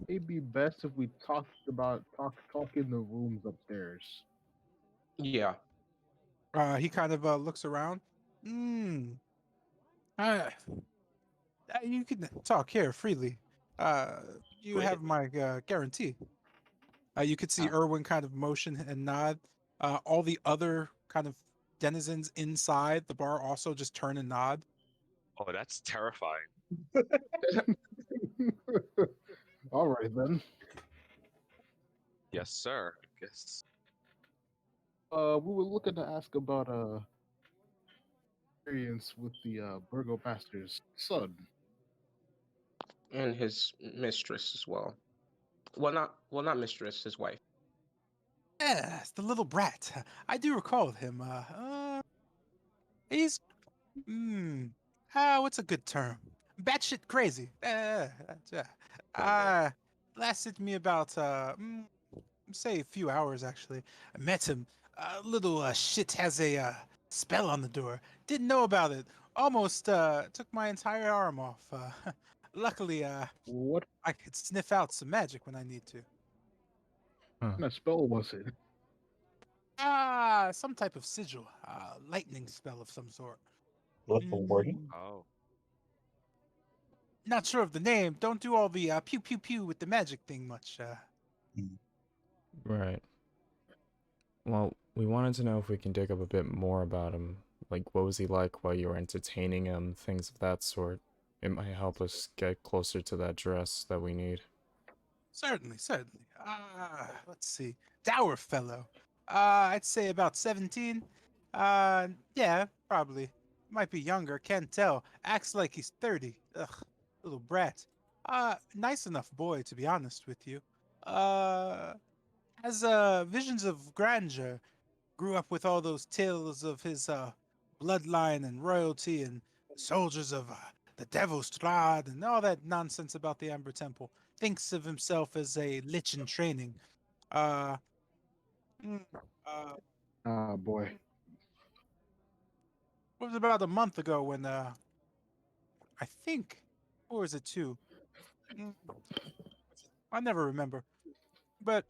It'd be best if we talk in the rooms upstairs.
Yeah.
He kind of looks around. You can talk here freely. You
Great.
have my guarantee. You could see
Ah.
Erwin kind of motion and nod. All the other kind of denizens inside the bar also just turn and nod.
Oh, that's terrifying.
All right then.
Yes, sir. I guess.
We were looking to ask about experience with the burgomaster's son.
And his mistress as well. Not mistress, his wife.
Yes, the little brat. I do recall him. He's, what's a good term? Batshit crazy. Lasted me about, say a few hours actually. I met him. Little shit has a spell on the door. Didn't know about it. Almost took my entire arm off. Luckily,
What
I could sniff out some magic when I need to.
kind of spell was it?
Some type of sigil, lightning spell of some sort.
Little wording.
Oh.
Not sure of the name. Don't do all the pew pew pew with the magic thing much.
Right. Well, we wanted to know if we can dig up a bit more about him. Like, what was he like while you were entertaining him? Things of that sort. It might help us get closer to that dress that we need.
Certainly. Let's see. Dour fellow. I'd say about 17. Yeah, probably. Might be younger, can't tell. Acts like he's 30. Ugh, little brat. Nice enough boy, to be honest with you. Has visions of grandeur. Grew up with all those tales of his bloodline and royalty and soldiers of the devil Strahd and all that nonsense about the Amber Temple. Thinks of himself as a lich in training. Uh,
Ah, boy.
it was about a month ago when I think, or was it two? I never remember. But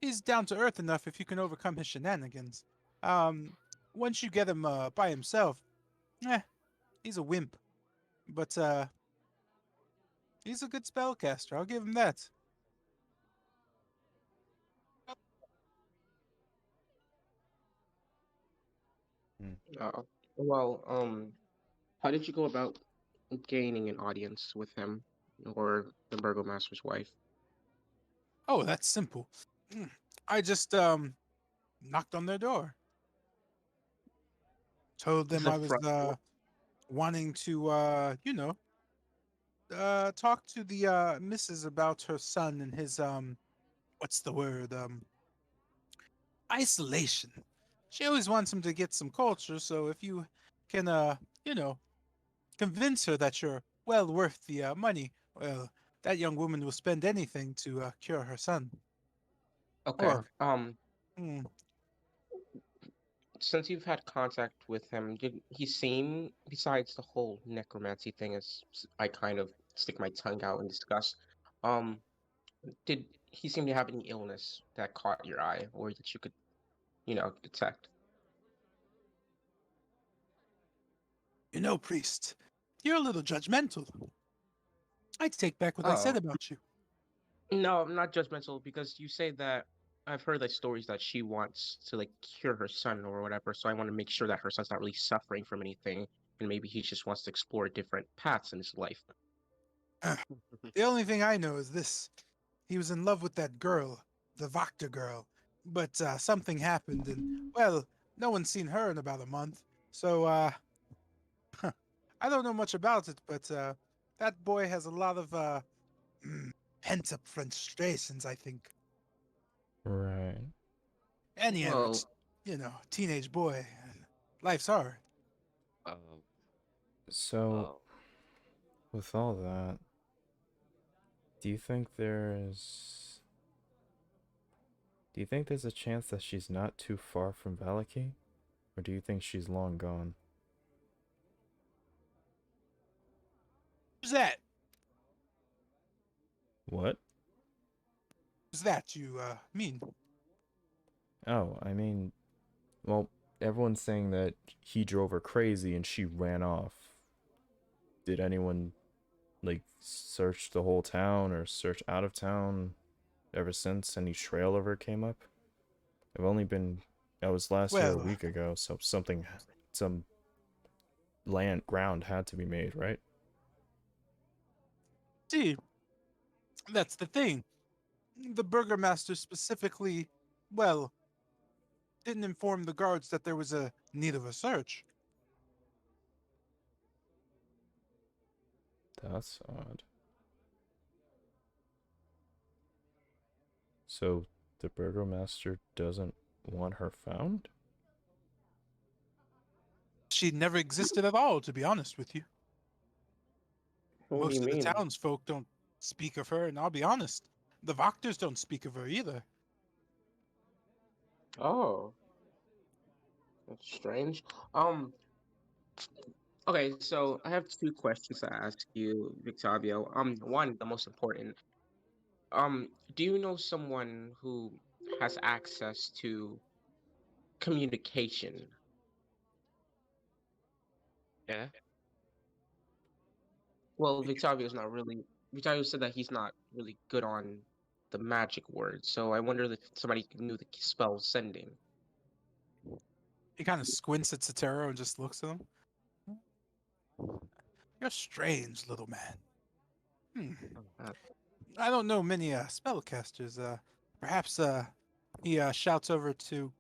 he's down to earth enough if you can overcome his shenanigans. Once you get him by himself, he's a wimp. But he's a good spellcaster. I'll give him that.
Uh, well, how did you go about gaining an audience with him or the burgomaster's wife?
Oh, that's simple. I just knocked on their door. Told them
The
I was
front door.
wanting to talk to the missus about her son and his what's the word? Isolation. She always wants him to get some culture, so if you can you know, convince her that you're well worth the money, well, that young woman will spend anything to cure her son.
Okay.
Or hmm,
Since you've had contact with him, did he seem, besides the whole necromancy thing, as I kind of stick my tongue out and discuss, um, did he seem to have any illness that caught your eye or that you could, detect?
priest, you're a little judgmental. I'd take back what I said
Oh,
about you.
no, I'm not judgmental because you say that I've heard like stories that she wants to like cure her son or whatever, so I want to make sure that her son's not really suffering from anything and maybe he just wants to explore different paths in his life.
The only thing I know is this. He was in love with that girl, the Vactor girl. But something happened, and, well, no one's seen her in about a month. So, I don't know much about it, but that boy has a lot of pent up frustrations, I think.
Right.
Any average,
Well,
teenage boy. Life's hard.
Um,
So,
oh,
with all that, do you think there's a chance that she's not too far from Valaki? Or do you think she's long gone?
Who's that?
What?
Who's that you mean?
Oh, I mean, well, everyone's saying that he drove her crazy and she ran off. Did anyone, like, search the whole town or search out of town ever since any trail of her came up? I've only been. I was last here a
Well,
week ago, so some ground had to be made, right?
see, that's the thing. The burgomaster specifically, well, didn't inform the guards that there was a need of a search.
That's odd. So the burgomaster doesn't want her found?
She never existed at all, to be honest with you.
what do you
Most of the
mean?
townsfolk don't speak of her, and I'll be honest, the Voctors don't speak of her either.
Oh, that's strange. Um, okay, so I have two questions to ask you, Victavio. One, the most important. Do you know someone who has access to communication?
yeah.
Well, Victavio's not really. Victavio said that he's not really good on the magic words, so I wonder if somebody knew the spell sending.
He kind of squints at Sotero and just looks at him. You're strange, little man.
Uh,
I don't know many spellcasters. Perhaps he shouts over to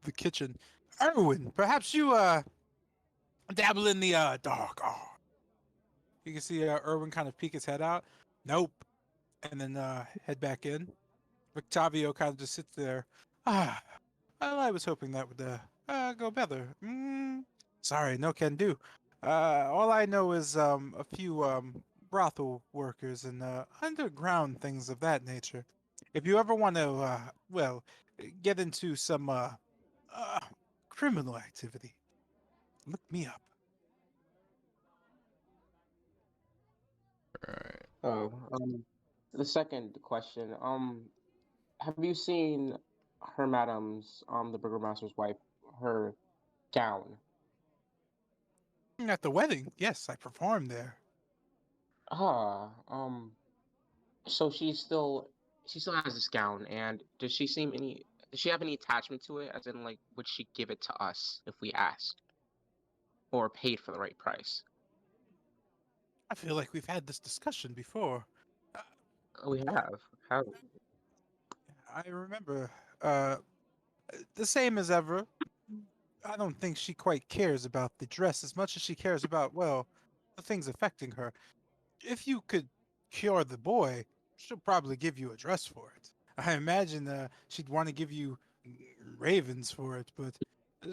the kitchen. Erwin, perhaps you dabble in the dark art. You can see Erwin kind of peek his head out. Nope. And then head back in. Octavio kind of just sits there. Ah, well, I was hoping that would go better. Sorry, no can do. All I know is a few brothel workers and underground things of that nature. If you ever want to, well, get into some uh, criminal activity, look me up.
Right.
oh, the second question. Have you seen her madam's, the burgomaster's wife, her gown?
At the wedding, yes, I performed there.
Ah, so she still has this gown, and does she have any attachment to it? As in, like, would she give it to us if we asked, or paid for the right price?
I feel like we've had this discussion before. Uh,
We have. How?
I remember. The same as ever. I don't think she quite cares about the dress as much as she cares about, well, the things affecting her. If you could cure the boy, she'll probably give you a dress for it. I imagine she'd want to give you ravens for it, but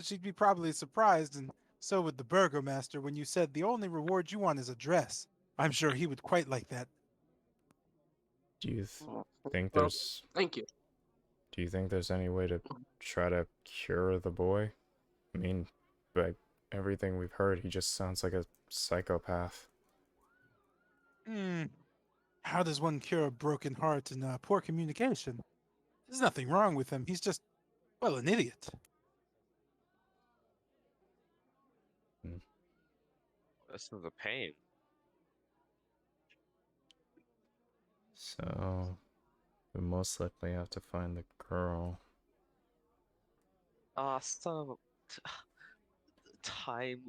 she'd be probably surprised, and so would the burgomaster when you said the only reward you want is a dress. I'm sure he would quite like that.
Do you think
Well,
there's
thank you.
do you think there's any way to try to cure the boy? I mean, by everything we've heard, he just sounds like a psychopath.
Hmm. How does one cure a broken heart and poor communication? There's nothing wrong with him. He's just, well, an idiot.
This is a pain.
So, we most likely have to find the girl.
So time.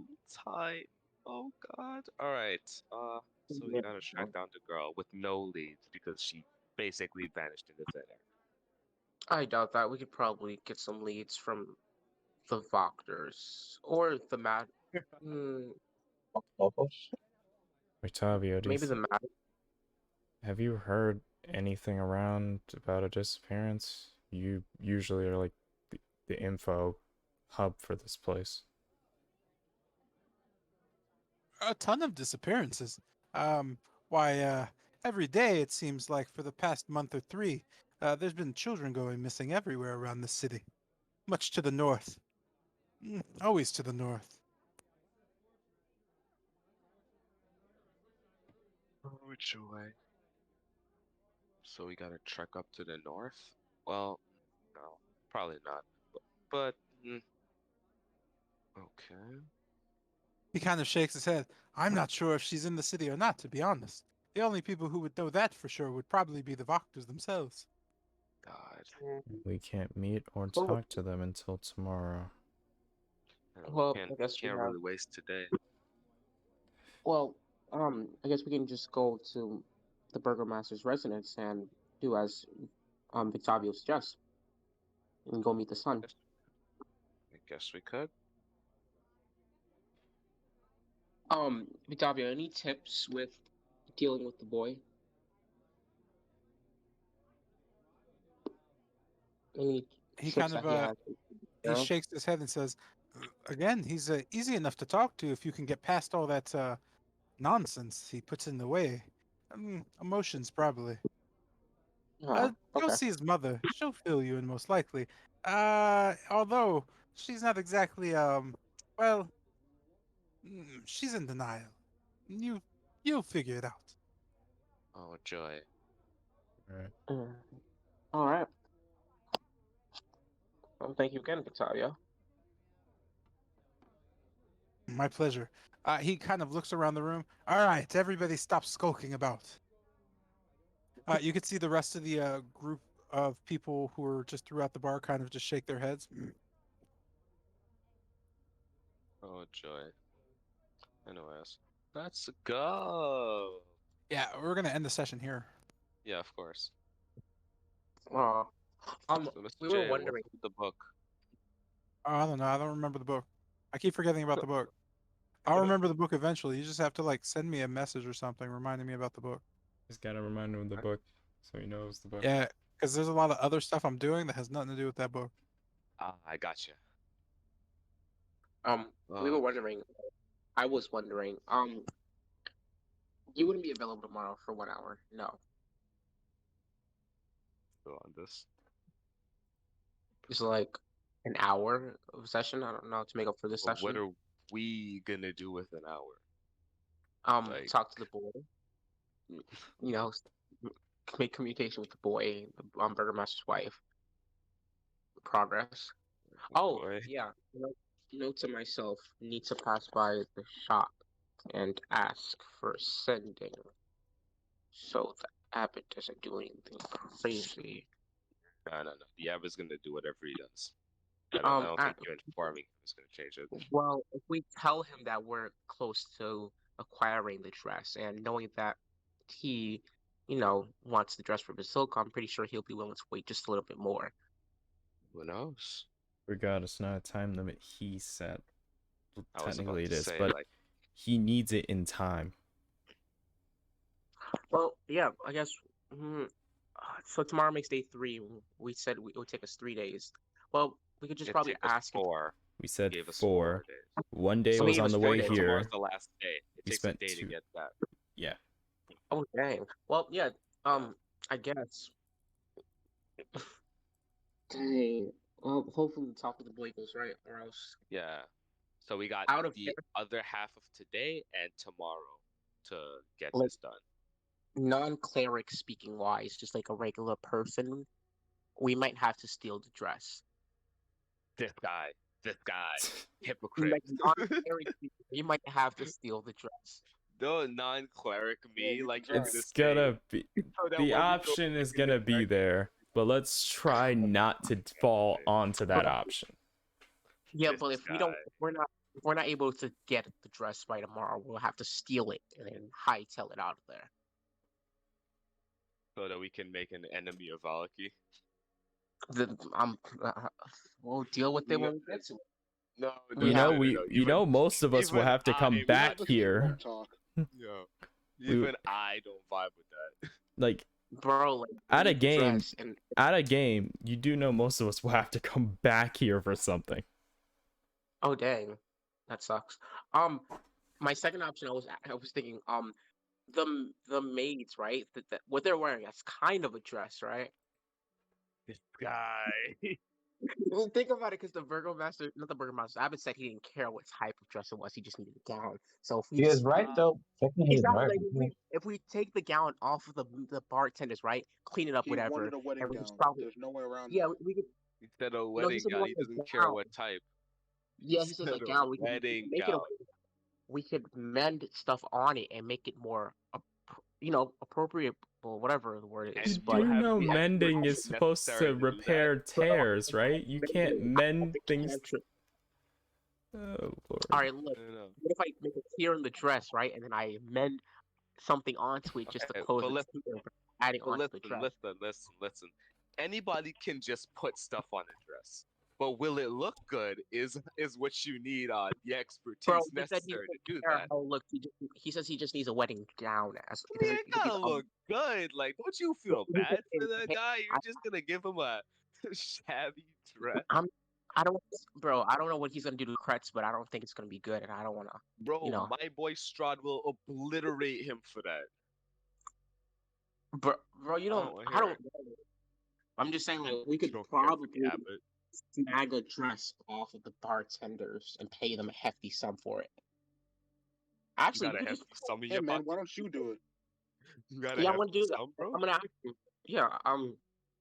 Oh God. All right. So we gotta track down the girl with no leads because she basically vanished into thin air.
I doubt that. We could probably get some leads from the Voctors or the Mad.
Locals.
Octavio,
Maybe the Mad.
have you heard anything around about a disappearance? You usually are like the info hub for this place.
A ton of disappearances. Why, every day it seems like for the past month or three, there's been children going missing everywhere around the city. Much to the north. Always to the north.
Which way? So we gotta trek up to the north? Well, no, probably not. But okay.
He kind of shakes his head. I'm not sure if she's in the city or not, to be honest. The only people who would know that for sure would probably be the Voctors themselves.
God.
We can't meet or talk to them until tomorrow.
Well,
can't,
I guess we
can't
have.
really waste today.
Well, I guess we can just go to the Burgomaster's residence and do as Victavio suggests, and go meet the son.
I guess we could.
Victavio, any tips with dealing with the boy? Any
He
tricks
kind of
that he has?
he shakes his head and says, "Again, he's easy enough to talk to if you can get past all that nonsense he puts in the way. Emotions, probably. Go
Okay.
see his mother. She'll fill you in most likely. Although she's not exactly well, she's in denial. You'll figure it out."
Oh, joy.
All right. Well, thank you again, Victavio.
My pleasure. He kind of looks around the room. All right, everybody stop skulking about. You could see the rest of the group of people who are just throughout the bar kind of just shake their heads.
Oh, joy. Anyways, let's go.
Yeah, we're going to end the session here.
Yeah, of course.
So,
So,
we
Mr.
were
J,
wondering.
what's with the book?
Oh, I don't know. I don't remember the book. I keep forgetting about the book. I'll remember the book eventually. You just have to like send me a message or something reminding me about the book.
Just gotta remind him of the book so he knows the book.
Yeah, because there's a lot of other stuff I'm doing that has nothing to do with that book.
I gotcha.
We were wondering. I was wondering. You wouldn't be available tomorrow for 1 hour. No.
Go on this.
It's like an hour of session. I don't know, to make up for this
But
session.
what are we gonna do with an hour?
Talk to the boy. You know, make communication with the boy, the Burgomaster's wife. Progress. Oh,
boy.
yeah. Note to myself: need to pass by the shop and ask for sending, so the abbot doesn't do anything crazy.
No. The abbot's gonna do whatever he does. I don't think you informing him is gonna change it.
Well, if we tell him that we're close to acquiring the dress and knowing that he wants the dress for Basilica, I'm pretty sure he'll be willing to wait just a little bit more.
Who knows?
Regardless, not a time limit he set. Well,
I was about
technically it
to
is,
say,
but
like,
he needs it in time.
Well, yeah, I guess. So tomorrow makes day 3. We said it would take us 3 days. Well, we could just
it
probably
took us
ask him.
4.
We said
Gave us
4.
4 days.
One day
So
was
he
on
was
the
4
way
days.
Tomorrow's
here.
the last day. It
We
takes a
spent
day to
2.
get that.
Yeah.
Oh dang. Well, yeah. I guess. Dang. Well, hopefully the talk with the boy goes right, or else
Yeah. So we got
out of
the other half of today and tomorrow to get
Like-
this done.
non-cleric speaking wise, just like a regular person, we might have to steal the dress.
This guy, hypocrite.
Like non-cleric speaking, we might have to steal the dress.
No non-cleric me,
you
like
can
you're
try.
It's
gonna say.
gonna be
So that
the
when we go
option is
back
gonna
in the
be there, but let's try not to fall onto that option.
Yeah,
This
but if we
guy.
don't, if we're not able to get the dress by tomorrow, we'll have to steal it and then hightail it out of there.
So that we can make an enemy of Valaki.
We'll deal with it when we get to it.
No,
You know,
Most of us will
even
have to come
I-
back
Not the
here.
smart talk.
Yo, even I don't vibe with that.
Like
Bro, like,
At
we
a
need the
game-
dress and
at a game, you do know most of us will have to come back here for something.
oh dang, that sucks. My second option, I was thinking, the maids, right? That what they're wearing, that's kind of a dress, right?
This guy.
Well, think about it, because the Burgomaster, not the Burgomaster, Abbott said he didn't care what type of dress it was, he just needed a gown. So if we
He is
just,
right though. Technically, he's
exactly,
right.
like, if we take the gown off of the bartenders, right? Clean it up,
He
whatever.
wanted a wedding
and we
gown.
just probably,
There's no way around
yeah,
that.
we could.
Instead of
No,
wedding
he said he
gown, he
wanted a
doesn't care
gown.
what type.
Yeah, he says a
Instead of
gown. We could
wedding
make it.
gown.
We could mend stuff on it and make it more, appropriate, or whatever the word is.
And
But
You
have
know
the
mending is
expertise
supposed to
necessary to do that.
repair tears, right? You can't mend things.
cantrip.
Oh lord.
All right, look.
No, no.
What if I make a tear in the dress, right, and then I mend something onto it just to
Okay,
close
but
the
listen-
tear, adding
But
onto the dress.
listen. Anybody can just put stuff on a dress. But will it look good is what you need the expertise
Bro, he said he
necessary to
doesn't
do
care
that.
how it looks. He says he just needs a wedding gown. As
I mean, it gotta look good. Like, don't you feel
Well,
bad for
okay,
that guy? You're just gonna give him a shabby dress,
I don't, bro. I don't know what he's gonna do to Kretz, but I don't think it's gonna be good, and I don't wanna.
bro.
You know.
My boy Strahd will obliterate him for that.
Bro, you
I
don't.
don't wanna
I
hear
don't.
it.
I'm just saying, like, we
You
could
don't care for
probably
the Abbott.
snag a dress off of the bartenders and pay them a hefty sum for it.
You
Actually,
gotta
we could
have
just,
some in
Hey
your
man,
pocket.
why don't you do it?
You gotta
yeah, I
have
want to do that.
some, bro.
I'm gonna ask you. Yeah, I'm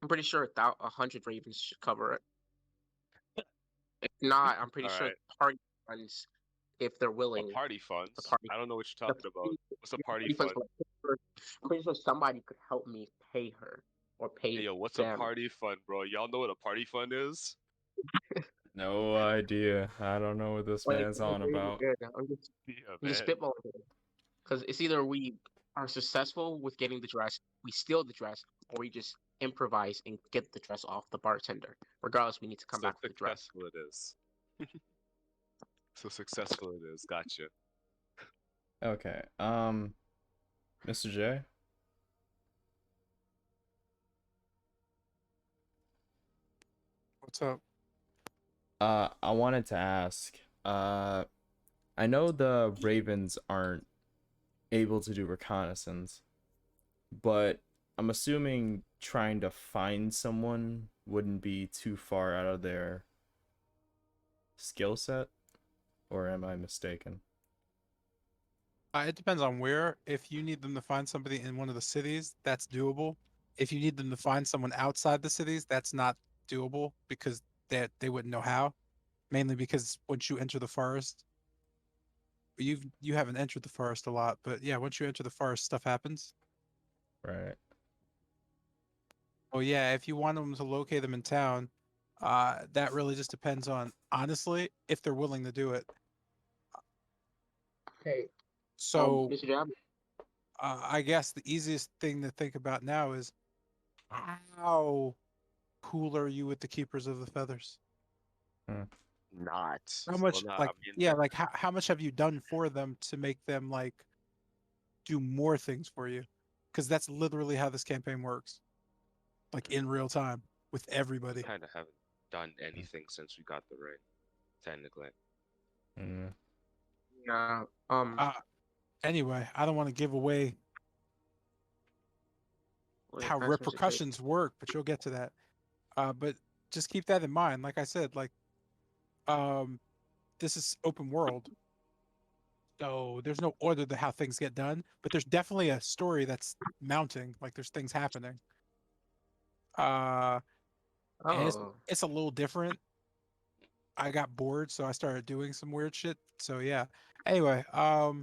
pretty sure 100 ravens should cover it. If not, I'm pretty sure
Alright.
party funds, if they're willing.
Party funds.
party-
I don't know what you're talking about. What's a party
funds,
fund?
I'm pretty sure somebody could help me pay her or pay
Hey, yo, what's
them.
a party fund, bro? Y'all know what a party fund is?
No idea. I don't know what this
Like,
man's on
really
about.
good. I'm just
Yeah,
spitballing. Because it's either we are successful with getting the dress, we steal the dress, or we just improvise and get the dress off the bartender. Regardless, we need to come back with the dress.
successful it is. So successful it is. Gotcha.
Okay. Mr. J.
What's up?
I wanted to ask. I know the Ravens aren't able to do reconnaissance, but I'm assuming trying to find someone wouldn't be too far out of their skill set, or am I mistaken?
It depends on where. If you need them to find somebody in one of the cities, that's doable. If you need them to find someone outside the cities, that's not doable because they wouldn't know how. Mainly because once you enter the forest, you haven't entered the forest a lot, but yeah, once you enter the forest, stuff happens.
Right.
Oh yeah, if you want them to locate them in town, that really just depends on, honestly, if they're willing to do it.
Hey,
So
Mr. Jab,
I guess the easiest thing to think about now is how cool are you with the Keepers of the Feathers?
Not.
How much,
Well, nah,
like,
I mean,
yeah, like how much have you done for them to make them like do more things for you? Because that's literally how this campaign works, like in real time with
we
everybody.
kind of haven't done anything since we got the ring, technically.
Mm.
Yeah.
Anyway, I don't want to give away
Wait,
how
that's what you say.
repercussions work, but you'll get to that. But just keep that in mind. Like I said, like this is open world, so there's no order to how things get done, but there's definitely a story that's mounting. Like there's things happening. And
Oh.
it's a little different. I got bored, so I started doing some weird shit. So yeah. Anyway, what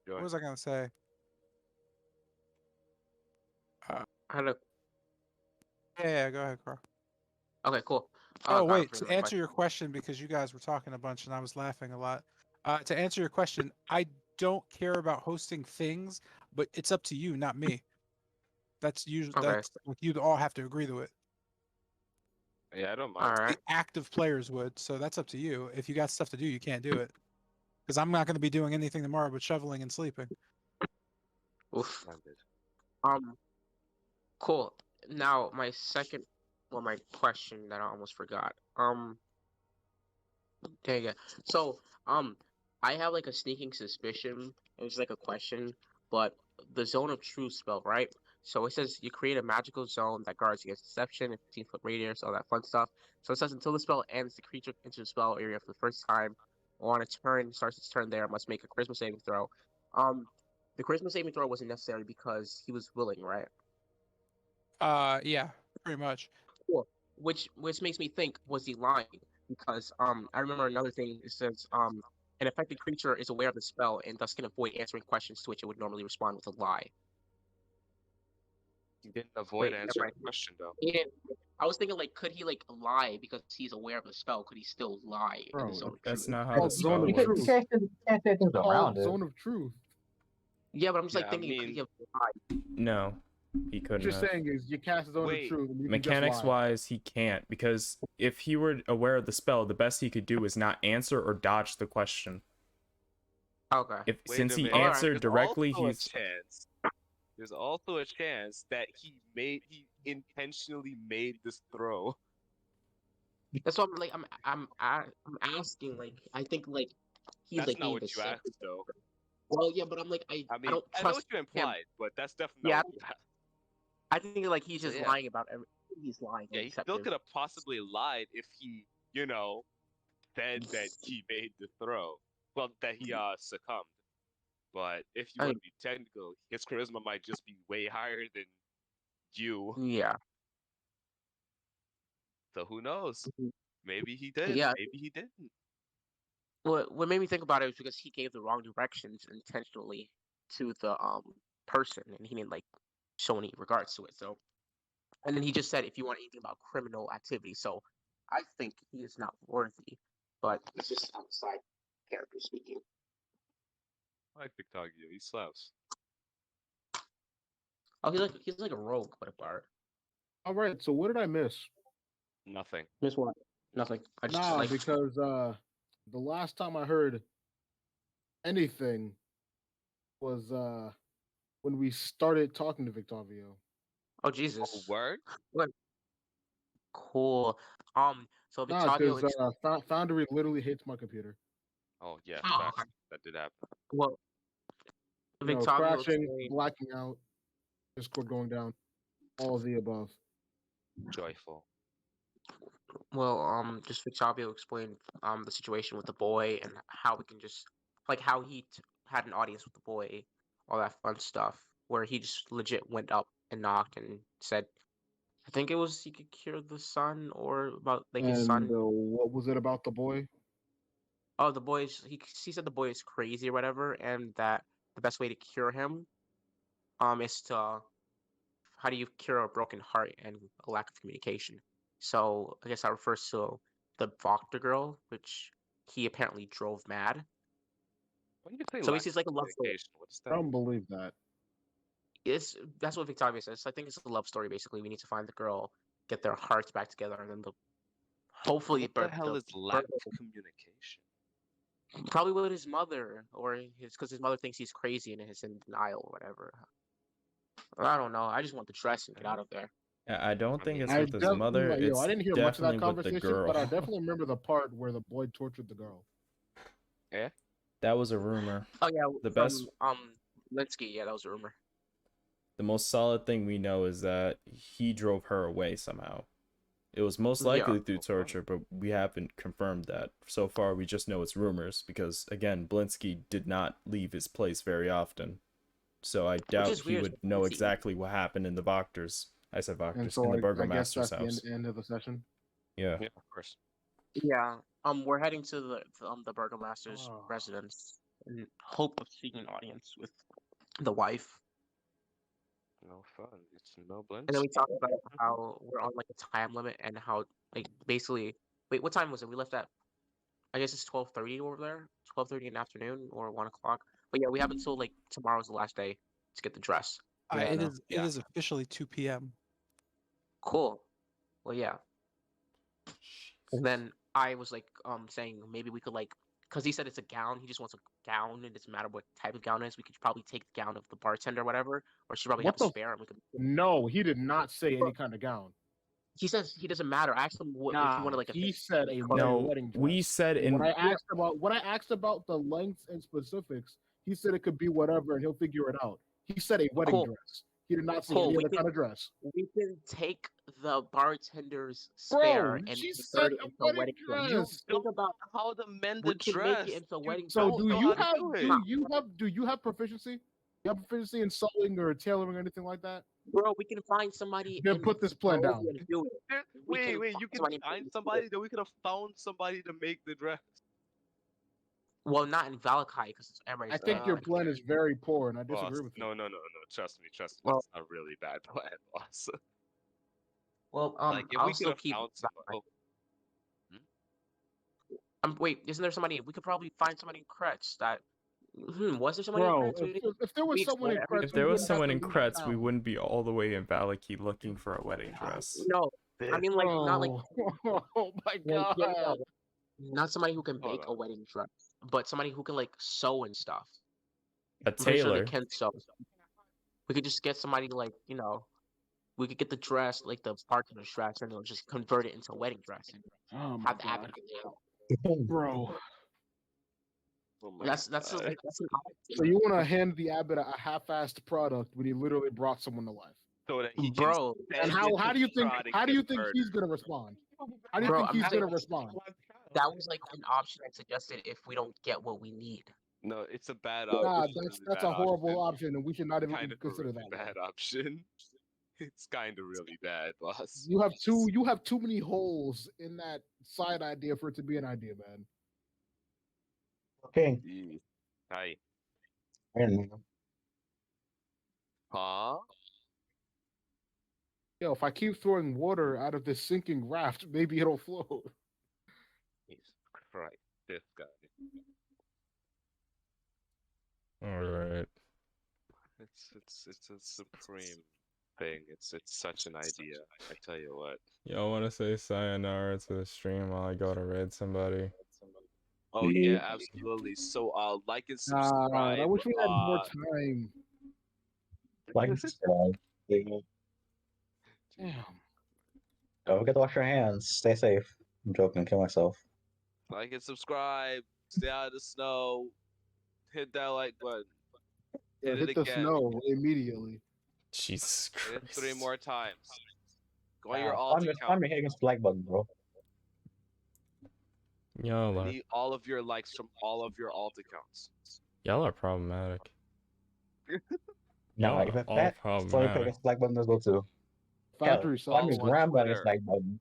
Joy.
was I gonna say?
I had a.
Yeah, go ahead, Carl.
Okay, cool.
Oh
God, I'm
wait,
forgetting
to
my
answer your question, because you guys were talking a bunch and I was laughing a lot. To answer your question, I don't care about hosting things, but it's up to you, not me. That's usually
Okay.
that's like you'd all have to agree to it.
Yeah, I don't
All
mind.
right.
The active players would, so that's up to you. If you got stuff to do, you can't do it. Because I'm not going to be doing anything tomorrow but shoveling and sleeping.
Oof.
Minded.
Cool. Now my second, well, my question that I almost forgot. Dang it. So, I have like a sneaking suspicion. It was like a question, but the zone of truth spell, right? So it says you create a magical zone that guards against deception, a 15-foot radius, all that fun stuff. So it says until the spell ends, the creature enters the spell area for the first time, or on a turn, starts its turn there, must make a charisma saving throw. Um, the charisma saving throw wasn't necessary because he was willing, right?
Yeah, pretty much.
Cool. Which makes me think, was he lying? Because I remember another thing. It says an affected creature is aware of the spell and thus can avoid answering questions to which it would normally respond with a lie.
He didn't avoid
Wait, never
answering
mind.
the question though.
He didn't. I was thinking like, could he like lie because he's aware of the spell? Could he still lie in the
Bro,
zone of
That's
truth?
not how the
called Zone
spell
of
You can't,
works.
you can't, you can't say things
Called
around it.
Zone of Truth.
Yeah, but I'm just like
Yeah, I
thinking, could
mean-
he have lied?
No, he
What
couldn't
you're
have.
saying is you cast Zone
Wait.
of Truth and you
Mechanics
can just lie.
wise, he can't, because if he were aware of the spell, the best he could do is not answer or dodge the question.
Okay.
If
Wait
since
a
he
minute.
answered
There's
directly,
also a
he's
chance. There's also a chance that he intentionally made this throw.
That's what I'm like. I'm asking. Like, I think like he's
That's
like
not
being
what you
deceptive.
asked though.
Well, yeah, but I'm like I
I mean,
don't
I know
trust
what you
him.
implied, but that's definitely
Yeah,
not what you asked.
I think like he's
So,
just
yeah.
lying about everything. He's lying.
Yeah,
and
he still
deceptive.
could have possibly lied if he, said that he made the throw. Well, that he succumbed. But if you
I-
want to be technical, his charisma might just be way higher than you.
Yeah.
So who knows?
Mhm.
Maybe he did.
Yeah.
Maybe he didn't.
What made me think about it was because he gave the wrong directions intentionally to the person, and he didn't like show any regards to it. So, and then he just said, if you want anything about criminal activity, so I think he is not worthy. But it's just outside character speaking.
I like Victagio. He slaps.
Oh, he's like a rogue, but a bard.
All right, so what did I miss?
Nothing.
Miss what? Nothing. I just
Nah,
like
because the last time I heard anything was when we started talking to Victavio.
oh Jesus.
Oh, word?
Cool. So
Nah,
Victavio
because Foundry literally hates my computer.
Oh, yeah.
Oh,
Facts.
okay.
That did happen.
Well,
You know,
Victavio
crashing,
explained.
blacking out, Discord going down, all of the above.
Joyful.
Well, just Victavio explained the situation with the boy and how we can just like how he had an audience with the boy, all that fun stuff, where he just legit went up and knocked and said, I think it was he could cure the son or about like his son.
And what was it about the boy?
Oh, the boy's he said the boy is crazy or whatever, and that the best way to cure him is to how do you cure a broken heart and a lack of communication? So I guess that refers to the Voctor girl, which he apparently drove mad.
When you say
So
lack
basically, it's like a
of
love story.
communication, what does
I
that
don't
mean?
believe that.
That's what Victoria says. I think it's a love story. Basically, we need to find the girl, get their hearts back together, and then hopefully
What the hell is lack of communication?
probably with his mother or because his mother thinks he's crazy and is in denial or whatever. I don't know. I just want the dress and get out of there.
I don't think it's
I
with his mother.
definitely,
It's
I didn't hear much of that
definitely with the
conversation, but I
girl.
definitely remember the part where the boy tortured the girl.
Yeah.
That was a rumor.
Oh yeah,
The
from,
best,
Linsky. Yeah, that was a rumor.
the most solid thing we know is that he drove her away somehow. It was most
Yeah.
likely through torture, but we haven't confirmed that. So far, we just know it's rumors because, again, Blinsky did not leave his place very often. So I doubt
is
he
weird,
would know
Blinsky-
exactly what happened in the Wachters. I said
And
Wachters,
so
in the
I guess
Burgomaster's
that's
house.
the end of the session.
Yeah.
Yeah, of course.
Yeah. We're heading to the Burgomaster's
Oh.
residence in hope of seeing an audience with the wife.
No fun. It's no blends.
And then we talked about how we're on like a time limit and how like basically wait, what time was it? We left at I guess it's 12:30 over there. 12:30 in the afternoon or 1 o'clock. But yeah, we have until like tomorrow's the last day to get the dress.
Yeah,
It
no.
is. It is officially 2 p.m.
Cool. Well, yeah. And then I was like, saying maybe we could like, cause he said it's a gown. He just wants a gown. It doesn't matter what type of gown it is. We could probably take the gown of the bartender or whatever, or she probably
What
have a
the
spare. And we could.
No, he did not say any kind of gown.
He says he doesn't matter. I asked him what if he wanted like a.
he said a
No,
wedding dress.
we said
And
in
when I asked about the lengths and specifics, he said it could be whatever, and he'll figure it out. He said a wedding
Cool.
dress. He did not say
Cool,
any
we
other
can-
kind of dress.
We can take the bartender's spare and
she
convert
said
it
a
into a wedding
wedding
dress.
dress.
Think about
how to mend
we
the
can
dress.
make it into a wedding
So
dress.
do
know
you
how to
have
do it.
do you have proficiency? You have proficiency in sewing or tailoring or anything like that?
Bro, we can find somebody.
Then
in
put this plan down.
Monrovia to do it. We can
Wait,
find
you can
somebody-
find somebody? Then we could have found somebody to make the dress.
Well, not in Valakai because it's Emirates.
I think your plan is very poor, and I disagree
Boss,
with you.
no. Trust me.
Well-
That's a really bad plan, boss.
Well,
Like if
I'll
we could
still
have
keep.
found somebody.
Wait, isn't there somebody? We could probably find somebody in Kretz that. Was there somebody
Bro,
in Kretz?
if there was
we
someone in
explore
Kretz,
if there
we
was
wouldn't have
someone
to
in
leave
Kretz, we
town.
wouldn't be all the way in Valaki looking for a wedding dress.
No, I mean like not like
Oh my
like,
god!
yeah, not somebody who can
Hold
make a
on.
wedding dress, but somebody who can like sew and stuff.
A
I'm pretty sure
tailor.
they can sew. We could just get somebody like we could get the dress like the bartender's dress and they'll just convert it into a wedding dress and
Oh my
have the
god,
applicant.
bro!
Oh my
That's
God.
that's an option.
So you want to hand the abbot a half-assed product when he literally brought someone to life?
So that he can
Bro.
And
send
how
it
how
to
do you think
Strahd and
how do you think
convert
he's
it.
gonna respond? How do you
Bro,
think
I'm
he's
saying-
gonna respond?
That was like an option I suggested if we don't get what we need.
No, it's a bad
Nah,
option.
that's a horrible option, and we should not even
Kind of a
consider
really
that.
bad
one.
option. It's kind of really bad, boss.
You have too many holes in that side idea for it to be an idea, man.
Okay.
Yee. Hi.
And
Huh?
Yo, if I keep throwing water out of this sinking raft, maybe it'll float.
Jesus Christ, this guy.
All right.
It's a supreme thing. It's such an idea. I tell you what.
Y'all want to say sayonara to the stream while I go to raid somebody?
Oh yeah, absolutely. So like and subscribe.
I wish we had more time.
like,
Damn.
don't forget to wash your hands. Stay safe. I'm joking. Kill myself.
Like and subscribe. Stay out of the snow. Hit that like button.
Yeah,
Hit it
hit the
again.
snow immediately.
Jesus
Hit it
Christ.
3 more times. Go on your
I'm
alt
just
account.
hitting this like button, bro.
Y'all
I
are
need all of your likes from all of your alt accounts.
y'all are problematic.
No,
Y'all
if
are
it's
all
that, so you pick
problematic.
this like button as well too.
Factory
Hell, I'm
sauce.
his
Follow on
grandmother's
Twitter.
like button.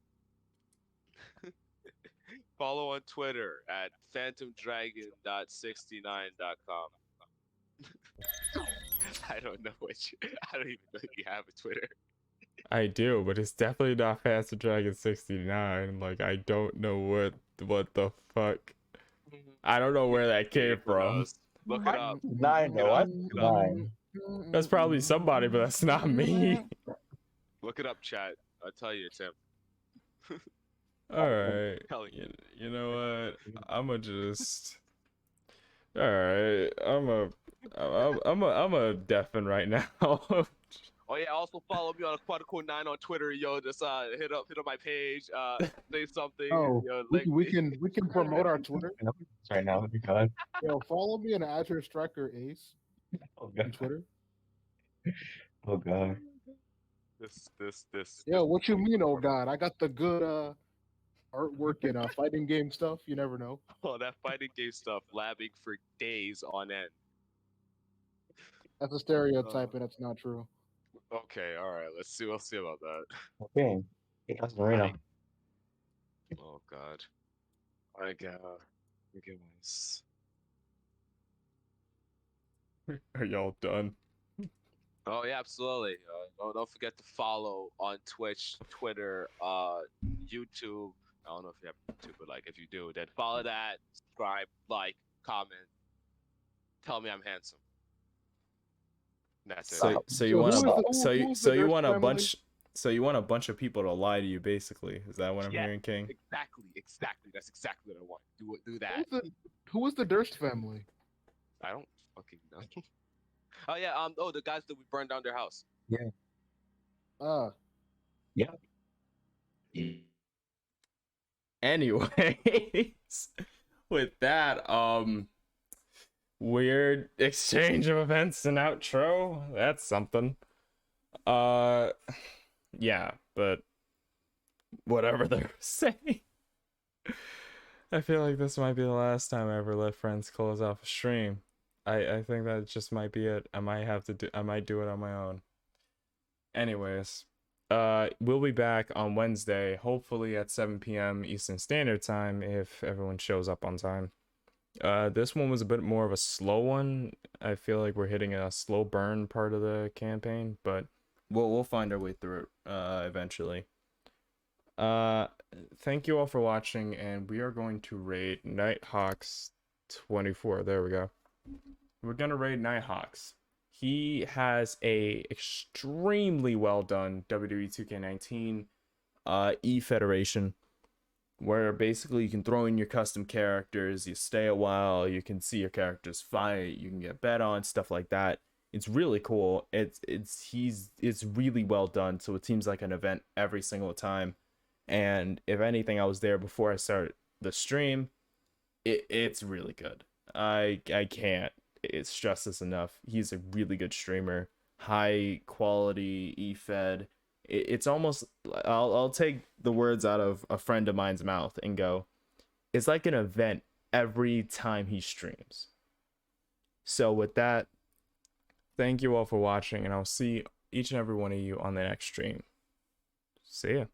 Follow on Twitter at phantomdragon.69.com. I don't know I don't even know if you have a Twitter.
I do, but it's definitely not Fast Dragon 69. Like I don't know what the fuck. I don't know where that came
Who
from.
knows? Look it up.
9 though. What?
Look it up.
9.
That's probably somebody, but that's not me.
Look it up, chat. I'll tell you, it's him.
All right.
Telling you.
You know what? I'ma just. All right. I'm a deafen right now.
Oh yeah, also follow me on Quadrico9 on Twitter, yo. Just hit up my page, say something.
Oh,
yo,
we can promote our Twitter
right now. God.
Yo, follow me on @Striker Ace
Oh
on
God.
Twitter.
Oh God.
This.
Yo, what you mean? Oh God, I got the good artwork and fighting game stuff. You never know.
Oh, that fighting game stuff, labbing for days on end.
That's a stereotype, and it's not true.
Okay, all right. Let's see. We'll see about that.
Okay. That's Marina.
Oh God. I get this.
Are y'all done?
Oh yeah, absolutely. Don't forget to follow on Twitch, Twitter, YouTube. I don't know if you have YouTube, but like if you do, then follow that, subscribe, like, comment, tell me I'm handsome. That's it.
So you want
who's
want a
family?
bunch. So you want a bunch of people to lie to you, basically. Is that what I'm
Yeah.
hearing, King?
Exactly. That's exactly what I want. Do that.
Who is the Durst family?
I don't fucking know. Oh yeah. Oh, the guys that we burned down their house.
Yeah.
Anyways, with that, weird exchange of events and outro. That's something. Yeah, but whatever they're saying. I feel like this might be the last time I ever let friends close off a stream. I think that just might be it. I might do it on my own. Anyways, we'll be back on Wednesday, hopefully at 7 p.m. Eastern Standard Time if everyone shows up on time. This one was a bit more of a slow one. I feel like we're hitting a slow burn part of the campaign, but we'll find our way through it eventually. Thank you all for watching, and we are going to raid Nighthawks 24. There we go. We're gonna raid Nighthawks. He has a extremely well done WWE 2K19 E-Federation, where basically you can throw in your custom characters, you stay a while, you can see your characters fight, you can get bet on, stuff like that. It's really cool. It's really well done, so it seems like an event every single time. And if anything, I was there before I started the stream. It's really good. I can't stress this enough. He's a really good streamer. High quality E-Fed. It's almost, I'll take the words out of a friend of mine's mouth and go, it's like an event every time he streams. So with that, thank you all for watching, and I'll see each and every one of you on the next stream. See ya.